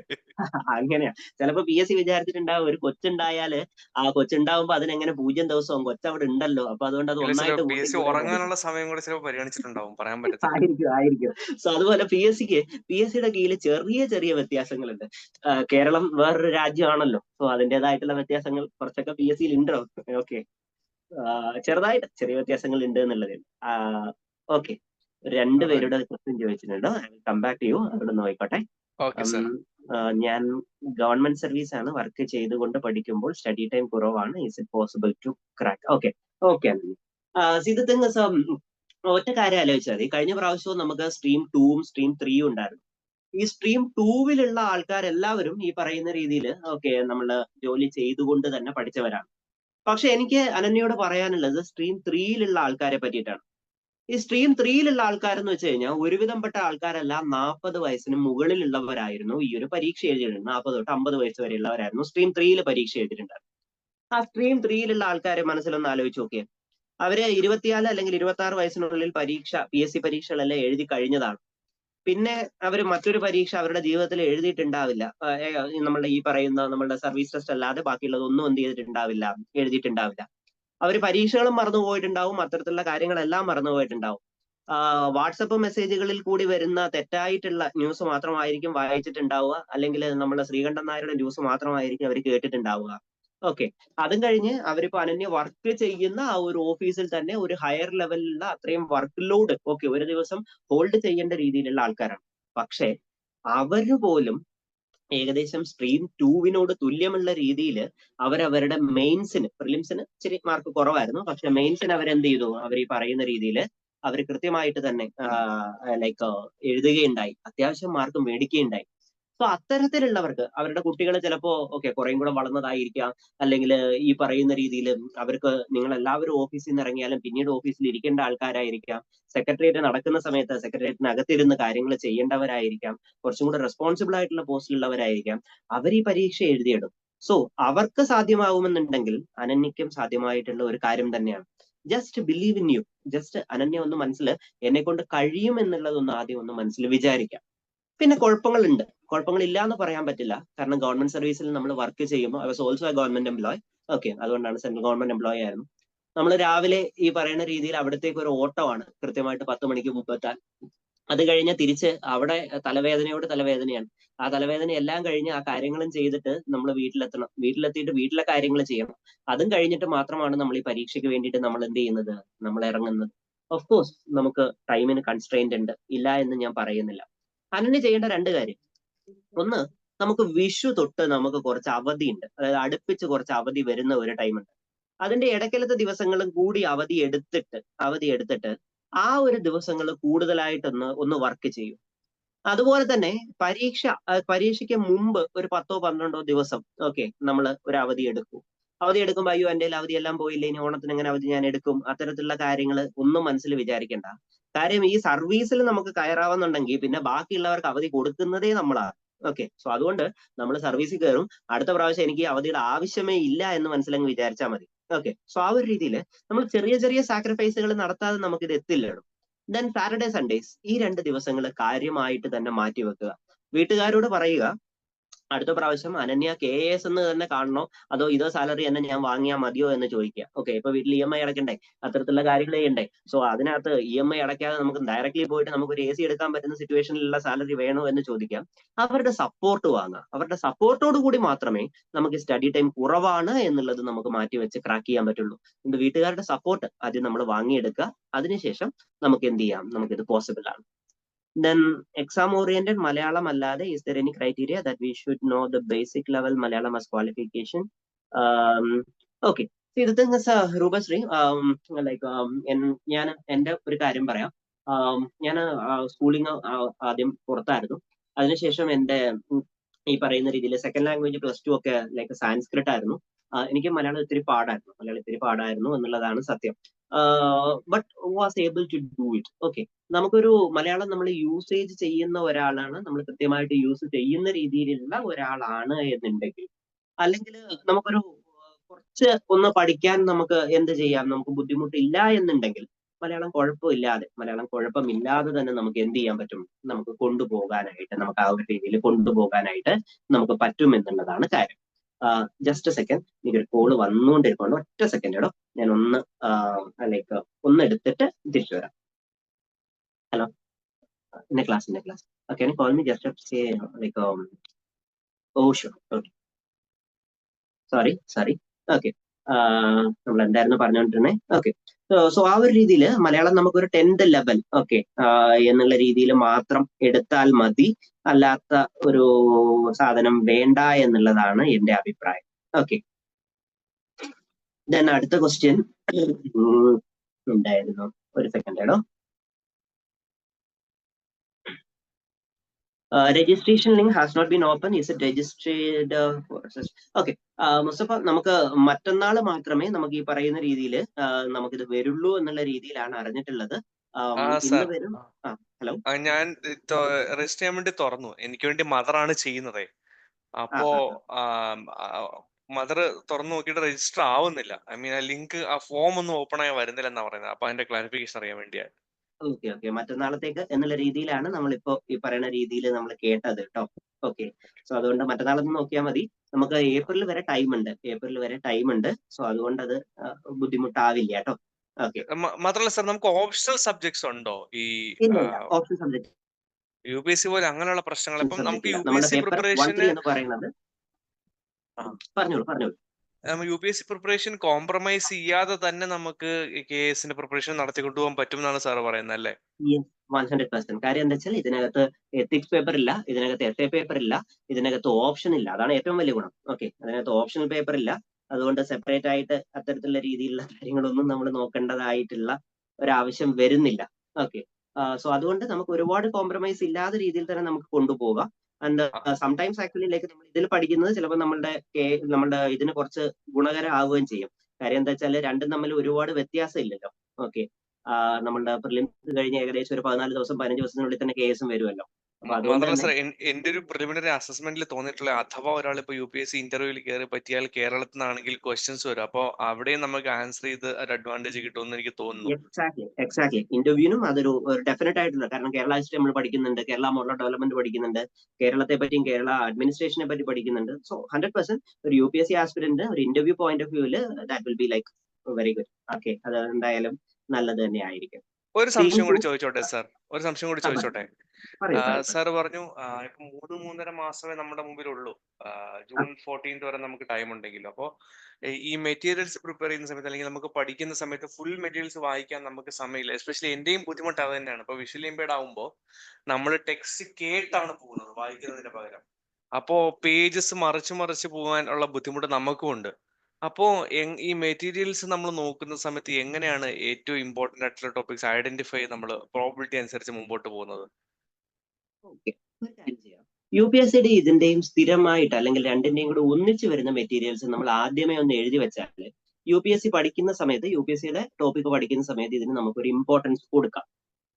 അങ്ങനെയാ. ചിലപ്പോ PSC വിചാരിച്ചിട്ടുണ്ടാവും ഒരു കൊച്ചുണ്ടായാല് ആ കൊച്ചുണ്ടാവുമ്പോ അതിനെങ്ങനെ 0 ദിവസവും കൊച്ചവിടെ ഉണ്ടല്ലോ, അപ്പൊ അതുകൊണ്ട് അത് ഇല്ല, ചില ഒന്നായിട്ട് PSC കൂട്ടിക്കൂടെ പഠിക്കും. ഉറങ്ങാനുള്ള സമയം കൂടെ ചിലപ്പോൾ പരിഗണിച്ചിട്ടുണ്ടാവും, പറയാൻ പറ്റത്തില്ല. ആയിരിക്കും. സോ അതുപോലെ PSCയുടെ കീഴിൽ ചെറിയ ചെറിയ വ്യത്യാസങ്ങളുണ്ട്. കേരളം വേറൊരു രാജ്യമാണല്ലോ, സോ അതിൻ്റെതായിട്ടുള്ള വ്യത്യാസങ്ങൾ കുറച്ചൊക്കെ PSCയിൽ ഉണ്ട്. ഓക്കെ, ചെറുതായിട്ട് ചെറിയ വ്യത്യാസങ്ങൾ ഉണ്ട് എന്നുള്ളത്. ഓക്കെ, രണ്ടുപേരുടെ ക്വസ്റ്റ്യൻ ചോദിച്ചിട്ടുണ്ട്. കം ബാക്ക് ടു യു, അവിടെ നോയിക്കോട്ടെ. Okay sir. ഞാൻ ഗവൺമെന്റ് സർവീസ് ആണ് വർക്ക് ചെയ്തുകൊണ്ട് പഠിക്കുമ്പോൾ സ്റ്റഡി ടൈം കുറവാണ്. Is it possible to crack? Okay. ഇത് ഒറ്റ കാര്യം ആലോചിച്ചാൽ മതി. കഴിഞ്ഞ പ്രാവശ്യവും നമുക്ക് സ്ട്രീം 2-ഉം സ്ട്രീം 3-യും ഉണ്ടായിരുന്നു. ഈ സ്ട്രീം 2-വിലുള്ള ആൾക്കാരെല്ലാവരും ഈ പറയുന്ന രീതിയിൽ ഓക്കെ നമ്മൾ ജോലി ചെയ്തുകൊണ്ട് തന്നെ പഠിച്ചവരാണ്. പക്ഷെ എനിക്ക് അനന്യയോട് പറയാനുള്ളത് സ്ട്രീം 3-യിലുള്ള ആൾക്കാരെ പറ്റിയിട്ടാണ്. ഈ സ്ട്രീം 3-യിലുള്ള ആൾക്കാരെന്ന് വെച്ച് കഴിഞ്ഞാൽ ഒരുവിധംപ്പെട്ട ആൾക്കാരെല്ലാം 40 വയസ്സിന് മുകളിലുള്ളവരായിരുന്നു ഈ ഒരു പരീക്ഷ എഴുതിയിട്ടുണ്ട്. 40 തൊട്ട് 50 വയസ്സ് വരെയുള്ളവരായിരുന്നു സ്ട്രീം 3-യിൽ പരീക്ഷ എഴുതിയിട്ടുണ്ടായിരുന്നു. ആ സ്ട്രീം 3-യിലുള്ള ആൾക്കാരെ മനസ്സിലൊന്ന് ആലോചിച്ച് നോക്കിയേ. അവര് 24 അല്ലെങ്കിൽ 26 വയസ്സിനുള്ളിൽ PSC പരീക്ഷകളെല്ലാം എഴുതി കഴിഞ്ഞതാണ്. പിന്നെ അവർ മറ്റൊരു പരീക്ഷ അവരുടെ ജീവിതത്തിൽ എഴുതിയിട്ടുണ്ടാവില്ല. നമ്മളുടെ ഈ പറയുന്ന നമ്മളുടെ സർവീസ് ടെസ്റ്റ് അല്ലാതെ ബാക്കിയുള്ളതൊന്നും എന്ത് ചെയ്തിട്ടുണ്ടാവില്ല, എഴുതിയിട്ടുണ്ടാവില്ല. അവർ പരീക്ഷകളും മറന്നുപോയിട്ടുണ്ടാവും, അത്തരത്തിലുള്ള കാര്യങ്ങളെല്ലാം മറന്നുപോയിട്ടുണ്ടാവും. വാട്സപ്പ് മെസ്സേജുകളിൽ കൂടി വരുന്ന തെറ്റായിട്ടുള്ള ന്യൂസ് മാത്രമായിരിക്കും വായിച്ചിട്ടുണ്ടാവുക, അല്ലെങ്കിൽ നമ്മളെ ശ്രീകണ്ഠൻ നായരുടെ ന്യൂസ് മാത്രമായിരിക്കും അവർ കേട്ടിട്ടുണ്ടാവുക. ഓക്കെ, അതും കഴിഞ്ഞ് അവരിപ്പോ അനന്യ വർക്ക് ചെയ്യുന്ന ആ ഒരു ഓഫീസിൽ തന്നെ ഒരു ഹയർ ലെവലിലുള്ള അത്രയും വർക്ക് ലോഡ് ഓക്കെ ഒരു ദിവസം ഹോൾഡ് ചെയ്യേണ്ട രീതിയിലുള്ള ആൾക്കാരാണ്. പക്ഷെ അവര് പോലും ഏകദേശം സ്ട്രീം 2-വിനോട് തുല്യമുള്ള രീതിയിൽ അവരവരുടെ മെയിൻസിന്, പ്രിലിംസിന് ഇച്ചിരി മാർക്ക് കുറവായിരുന്നു, പക്ഷെ മെയിൻസിന് അവരെന്ത് ചെയ്തു, അവർ ഈ പറയുന്ന രീതിയിൽ അവർ കൃത്യമായിട്ട് തന്നെ ലൈക്ക് എഴുതുകയുണ്ടായി, അത്യാവശ്യം മാർക്ക് മേടിക്കുകയുണ്ടായി. സോ അത്തരത്തിലുള്ളവർക്ക് അവരുടെ കുട്ടികൾ ചിലപ്പോ ഓക്കെ കുറേയും കൂടെ വളർന്നതായിരിക്കാം, അല്ലെങ്കിൽ ഈ പറയുന്ന രീതിയിൽ അവർക്ക് നിങ്ങൾ എല്ലാവരും ഓഫീസിൽ നിന്ന് ഇറങ്ങിയാലും പിന്നീട് ഓഫീസിൽ ഇരിക്കേണ്ട ആൾക്കാരായിരിക്കാം, സെക്രട്ടേറിയറ്റ് നടക്കുന്ന സമയത്ത് സെക്രട്ടേറിയറ്റിനകത്തിരുന്ന് കാര്യങ്ങൾ ചെയ്യേണ്ടവരായിരിക്കാം, കുറച്ചും കൂടെ റെസ്പോൺസിബിൾ ആയിട്ടുള്ള പോസ്റ്റിലുള്ളവരായിരിക്കാം. അവർ ഈ പരീക്ഷ എഴുതിയിടും. സോ അവർക്ക് സാധ്യമാവുമെന്നുണ്ടെങ്കിൽ അനന്യയ്ക്കും സാധ്യമായിട്ടുള്ള ഒരു കാര്യം തന്നെയാണ്. Just believe in you. Just Ananya ഒന്ന് മനസ്സിൽ എന്നെ കൊണ്ട് കഴിയും എന്നുള്ളതൊന്ന് ആദ്യം ഒന്ന് മനസ്സിൽ വിചാരിക്കാം. പിന്നെ കുഴപ്പങ്ങളുണ്ട്, കുഴപ്പങ്ങളില്ല എന്ന് പറയാൻ പറ്റില്ല. കാരണം ഗവൺമെന്റ് സർവീസിൽ നമ്മൾ വർക്ക് ചെയ്യുമ്പോൾ I was also A government employ. Okay, അതുകൊണ്ടാണ് സെൻട്രൽ ഗവൺമെന്റ് എംപ്ലോയി ആയിരുന്നു. നമ്മൾ രാവിലെ ഈ പറയുന്ന രീതിയിൽ അവിടത്തേക്ക് ഒരു ഓട്ടമാണ്, കൃത്യമായിട്ട് 10 മണിക്ക് മുമ്പെത്താൻ. അത് കഴിഞ്ഞ് തിരിച്ച് അവിടെ തലവേദനയോട് തലവേദനയാണ്. ആ തലവേദന എല്ലാം കഴിഞ്ഞ് ആ കാര്യങ്ങളും ചെയ്തിട്ട് നമ്മൾ വീട്ടിലെത്തണം. വീട്ടിലെത്തിയിട്ട് വീട്ടിലെ കാര്യങ്ങൾ ചെയ്യണം. അതും കഴിഞ്ഞിട്ട് മാത്രമാണ് നമ്മൾ ഈ പരീക്ഷയ്ക്ക് വേണ്ടിയിട്ട് നമ്മൾ എന്ത് ചെയ്യുന്നത്, നമ്മൾ ഇറങ്ങുന്നത്. ഓഫ് കോഴ്സ് നമുക്ക് ടൈമിന് കൺസ്ട്രെയിന്റ് ഉണ്ട്, ഇല്ല എന്ന് ഞാൻ പറയുന്നില്ല. അനന്യ ചെയ്യേണ്ട 2 കാര്യം. ഒന്ന്, നമുക്ക് വിഷു തൊട്ട് നമുക്ക് കുറച്ച് അവധി ഉണ്ട്, അതായത് അടുപ്പിച്ച് കുറച്ച് അവധി വരുന്ന ഒരു ടൈമുണ്ട്. അതിന്റെ ഇടയ്ക്കലത്തെ ദിവസങ്ങളും കൂടി അവധി എടുത്തിട്ട് ആ ഒരു ദിവസങ്ങൾ കൂടുതലായിട്ടൊന്ന് വർക്ക് ചെയ്യും. അതുപോലെ തന്നെ പരീക്ഷയ്ക്ക് മുമ്പ് ഒരു 10-12 ദിവസം ഓക്കെ നമ്മൾ ഒരു അവധി എടുക്കും. അവധി എടുക്കുമ്പോൾ അയ്യോ എന്റെ അവധി എല്ലാം പോയില്ലേ, ഇനി ഓണത്തിന് എങ്ങനെ അവധി ഞാൻ എടുക്കും, അത്തരത്തിലുള്ള കാര്യങ്ങൾ ഒന്നും മനസ്സിൽ വിചാരിക്കേണ്ട. കാര്യം ഈ സർവീസിൽ നമുക്ക് കയറാവുന്നുണ്ടെങ്കിൽ പിന്നെ ബാക്കിയുള്ളവർക്ക് അവധി കൊടുക്കുന്നതേ നമ്മളാണ്. ഓക്കെ, സോ അതുകൊണ്ട് നമ്മൾ സർവീസിൽ കയറും, അടുത്ത പ്രാവശ്യം എനിക്ക് അവധിയുടെ ആവശ്യമേ ഇല്ല എന്ന് മനസ്സിലങ്ങ് വിചാരിച്ചാൽ മതി. ഓക്കെ, സോ ആ ഒരു രീതിയിൽ നമ്മൾ ചെറിയ ചെറിയ സാക്രിഫൈസുകൾ നടത്താതെ നമുക്കിത് എത്തില്ലല്ലോ. ദെൻ സാറ്റർഡേ സൺഡേസ് ഈ 2 ദിവസങ്ങൾ കാര്യമായിട്ട് തന്നെ മാറ്റിവെക്കുക. വീട്ടുകാരോട് പറയുക, അടുത്ത പ്രാവശ്യം അനന്യ KAS എന്ന് തന്നെ കാണണോ അതോ ഇതോ സാലറി തന്നെ ഞാൻ വാങ്ങിയാൽ മതിയോ എന്ന് ചോദിക്കുക. ഓക്കെ, ഇപ്പൊ വീട്ടിൽ EMI അടക്കണ്ടേ, അത്തരത്തിലുള്ള കാര്യങ്ങൾ ചെയ്യണ്ടേ. സോ അതിനകത്ത് EMI അടയ്ക്കാതെ നമുക്ക് ഡയറക്റ്റ്ലി പോയിട്ട് നമുക്ക് ഒരു AC എടുക്കാൻ പറ്റുന്ന സിറ്റുവേഷനിലുള്ള സാലറി വേണോ എന്ന് ചോദിക്കാം. അവരുടെ സപ്പോർട്ട് വാങ്ങുക. അവരുടെ സപ്പോർട്ടോട് കൂടി മാത്രമേ നമുക്ക് സ്റ്റഡി ടൈം കുറവാണ് എന്നുള്ളത് നമുക്ക് മാറ്റിവെച്ച് ക്രാക്ക് ചെയ്യാൻ പറ്റുള്ളൂ. വീട്ടുകാരുടെ സപ്പോർട്ട് ആദ്യം നമ്മൾ വാങ്ങിയെടുക്കുക. അതിനുശേഷം നമുക്ക് എന്ത് ചെയ്യാം, നമുക്കിത് പോസിബിൾ ആണ്. Then exam oriented Malayalam allade, is there any criteria that we should know the basic level Malayalam as qualification? Okay. See, the thing is, Rubasri, ഞാൻ എൻ്റെ ഒരു കാര്യം പറയാം. ഞാൻ സ്കൂളിങ് ആദ്യം പുറത്തായിരുന്നു. അതിനുശേഷം എൻ്റെ ഈ പറയുന്ന രീതിയിൽ സെക്കൻഡ് ലാംഗ്വേജ് +2 ഒക്കെ ലൈക്ക് സാൻസ്ക്രിറ്റ് ആയിരുന്നു. എനിക്ക് മലയാളം ഇത്തിരി പാടായിരുന്നു എന്നുള്ളതാണ് സത്യം. But was able to do it. Okay, നമുക്കൊരു മലയാളം നമ്മൾ യൂസേജ് ചെയ്യുന്ന ഒരാളാണ്, നമ്മൾ കൃത്യമായിട്ട് യൂസ് ചെയ്യുന്ന രീതിയിലുള്ള ഒരാളാണ് എന്നുണ്ടെങ്കിൽ, അല്ലെങ്കിൽ നമുക്കൊരു കുറച്ച് ഒന്ന് പഠിക്കാൻ നമുക്ക് എന്ത് ചെയ്യാം, നമുക്ക് ബുദ്ധിമുട്ടില്ല എന്നുണ്ടെങ്കിൽ മലയാളം കുഴപ്പമില്ലാതെ തന്നെ നമുക്ക് എന്ത് ചെയ്യാൻ പറ്റും, നമുക്ക് കൊണ്ടുപോകാനായിട്ട്, നമുക്ക് ആ ഒരു രീതിയിൽ കൊണ്ടുപോകാനായിട്ട് നമുക്ക് പറ്റും എന്നുള്ളതാണ് കാര്യം. ജസ്റ്റ് എ സെക്കൻഡ്, എനിക്കൊരു കോള് വന്നുകൊണ്ടിരിക്കുന്നു. ഒറ്റ സെക്കൻഡ് ഇടോ, ഞാൻ ഒന്ന് എടുത്തിട്ട് തിരിച്ചു വരാം. Hello, in a class. Can you call me just to say oh sure, okay. Sorry. Okay. നമ്മൾ എന്തായിരുന്നു പറഞ്ഞുകൊണ്ടിരുന്നത്? ഓക്കെ, സോ ആ ഒരു രീതിയിൽ മലയാളം നമുക്കൊരു 10th ലെവൽ ഓക്കെ എന്നുള്ള രീതിയിൽ മാത്രം എടുത്താൽ മതി, അല്ലാത്ത ഒരു സാധനം വേണ്ട എന്നുള്ളതാണ് എൻ്റെ അഭിപ്രായം. ഓക്കെ, ദെൻ അടുത്ത ക്വസ്റ്റ്യൻ ഉണ്ടായിരുന്നു, ഒരു സെക്കൻഡ് ഇടോ. Registration link has not been open. Is it registered? Okay, Mustafa, നമുക്ക് മറ്റന്നാൾ മാത്രമേ നമുക്ക് ഈ പറയുന്ന രീതിയിൽ നമുക്കിത് വരുള്ളൂ എന്നുള്ള രീതിയിലാണ് അറിഞ്ഞിട്ടുള്ളത്. ഇന്ന് വരും. ഹലോ, ഞാൻ രജിസ്റ്റർ ചെയ്യാൻ വേണ്ടി തുറന്നു. എനിക്ക് വേണ്ടി മദറാണ് ചെയ്യുന്നത്. അപ്പോ മദർ തുറന്നു നോക്കിയിട്ട് രജിസ്റ്റർ ആവുന്നില്ല. ഐ മീൻ ആ ലിങ്ക്, ആ ഫോം ഒന്നും ഓപ്പൺ ആയി വരുന്നില്ല എന്നാ പറയുന്നത്. അപ്പൊ അതിന്റെ ക്ലാരിഫിക്കേഷൻ അറിയാൻ വേണ്ടിയാണ്. ഓക്കെ, മറ്റന്നാളത്തേക്ക് എന്നുള്ള രീതിയിലാണ് നമ്മളിപ്പോ ഈ പറയുന്ന രീതിയിൽ നമ്മൾ കേട്ടത് കേട്ടോ. ഓക്കെ, സോ അതുകൊണ്ട് മറ്റന്നാളൊന്ന് നോക്കിയാൽ മതി. നമുക്ക് ഏപ്രിൽ വരെ ടൈം ഉണ്ട്. സോ അതുകൊണ്ട് അത് ബുദ്ധിമുട്ടാവില്ല കേട്ടോ. ഓക്കെ, മാത്രമല്ല സാർ, നമുക്ക് ഓപ്ഷണൽ സബ്ജക്ട്സ് ഉണ്ടോ ഈ ഓപ്ഷൻ സബ്ജക്ട് UPSC പോലെ അങ്ങനെയുള്ള പ്രശ്നങ്ങൾ? ഇപ്പം നമുക്ക് UPSC പ്രിപ്പറേഷൻ എന്ന് പറയുന്നത്, പറഞ്ഞോളൂ. UPSC പ്രിപ്പറേഷൻ കോംപ്രമൈസ് ചെയ്യാതെ തന്നെ നമുക്ക് KASന്റെ പ്രിപ്പറേഷൻ നടത്തിക്കൊണ്ടുപോകാൻ പറ്റും എന്നാണ് സാർ പറയുന്നത് അല്ലേ? 100%. കാര്യം എന്താ വെച്ചാൽ ഇതിനകത്ത് എത്തിക്സ് പേപ്പർ ഇല്ല, ഇതിനകത്ത് essay പേപ്പർ ഇല്ല, ഇതിനകത്ത് ഓപ്ഷൻ ഇല്ല. അതാണ് ഏറ്റവും വലിയ ഗുണം. ഓക്കെ, അതിനകത്ത് ഓപ്ഷണൽ പേപ്പർ ഇല്ല. അതുകൊണ്ട് സെപ്പറേറ്റ് ആയിട്ട് അത്തരത്തിലുള്ള രീതിയിലുള്ള കാര്യങ്ങളൊന്നും നമ്മൾ നോക്കേണ്ടതായിട്ടുള്ള ഒരാവശ്യം വരുന്നില്ല. ഓക്കെ, സോ അതുകൊണ്ട് നമുക്ക് ഒരുപാട് കോംപ്രമൈസ് ഇല്ലാത്ത രീതിയിൽ തന്നെ നമുക്ക് കൊണ്ടുപോകാം. ആൻഡ് സംടൈംസ് ആക്ച്വലി ലൈക്ക് നമ്മൾ ഇതിൽ പഠിക്കുന്നത് ചിലപ്പോൾ നമ്മളുടെ ഇതിന് കുറച്ച് ഗുണകരമാവുകയും ചെയ്യും. കാര്യം എന്താ വെച്ചാൽ രണ്ടും തമ്മിൽ ഒരുപാട് വ്യത്യാസം ഇല്ലല്ലോ. ഓക്കെ, നമ്മളുടെ പ്രിലിംസ് കഴിഞ്ഞ് ഏകദേശം ഒരു 14 ദിവസം 15 ദിവസത്തിനുള്ളിൽ തന്നെ കേസും വരുമല്ലോ. അപ്പൊ അതുകൊണ്ട് മാത്രമല്ല തന്നെ സാർ, എന്റെ ഒരു പ്രിലിമിനറി അസസ്മെന്റിൽ തോന്നിയിട്ടുള്ള, അഥവാ ഒരാൾ ഇപ്പൊ UPSC ഇന്റർവ്യൂവിൽ കയറി പറ്റിയാൽ കേരളത്തിൽ നിന്നാണെങ്കിൽ ക്വസ്റ്റ്യൻസ് വരും. അപ്പോൾ അവിടെയും നമുക്ക് ആൻസർ ചെയ്ത് ഒരു അഡ്വാൻറ്റേജ് കിട്ടുമെന്ന് എനിക്ക് തോന്നുന്നു. എക്സാക്ട്ലി ഇന്റർവ്യൂവിനും അതൊരു ഡെഫിനറ്റ് ആയിട്ടുള്ള, കാരണം കേരള ഹിസ്റ്ററി നമ്മൾ പഠിക്കുന്നുണ്ട്, കേരള മോഡൽ ഡെവലപ്മെന്റ് പഠിക്കുന്നുണ്ട്, കേരളത്തെ പറ്റിയും കേരള അഡ്മിനിസ്ട്രേഷനെ പറ്റി പഠിക്കുന്നുണ്ട്. സോ 100% ഒരു UPSC ആസ്പിരന്റ് ഒരു ഇന്റർവ്യൂ പോയിന്റ് ഓഫ് വ്യൂവിൽ that will be like very good. Okay, അത് എന്തായാലും നല്ലത് തന്നെ ആയിരിക്കും. ഒരു സംശയം കൂടി ചോദിച്ചോട്ടെ സാർ, ഒരു സംശയം കൂടി ചോദിച്ചോട്ടെ. പറയൂ. സാർ പറഞ്ഞു ഇപ്പൊ 3-3.5 മാസമേ നമ്മുടെ മുമ്പിലുള്ളൂ, ജൂൺ 14th വരെ നമുക്ക് ടൈം ഉണ്ടെങ്കിൽ. അപ്പോൾ ഈ മെറ്റീരിയൽസ് പ്രിപ്പയർ ചെയ്യുന്ന സമയത്ത്, അല്ലെങ്കിൽ നമുക്ക് പഠിക്കുന്ന സമയത്ത് ഫുൾ മെറ്റീരിയൽസ് വായിക്കാൻ നമുക്ക് സമയമില്ല. എസ്പെഷ്യലി എന്റെയും ബുദ്ധിമുട്ട് അത് തന്നെയാണ്. ഇപ്പൊ വിഷ്വലി ഇമ്പയർഡ് ആവുമ്പോൾ നമ്മൾ ടെക്സ്റ്റ് കേട്ടാണ് പോകുന്നത് വായിക്കുന്നതിന് പകരം. അപ്പോ പേജസ് മറിച്ച് മറിച്ച് പോകാനുള്ള ബുദ്ധിമുട്ട് നമുക്കും ഉണ്ട്. അപ്പോ ഈ മെറ്റീരിയൽസ് നമ്മൾ നോക്കുന്ന സമയത്ത് എങ്ങനെയാണ് ഏറ്റവും ഇമ്പോർട്ടന്റ് ആയിട്ടുള്ള ടോപ്പിക്സ് ഐഡന്റിഫൈ നമ്മൾ പ്രോബിലിറ്റി അനുസരിച്ച് മുമ്പോട്ട് പോകുന്നത്? ഓക്കെ, ഒരു കാര്യം ചെയ്യാം. UPSCയുടെ ഇതിന്റെയും സ്ഥിരമായിട്ട് അല്ലെങ്കിൽ രണ്ടിന്റെയും കൂടെ ഒന്നിച്ച് വരുന്ന മെറ്റീരിയൽസ് നമ്മൾ ആദ്യമേ ഒന്ന് എഴുതി വെച്ചാൽ UPSC പഠിക്കുന്ന സമയത്ത്, UPSCയുടെ ടോപ്പിക് പഠിക്കുന്ന സമയത്ത് ഇതിന് നമുക്കൊരു ഇമ്പോർട്ടൻസ് കൊടുക്കാം.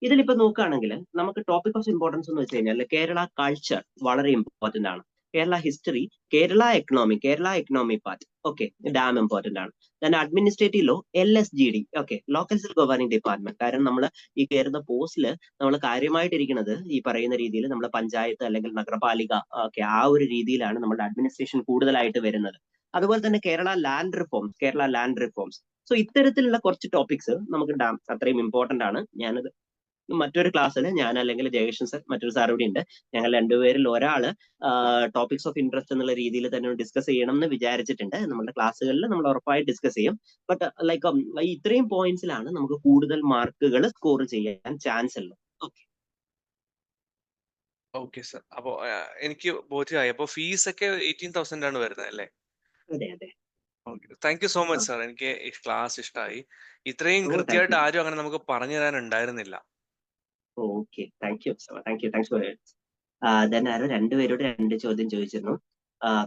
ഇതിലിപ്പോ നോക്കുകയാണെങ്കിൽ നമുക്ക് ടോപ്പിക് ഓഫ് ഇമ്പോർട്ടൻസ് എന്ന് വെച്ച് കഴിഞ്ഞാൽ കേരള കൾച്ചർ വളരെ ഇമ്പോർട്ടന്റ് ആണ്, Kerala history, Kerala economy part, okay, dam important ആണ്. Then administrative law, LSGD, okay, local self governing department. കാരണം നമ്മൾ ഈ കയറുന്ന പോസ്റ്റിൽ നമ്മൾ കാര്യമായിട്ടിരിക്കുന്നത് ഈ പറയുന്ന രീതിയിൽ നമ്മുടെ പഞ്ചായത്ത് അല്ലെങ്കിൽ നഗരപാലിക, ഓക്കെ, ആ ഒരു രീതിയിലാണ് നമ്മുടെ അഡ്മിനിസ്ട്രേഷൻ കൂടുതലായിട്ട് വരുന്നത്. അതുപോലെ തന്നെ കേരള ലാൻഡ് റിഫോംസ്. സോ ഇത്തരത്തിലുള്ള കുറച്ച് ടോപ്പിക്സ് നമുക്ക് ഡാം അത്രയും ഇമ്പോർട്ടന്റ് ആണ്. ഞാനത് മറ്റൊരു ക്ലാസ്സിൽ, ഞാൻ അല്ലെങ്കിൽ ജയകൃഷ്ണൻ സർ, മറ്റൊരു സാർ ഇവിടെ ഉണ്ട്, ഞങ്ങൾ രണ്ടുപേരിൽ ഒരാള് ടോപ്പിക്സ് ഓഫ് ഇൻട്രസ്റ്റ് എന്നുള്ള രീതിയിൽ തന്നെ ഡിസ്കസ് ചെയ്യണം എന്ന് വിചാരിച്ചിട്ടുണ്ട്. നമ്മുടെ ക്ലാസ്സുകളിൽ നമ്മൾ ഉറപ്പായി ഡിസ്കസ് ചെയ്യും. ബട്ട് ലൈക്ക് ഇത്രയും പോയിന്റ്സിലാണ് നമുക്ക് കൂടുതൽ മാർക്കുകൾ സ്കോർ ചെയ്യാൻ ചാൻസ് ഉള്ളത്. ഓക്കെ സർ, അപ്പോ എനിക്ക് ബോധ്യമായി. അപ്പൊ ഫീസ് ഒക്കെ 18,000 ആണ് വരുന്നത് അല്ലേ? അതെ. Thank you so much sir. എനിക്ക് ഈ ക്ലാസ് ഇഷ്ടമായി. ഇത്രയും കൃത്യമായിട്ട് ആരും അങ്ങനെ നമുക്ക് പറഞ്ഞു തരാനുണ്ടായിരുന്നില്ല. Okay, thank you. Thanks for then ആരോ രണ്ടുപേരോട് 2 ചോദ്യം ചോദിച്ചിരുന്നു.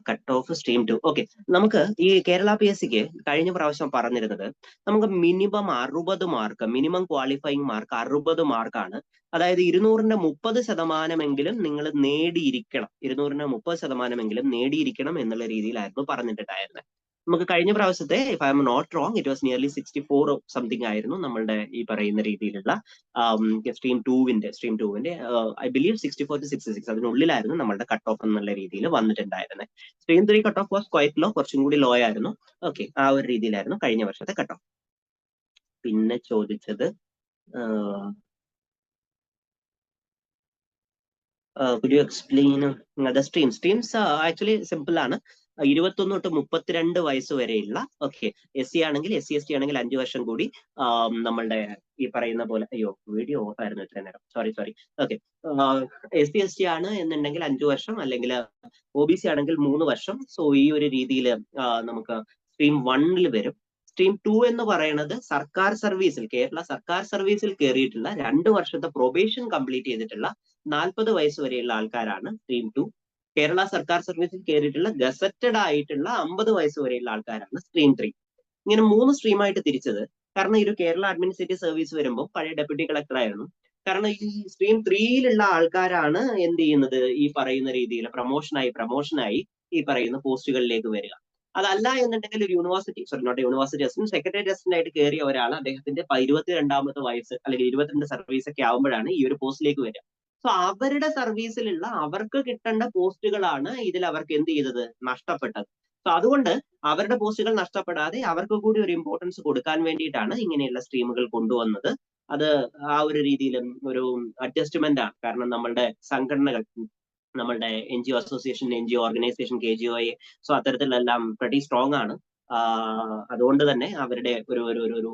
Cut off stream 2. ഓക്കെ, നമുക്ക് ഈ കേരള PSCക്ക് കഴിഞ്ഞ പ്രാവശ്യം പറഞ്ഞിരുന്നത് നമുക്ക് minimum 60 mark, minimum qualifying mark 60 മാർക്കാണ്. അതായത് 200ന്റെ 30% നിങ്ങൾ നേടിയിരിക്കണം, 200ന്റെ 30% നേടിയിരിക്കണം എന്നുള്ള രീതിയിലായിരുന്നു പറഞ്ഞിട്ടുണ്ടായിരുന്നത്. നമുക്ക് കഴിഞ്ഞ പ്രാവശ്യത്തെ, if I'm not wrong, it was nearly 64 something ആയിരുന്നു നമ്മളുടെ ഈ പറയുന്ന രീതിയിലുള്ള സ്ട്രീം ടൂവിന്റെ ഐ ബിലീവ് 64 to 66 അതിനുള്ളിലായിരുന്നു നമ്മളുടെ കട്ട് ഓഫ് എന്നുള്ള രീതിയിൽ വന്നിട്ടുണ്ടായിരുന്നത്. Stream 3 cut off was quite low, കുറച്ചും കൂടി ലോ ആയിരുന്നു. ഓക്കെ, ആ ഒരു രീതിയിലായിരുന്നു കഴിഞ്ഞ വർഷത്തെ കട്ട് ഓഫ്. പിന്നെ ചോദിച്ചത് could you explain the streams? Actually simple ആണ്. 21 തൊട്ട് 32 വയസ്സ് വരെയുള്ള, ഓക്കെ, SC ആണെങ്കിൽ SC ST ആണെങ്കിൽ 5 വർഷം കൂടി നമ്മളുടെ ഈ പറയുന്ന പോലെ, അയ്യോ വീഡിയോ ഓഫ് ആയിരുന്നു ഇത്ര നേരം, സോറി. ഓക്കെ, SC ST ആണ് എന്നുണ്ടെങ്കിൽ 5 വർഷം, അല്ലെങ്കിൽ OBC ആണെങ്കിൽ 3 വർഷം. സോ ഈ ഒരു രീതിയിൽ നമുക്ക് സ്ട്രീം 1 വരും. സ്ട്രീം 2 എന്ന് പറയുന്നത് സർക്കാർ സർവീസിൽ, കേരള സർക്കാർ സർവീസിൽ കയറിയിട്ടുള്ള 2 വർഷത്തെ പ്രൊബേഷൻ കംപ്ലീറ്റ് ചെയ്തിട്ടുള്ള 40 വയസ്സ് വരെയുള്ള ആൾക്കാരാണ് സ്ട്രീം 2. കേരള സർക്കാർ സർവീസിൽ കയറിയിട്ടുള്ള ഗസറ്റഡ് ആയിട്ടുള്ള 50 വയസ്സ് വരെയുള്ള ആൾക്കാരാണ് സ്ട്രീം 3. ഇങ്ങനെ 3 സ്ട്രീമായിട്ട് തിരിച്ചത് കാരണം ഈ ഒരു കേരള അഡ്മിനിസ്ട്രേറ്റീവ് സർവീസ് വരുമ്പോൾ പഴയ ഡെപ്യൂട്ടി കളക്ടർ ആയിരുന്നു. കാരണം ഈ സ്ട്രീം 3യിലുള്ള ആൾക്കാരാണ് എന്ത് ചെയ്യുന്നത്, ഈ പറയുന്ന രീതിയിൽ പ്രമോഷനായി ഈ പറയുന്ന പോസ്റ്റുകളിലേക്ക് വരിക. അതല്ല എന്നുണ്ടെങ്കിൽ ഒരു യൂണിവേഴ്സിറ്റി അസിസ്റ്റന്റ്, സെക്രട്ടറി അസിസ്റ്റന്റ് ആയിട്ട് കയറിയ ഒരാൾ അദ്ദേഹത്തിന്റെ 22ാമത്തെ വയസ്സ് അല്ലെങ്കിൽ 22 സർവീസ് ഒക്കെ ആവുമ്പോഴാണ് ഈ ഒരു പോസ്റ്റിലേക്ക് വരിക. സോ അവരുടെ സർവീസിലുള്ള അവർക്ക് കിട്ടേണ്ട പോസ്റ്റുകളാണ് ഇതിൽ അവർക്ക് എന്ത് ചെയ്തത്, നഷ്ടപ്പെട്ടത്. സോ അതുകൊണ്ട് അവരുടെ പോസ്റ്റുകൾ നഷ്ടപ്പെടാതെ അവർക്ക് കൂടി ഒരു ഇമ്പോർട്ടൻസ് കൊടുക്കാൻ വേണ്ടിയിട്ടാണ് ഇങ്ങനെയുള്ള സ്ട്രീമുകൾ കൊണ്ടുവന്നത്. അത് ആ ഒരു രീതിയിൽ ഒരു അഡ്ജസ്റ്റ്മെന്റ് ആണ്. കാരണം നമ്മളുടെ സംഘടനകൾ, നമ്മളുടെ NGO association, NGO organisation, KGOI, so അത്തരത്തിലെല്ലാം പ്രതി സ്ട്രോങ് ആണ്. അതുകൊണ്ട് തന്നെ അവരുടെ ഒരു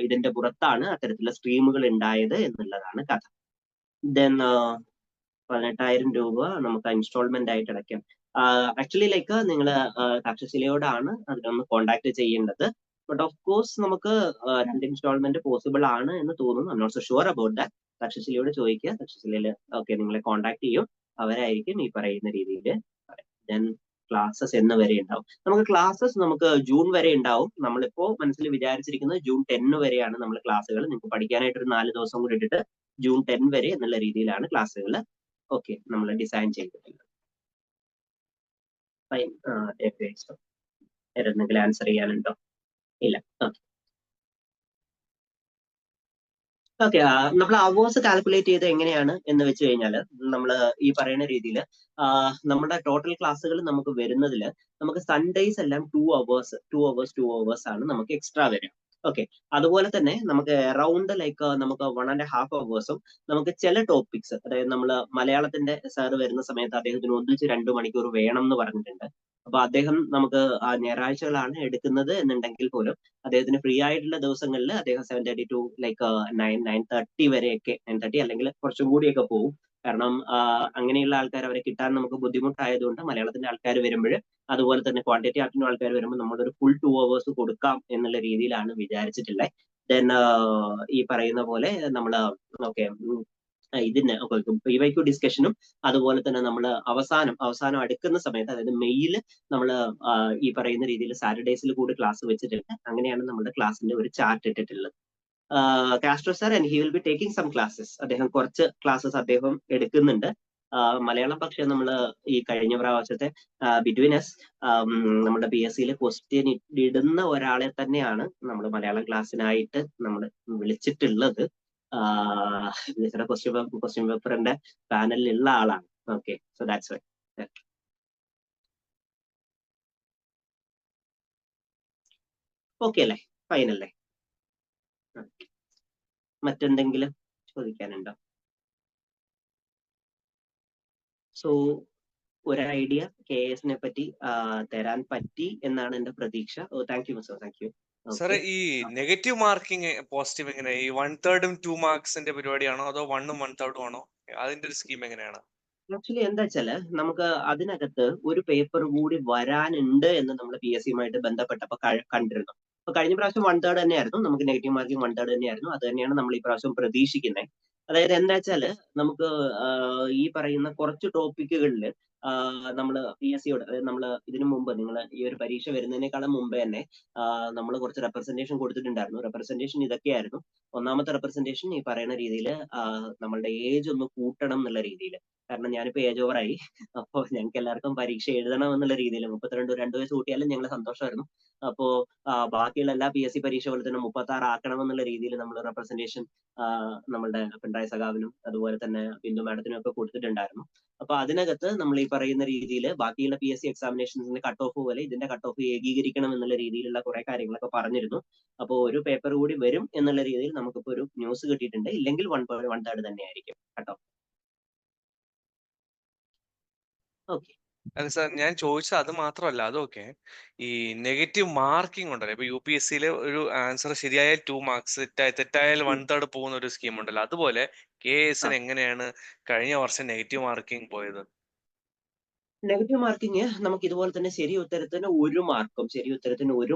ഇതിന്റെ പുറത്താണ് അത്തരത്തിലുള്ള സ്ട്രീമുകൾ ഉണ്ടായത് എന്നുള്ളതാണ് കഥ. ദെൻ 18,000 രൂപ നമുക്ക് ഇൻസ്റ്റാൾമെന്റ് ആയിട്ട് അടയ്ക്കാം. ആക്ച്വലി ലൈക്ക് നിങ്ങൾ തക്ഷശിലയോടാണ് അതിനൊന്ന് കോണ്ടാക്ട് ചെയ്യേണ്ടത്. ബട്ട് ഓഫ് കോഴ്സ് നമുക്ക് 2 ഇൻസ്റ്റാൾമെന്റ് പോസിബിൾ ആണ് എന്ന് തോന്നുന്നു. I'm not so sure about that. തക്ഷശിലയോട് ചോദിക്കുക, തക്ഷശിലയിൽ ഓക്കെ നിങ്ങളെ കോണ്ടാക്ട് ചെയ്യും, അവരായിരിക്കും ഈ പറയുന്ന രീതിയിൽ. ദെൻ ക്ലാസ്സസ് എന്ന് വരെ ഉണ്ടാവും? നമുക്ക് ക്ലാസ്സസ് നമുക്ക് ജൂൺ വരെ ഉണ്ടാവും. നമ്മളിപ്പോ മനസ്സിൽ വിചാരിച്ചിരിക്കുന്നത് ജൂൺ 10 വരെയാണ് നമ്മൾ ക്ലാസ്സുകൾ. നിങ്ങൾക്ക് പഠിക്കാനായിട്ട് ഒരു 4 ദിവസം കൂടി ഇട്ടിട്ട് ജൂൺ 10 വരെ എന്നുള്ള രീതിയിലാണ് ക്ലാസ്സുകൾ ഓക്കെ നമ്മൾ ഡിസൈൻ ചെയ്തിട്ടുള്ളത്. ഫൈൻ. എന്തെങ്കിലും ആൻസർ ചെയ്യാനുണ്ടോ? ഇല്ല. ഓക്കെ. നമ്മൾ അവേഴ്സ് കാൽക്കുലേറ്റ് ചെയ്ത് എങ്ങനെയാണ് എന്ന് വെച്ച് കഴിഞ്ഞാൽ നമ്മൾ ഈ പറയുന്ന രീതിയിൽ നമ്മുടെ ടോട്ടൽ ക്ലാസ്സുകൾ നമുക്ക് വരുന്നതിൽ നമുക്ക് സൺഡേസ് എല്ലാം 2 hours ആണ് നമുക്ക് എക്സ്ട്രാ വരിക. ഓക്കെ. അതുപോലെ തന്നെ നമുക്ക് അറൌണ്ട് ലൈക്ക് നമുക്ക് 1.5 hours നമുക്ക് ചില ടോപ്പിക്സ്, അതായത് നമ്മൾ മലയാളത്തിന്റെ സാർ വരുന്ന സമയത്ത് അദ്ദേഹത്തിന് ഒന്നിച്ച് 2 മണിക്കൂർ വേണം എന്ന് പറഞ്ഞിട്ടുണ്ട്. അപ്പൊ അദ്ദേഹം നമുക്ക് ഞായറാഴ്ചകളാണ് എടുക്കുന്നത് എന്നുണ്ടെങ്കിൽ പോലും അദ്ദേഹത്തിന് ഫ്രീ ആയിട്ടുള്ള ദിവസങ്ങളിൽ അദ്ദേഹം 7:30 to ലൈക്ക് 9:30 വരെയൊക്കെ 9:30 അല്ലെങ്കിൽ കുറച്ചും കൂടിയൊക്കെ പോകും. കാരണം അങ്ങനെയുള്ള ആൾക്കാർ അവരെ കിട്ടാൻ നമുക്ക് ബുദ്ധിമുട്ടായതുകൊണ്ട് മലയാളത്തിന്റെ ആൾക്കാർ വരുമ്പോൾ അതുപോലെ തന്നെ ക്വാണ്ടിറ്റി ആർട്ടിനും ആൾക്കാർ വരുമ്പോൾ നമ്മളൊരു ഫുൾ 2 hours കൊടുക്കാം എന്നുള്ള രീതിയിലാണ് വിചാരിച്ചിട്ടുള്ളത്. ദെൻ ഈ പറയുന്ന പോലെ നമ്മൾ ഓക്കെ ഇതിന് PYQ ഡിസ്കഷനും അതുപോലെ തന്നെ നമ്മൾ അവസാനം അടുക്കുന്ന സമയത്ത്, അതായത് മെയ്യിൽ നമ്മൾ ഈ പറയുന്ന രീതിയിൽ സാറ്റർഡേസിൽ കൂടി ക്ലാസ് വെച്ചിട്ടുണ്ട്. അങ്ങനെയാണ് നമ്മുടെ ക്ലാസ്സിന്റെ ഒരു ചാർട്ട് ഇട്ടിട്ടുള്ളത്. Castro sir and he will be taking some classes. അദ്ദേഹം കുറച്ച് ക്ലാസ്സസ് അദ്ദേഹം എടുക്കുന്നുണ്ട്. മലയാളം പക്ഷേ നമ്മൾ ഈ കഴിഞ്ഞ പ്രാവശ്യത്തെ ബിറ്റ്വീൻ എസ് നമ്മുടെ PSC ക്വസ്റ്റ്യൻ ഇടുന്ന ഒരാളെ തന്നെയാണ് നമ്മൾ മലയാളം ക്ലാസ്സിനായിട്ട് നമ്മൾ വിളിച്ചിട്ടുള്ളത്. ക്വസ്റ്റ്യൻ പേപ്പറിന്റെ പാനലിലുള്ള ആളാണ്. Okay, so that's why. Okay അല്ലേ? ഫൈൻ അല്ലേ? മറ്റെന്തെങ്കിലും ചോദിക്കാനുണ്ടോ? സോ ഒരു ഐഡിയ KS പറ്റി തരാൻ പറ്റി എന്നാണ് എന്റെ പ്രതീക്ഷ. Thank you mister, thank you. സാറേ, ഈ നെഗറ്റീവ് മാർക്കിംഗ് പോസിറ്റീവ് എങ്ങനെ? ഈ 1/3 2 മാർക്സിന്റെ പരിപാടിയാണോ അതോ 1 1/3 ആണോ? അതിന്റെ ഒരു സ്കീം എങ്ങനെയാണ്? ആക്ച്വലി എന്താ വെച്ചാല് നമുക്ക് അതിനകത്ത് ഒരു പേപ്പർ കൂടി വരാനുണ്ട് എന്ന് നമ്മൾ PSC ബന്ധപ്പെട്ടപ്പോ കണ്ടിരുന്നു. അപ്പൊ കഴിഞ്ഞ പ്രാവശ്യം 1/3 തന്നെയായിരുന്നു, നമുക്ക് നെഗറ്റീവ് മാർക്കിംഗ് 1/3 തന്നെയായിരുന്നു. അത് തന്നെയാണ് നമ്മൾ ഈ പ്രാവശ്യം പ്രതീക്ഷിക്കുന്നത്. അതായത് എന്താ വെച്ചാല് നമുക്ക് ഈ പറയുന്ന കുറച്ച് ടോപ്പിക്കുകളിൽ നമ്മൾ PSCയോട്, അതായത് നമ്മൾ ഇതിനു മുമ്പ് നിങ്ങൾ ഈ ഒരു പരീക്ഷ വരുന്നതിനേക്കാളും മുമ്പേ തന്നെ നമ്മൾ കുറച്ച് റെപ്രസെന്റേഷൻ കൊടുത്തിട്ടുണ്ടായിരുന്നു. റെപ്രസെന്റേഷൻ ഇതൊക്കെയായിരുന്നു. ഒന്നാമത്തെ റെപ്രസെന്റേഷൻ ഈ പറയുന്ന രീതിയിൽ നമ്മളുടെ ഏജ് ഒന്ന് കൂട്ടണം എന്നുള്ള രീതിയിൽ. കാരണം ഞാനിപ്പോ ഏജ് ഓവറായി. അപ്പോ ഞങ്ങൾക്ക് എല്ലാവർക്കും പരീക്ഷ എഴുതണം എന്നുള്ള രീതിയിൽ 32 2 വയസ്സ് കൂട്ടിയാലും ഞങ്ങൾ സന്തോഷമായിരുന്നു. അപ്പോ ബാക്കിയുള്ള എല്ലാ PSC പരീക്ഷ പോലെ തന്നെ 36 ആക്കണം എന്നുള്ള രീതിയിൽ നമ്മൾ റെപ്രസെന്റേഷൻ നമ്മളുടെ പിണറായി സഖാവിനും അതുപോലെ തന്നെ ബിന്ദു മാഡത്തിനും ഒക്കെ കൊടുത്തിട്ടുണ്ടായിരുന്നു. അപ്പൊ അതിനകത്ത് നമ്മൾ ഈ പറയുന്ന രീതിയിൽ ബാക്കിയുള്ള PSC എക്സാമിനേഷൻസിന്റെ കട്ട് ഓഫ് പോലെ ഇതിന്റെ കട്ട് ഓഫ് ഏകീകരിക്കണം എന്നുള്ള രീതിയിലുള്ള കുറെ കാര്യങ്ങളൊക്കെ പറഞ്ഞിരുന്നു. അപ്പോൾ ഒരു പേപ്പർ കൂടി വരും എന്നുള്ള രീതിയിൽ നമുക്കിപ്പോ ഒരു ന്യൂസ് കിട്ടിയിട്ടുണ്ട്. ഇല്ലെങ്കിൽ 1/3 തന്നെയായിരിക്കും കട്ട് ഓഫ്. ഓക്കെ. അല്ല സാർ, ഞാൻ ചോദിച്ചത് അത് മാത്രമല്ല, അതൊക്കെ ഈ നെഗറ്റീവ് മാർക്കിംഗ് ഉണ്ടല്ലോ. ഇപ്പൊ UPSC ഒരു ആൻസർ ശരിയായാൽ 2 മാർക്സ്, തെറ്റായാൽ 1/3 പോകുന്ന ഒരു സ്കീം ഉണ്ടല്ലോ. അതുപോലെ KS എങ്ങനെയാണ് കഴിഞ്ഞ വർഷം നെഗറ്റീവ് മാർക്കിംഗ് പോയത്? നെഗറ്റീവ് മാർക്കിങ് നമുക്ക് ഇതുപോലെ തന്നെ ശരി ഉത്തരത്തിന് 1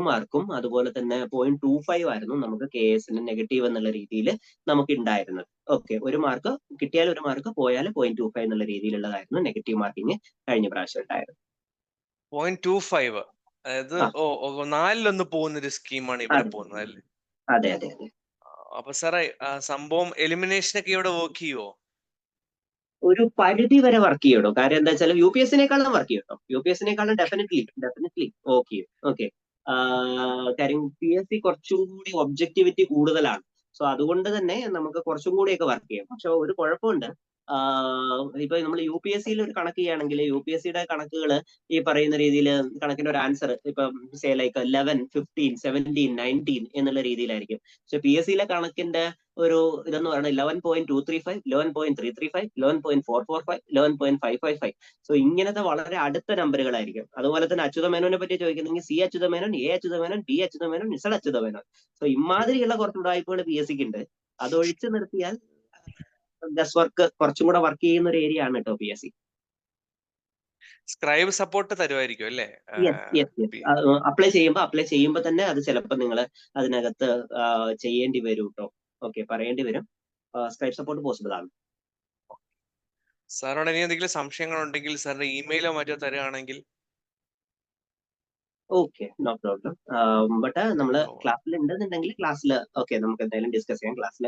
മാർക്കും അതുപോലെ തന്നെ 0.25 ആയിരുന്നു നമുക്ക് KS നെഗറ്റീവ് എന്നുള്ള രീതിയിൽ നമുക്ക് ഉണ്ടായിരുന്നത്. ഓക്കെ, 1 മാർക്ക് കിട്ടിയാൽ 1 മാർക്ക്, പോയാൽ 0.25 എന്നുള്ള രീതിയിലുള്ളതായിരുന്നു നെഗറ്റീവ് മാർക്കിങ് കഴിഞ്ഞ പ്രാവശ്യം ഉണ്ടായിരുന്നു. 0.25, അതായത് 4 പോകുന്ന ഒരു സ്കീമാണ് ഇവിടെ പോകുന്നത് അല്ലേ? അതെ അതെ അതെ. അപ്പൊ സാറേ, സംഭവം എലിമിനേഷൻ ഒക്കെ ഇവിടെ വർക്ക് ചെയ്യുവോ? ഒരു പരിധി വരെ വർക്ക് ചെയ്യണം. കാര്യം എന്താ വെച്ചാൽ UPSC-നേക്കാളും വർക്ക് ചെയ്യട്ടോ. UPSC-നേക്കാളും ഡെഫിനറ്റ്ലി ഓക്കെ. കാര്യം PSC കുറച്ചും കൂടി ഒബ്ജക്ടിവിറ്റി കൂടുതലാണ്. സോ അതുകൊണ്ട് തന്നെ നമുക്ക് കുറച്ചും കൂടിയൊക്കെ വർക്ക് ചെയ്യാം. പക്ഷെ ഒരു കുഴപ്പമുണ്ട്. ഇപ്പൊ നമ്മൾ UPSC-യിൽ ഒരു കണക്ക് ചെയ്യുകയാണെങ്കിൽ UPSC-യുടെ കണക്കുകൾ ഈ പറയുന്ന രീതിയിൽ കണക്കിന്റെ ഒരു ആൻസർ ഇപ്പൊ സേ ലൈക്ക് 11 15 17 19 എന്നുള്ള രീതിയിലായിരിക്കും. പക്ഷെ PSC-യിലെ കണക്കിന്റെ ഒരു ഇതെന്ന് പറയുന്നത് 11.235 11.335 11.445 11.555. സോ ഇങ്ങനത്തെ വളരെ അടുത്ത നമ്പറുകളായിരിക്കും. അതുപോലെ തന്നെ അച്യുത മേനോനെ പറ്റി ചോദിക്കുന്നെങ്കിൽ C Achyutha Menon, A Achyutha Menon, B Achyutha Menon, Z Achyutha Menon. So ഇമാതിരിയുള്ള കുറച്ച് ഉടായ്പകൾ PSC-ക്ക് ഉണ്ട്. അതൊഴിച്ചു നിർത്തിയാൽ ഗസ് വർക്ക് കുറച്ചും കൂടെ വർക്ക് ചെയ്യുന്ന ഒരു ഏരിയ ആണ് കേട്ടോ PSC. സ്ക്രൈബ് സപ്പോർട്ട് തരുമായിരിക്കും അല്ലേ? അപ്ലൈ ചെയ്യുമ്പോൾ തന്നെ അത് ചിലപ്പോൾ നിങ്ങൾ അതിനകത്ത് ചെയ്യേണ്ടി വരും കേട്ടോ. ഓക്കെ, പറയേണ്ടി വരും. സ്ക്രൈബ് സപ്പോർട്ട് പോസിബിൾ ആണ്. സാറിനോട് ഇനി എന്തെങ്കിലും സംശയങ്ങൾ ഉണ്ടെങ്കിൽ സാറിന്റെ ഇമെയിലോ മറ്റോ തരുകയാണെങ്കിൽ. Okay, no problem. ബട്ട് നമ്മൾ ക്ലാസ്സിൽ ഉണ്ടെന്നുണ്ടെങ്കിൽ ക്ലാസ്സിൽ ഓക്കെ നമുക്ക് എന്തായാലും ഡിസ്കസ് ചെയ്യാം. ക്ലാസ്സിൽ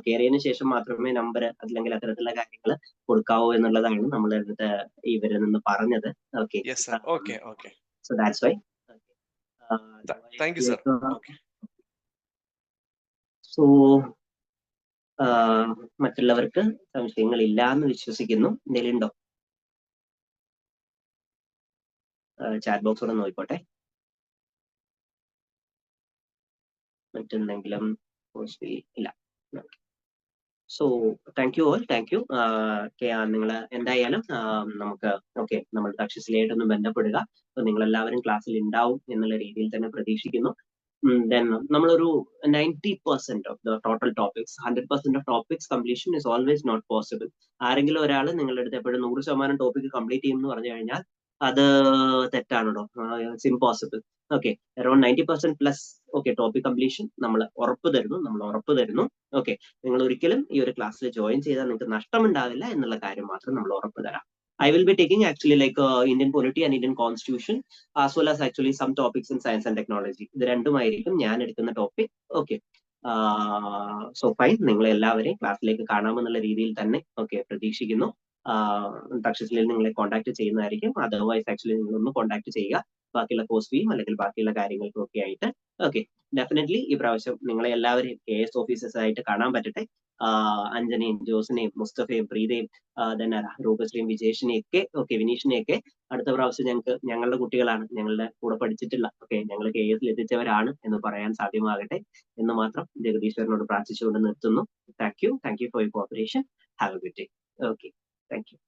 കയറിയതിനു ശേഷം മാത്രമേ നമ്പർ അല്ലെങ്കിൽ അത്തരത്തിലുള്ള കാര്യങ്ങൾ കൊടുക്കാവൂ എന്നുള്ളതാണ് നമ്മൾ ഇവരിൽ നിന്ന് പറഞ്ഞത്. Okay, yes sir. Okay okay. So that's why. Thank you sir. Okay. So മറ്റുള്ളവർക്ക് സംശയങ്ങളില്ല എന്ന് വിശ്വസിക്കുന്നു. എന്തെങ്കിലും ഉണ്ടോ? ചാറ്റ് ബോക്സ് കൂടെ നോക്കിക്കോട്ടെ. മറ്റെന്തെങ്കിലും ഇല്ല. So thank you all, thank you. നിങ്ങൾ എന്തായാലും നമുക്ക് ഓക്കെ നമ്മൾ തക്ഷശിലയായിട്ടൊന്ന് ബന്ധപ്പെടുക. അപ്പൊ നിങ്ങൾ എല്ലാവരും ക്ലാസ്സിൽ ഉണ്ടാവും എന്നുള്ള രീതിയിൽ തന്നെ പ്രതീക്ഷിക്കുന്നു. ദെൻ നമ്മളൊരു 90% of the total topics, 100% of topics completion is always not possible. ആരെങ്കിലും ഒരാൾ നിങ്ങളുടെ അടുത്ത് എപ്പോഴും 100% ടോപ്പിക് കംപ്ലീറ്റ് ചെയ്യും എന്ന് പറഞ്ഞു കഴിഞ്ഞാൽ അത് തെറ്റാണോ? It's impossible. Okay, around 90% plus okay topic completion നമ്മൾ ഉറപ്പ് തരുന്നു. ഓക്കെ, നിങ്ങൾ ഒരിക്കലും ഈ ഒരു ക്ലാസ്സിൽ ജോയിൻ ചെയ്താൽ നിങ്ങൾക്ക് നഷ്ടമുണ്ടാവില്ല എന്നുള്ള കാര്യം മാത്രം നമ്മൾ ഉറപ്പ് തരാം. I will be taking actually like Indian polity and Indian constitution as well as actually some topics in science and technology. ഇത് രണ്ടുമായിരിക്കും ഞാൻ എടുക്കുന്ന ടോപ്പിക്. Okay, so fine. നിങ്ങൾ എല്ലാവരെയും ക്ലാസ്സിലേക്ക് കാണാമെന്നുള്ള രീതിയിൽ തന്നെ ഓക്കെ പ്രതീക്ഷിക്കുന്നു. തക്ഷശിലയിൽ നിങ്ങളെ കോൺടാക്ട് ചെയ്യുന്നതായിരിക്കും. അതർവൈസ് ആക്ച്വലി നിങ്ങളൊന്ന് കോൺടാക്ട് ചെയ്യുക ബാക്കിയുള്ള കോഴ്സ് ഫീയും അല്ലെങ്കിൽ ബാക്കിയുള്ള കാര്യങ്ങൾക്കും ഒക്കെ ആയിട്ട്. ഓക്കെ, ഡെഫിനറ്റ്ലി ഈ പ്രാവശ്യം നിങ്ങളെ എല്ലാവരെയും KS ഓഫീസേഴ്സ് ആയിട്ട് കാണാൻ പറ്റട്ടെ. അഞ്ജനയും ജോസിനെയും മുസ്തഫയും പ്രീതയും രൂപശ്രീയും വിജേഷിനെയും ഒക്കെ ഓക്കെ വിനീഷിനെയൊക്കെ അടുത്ത പ്രാവശ്യം ഞങ്ങളുടെ കുട്ടികളാണ്, ഞങ്ങളുടെ കൂടെ പഠിച്ചിട്ടുള്ള ഓക്കെ ഞങ്ങൾ KS എത്തിച്ചവരാണ് എന്ന് പറയാൻ സാധ്യമാകട്ടെ എന്ന് മാത്രം ജഗദീശ്വരനോട് പ്രാർത്ഥിച്ചുകൊണ്ട് നിർത്തുന്നു. Thank you for your corporation. Have A good day. Okay, thank U.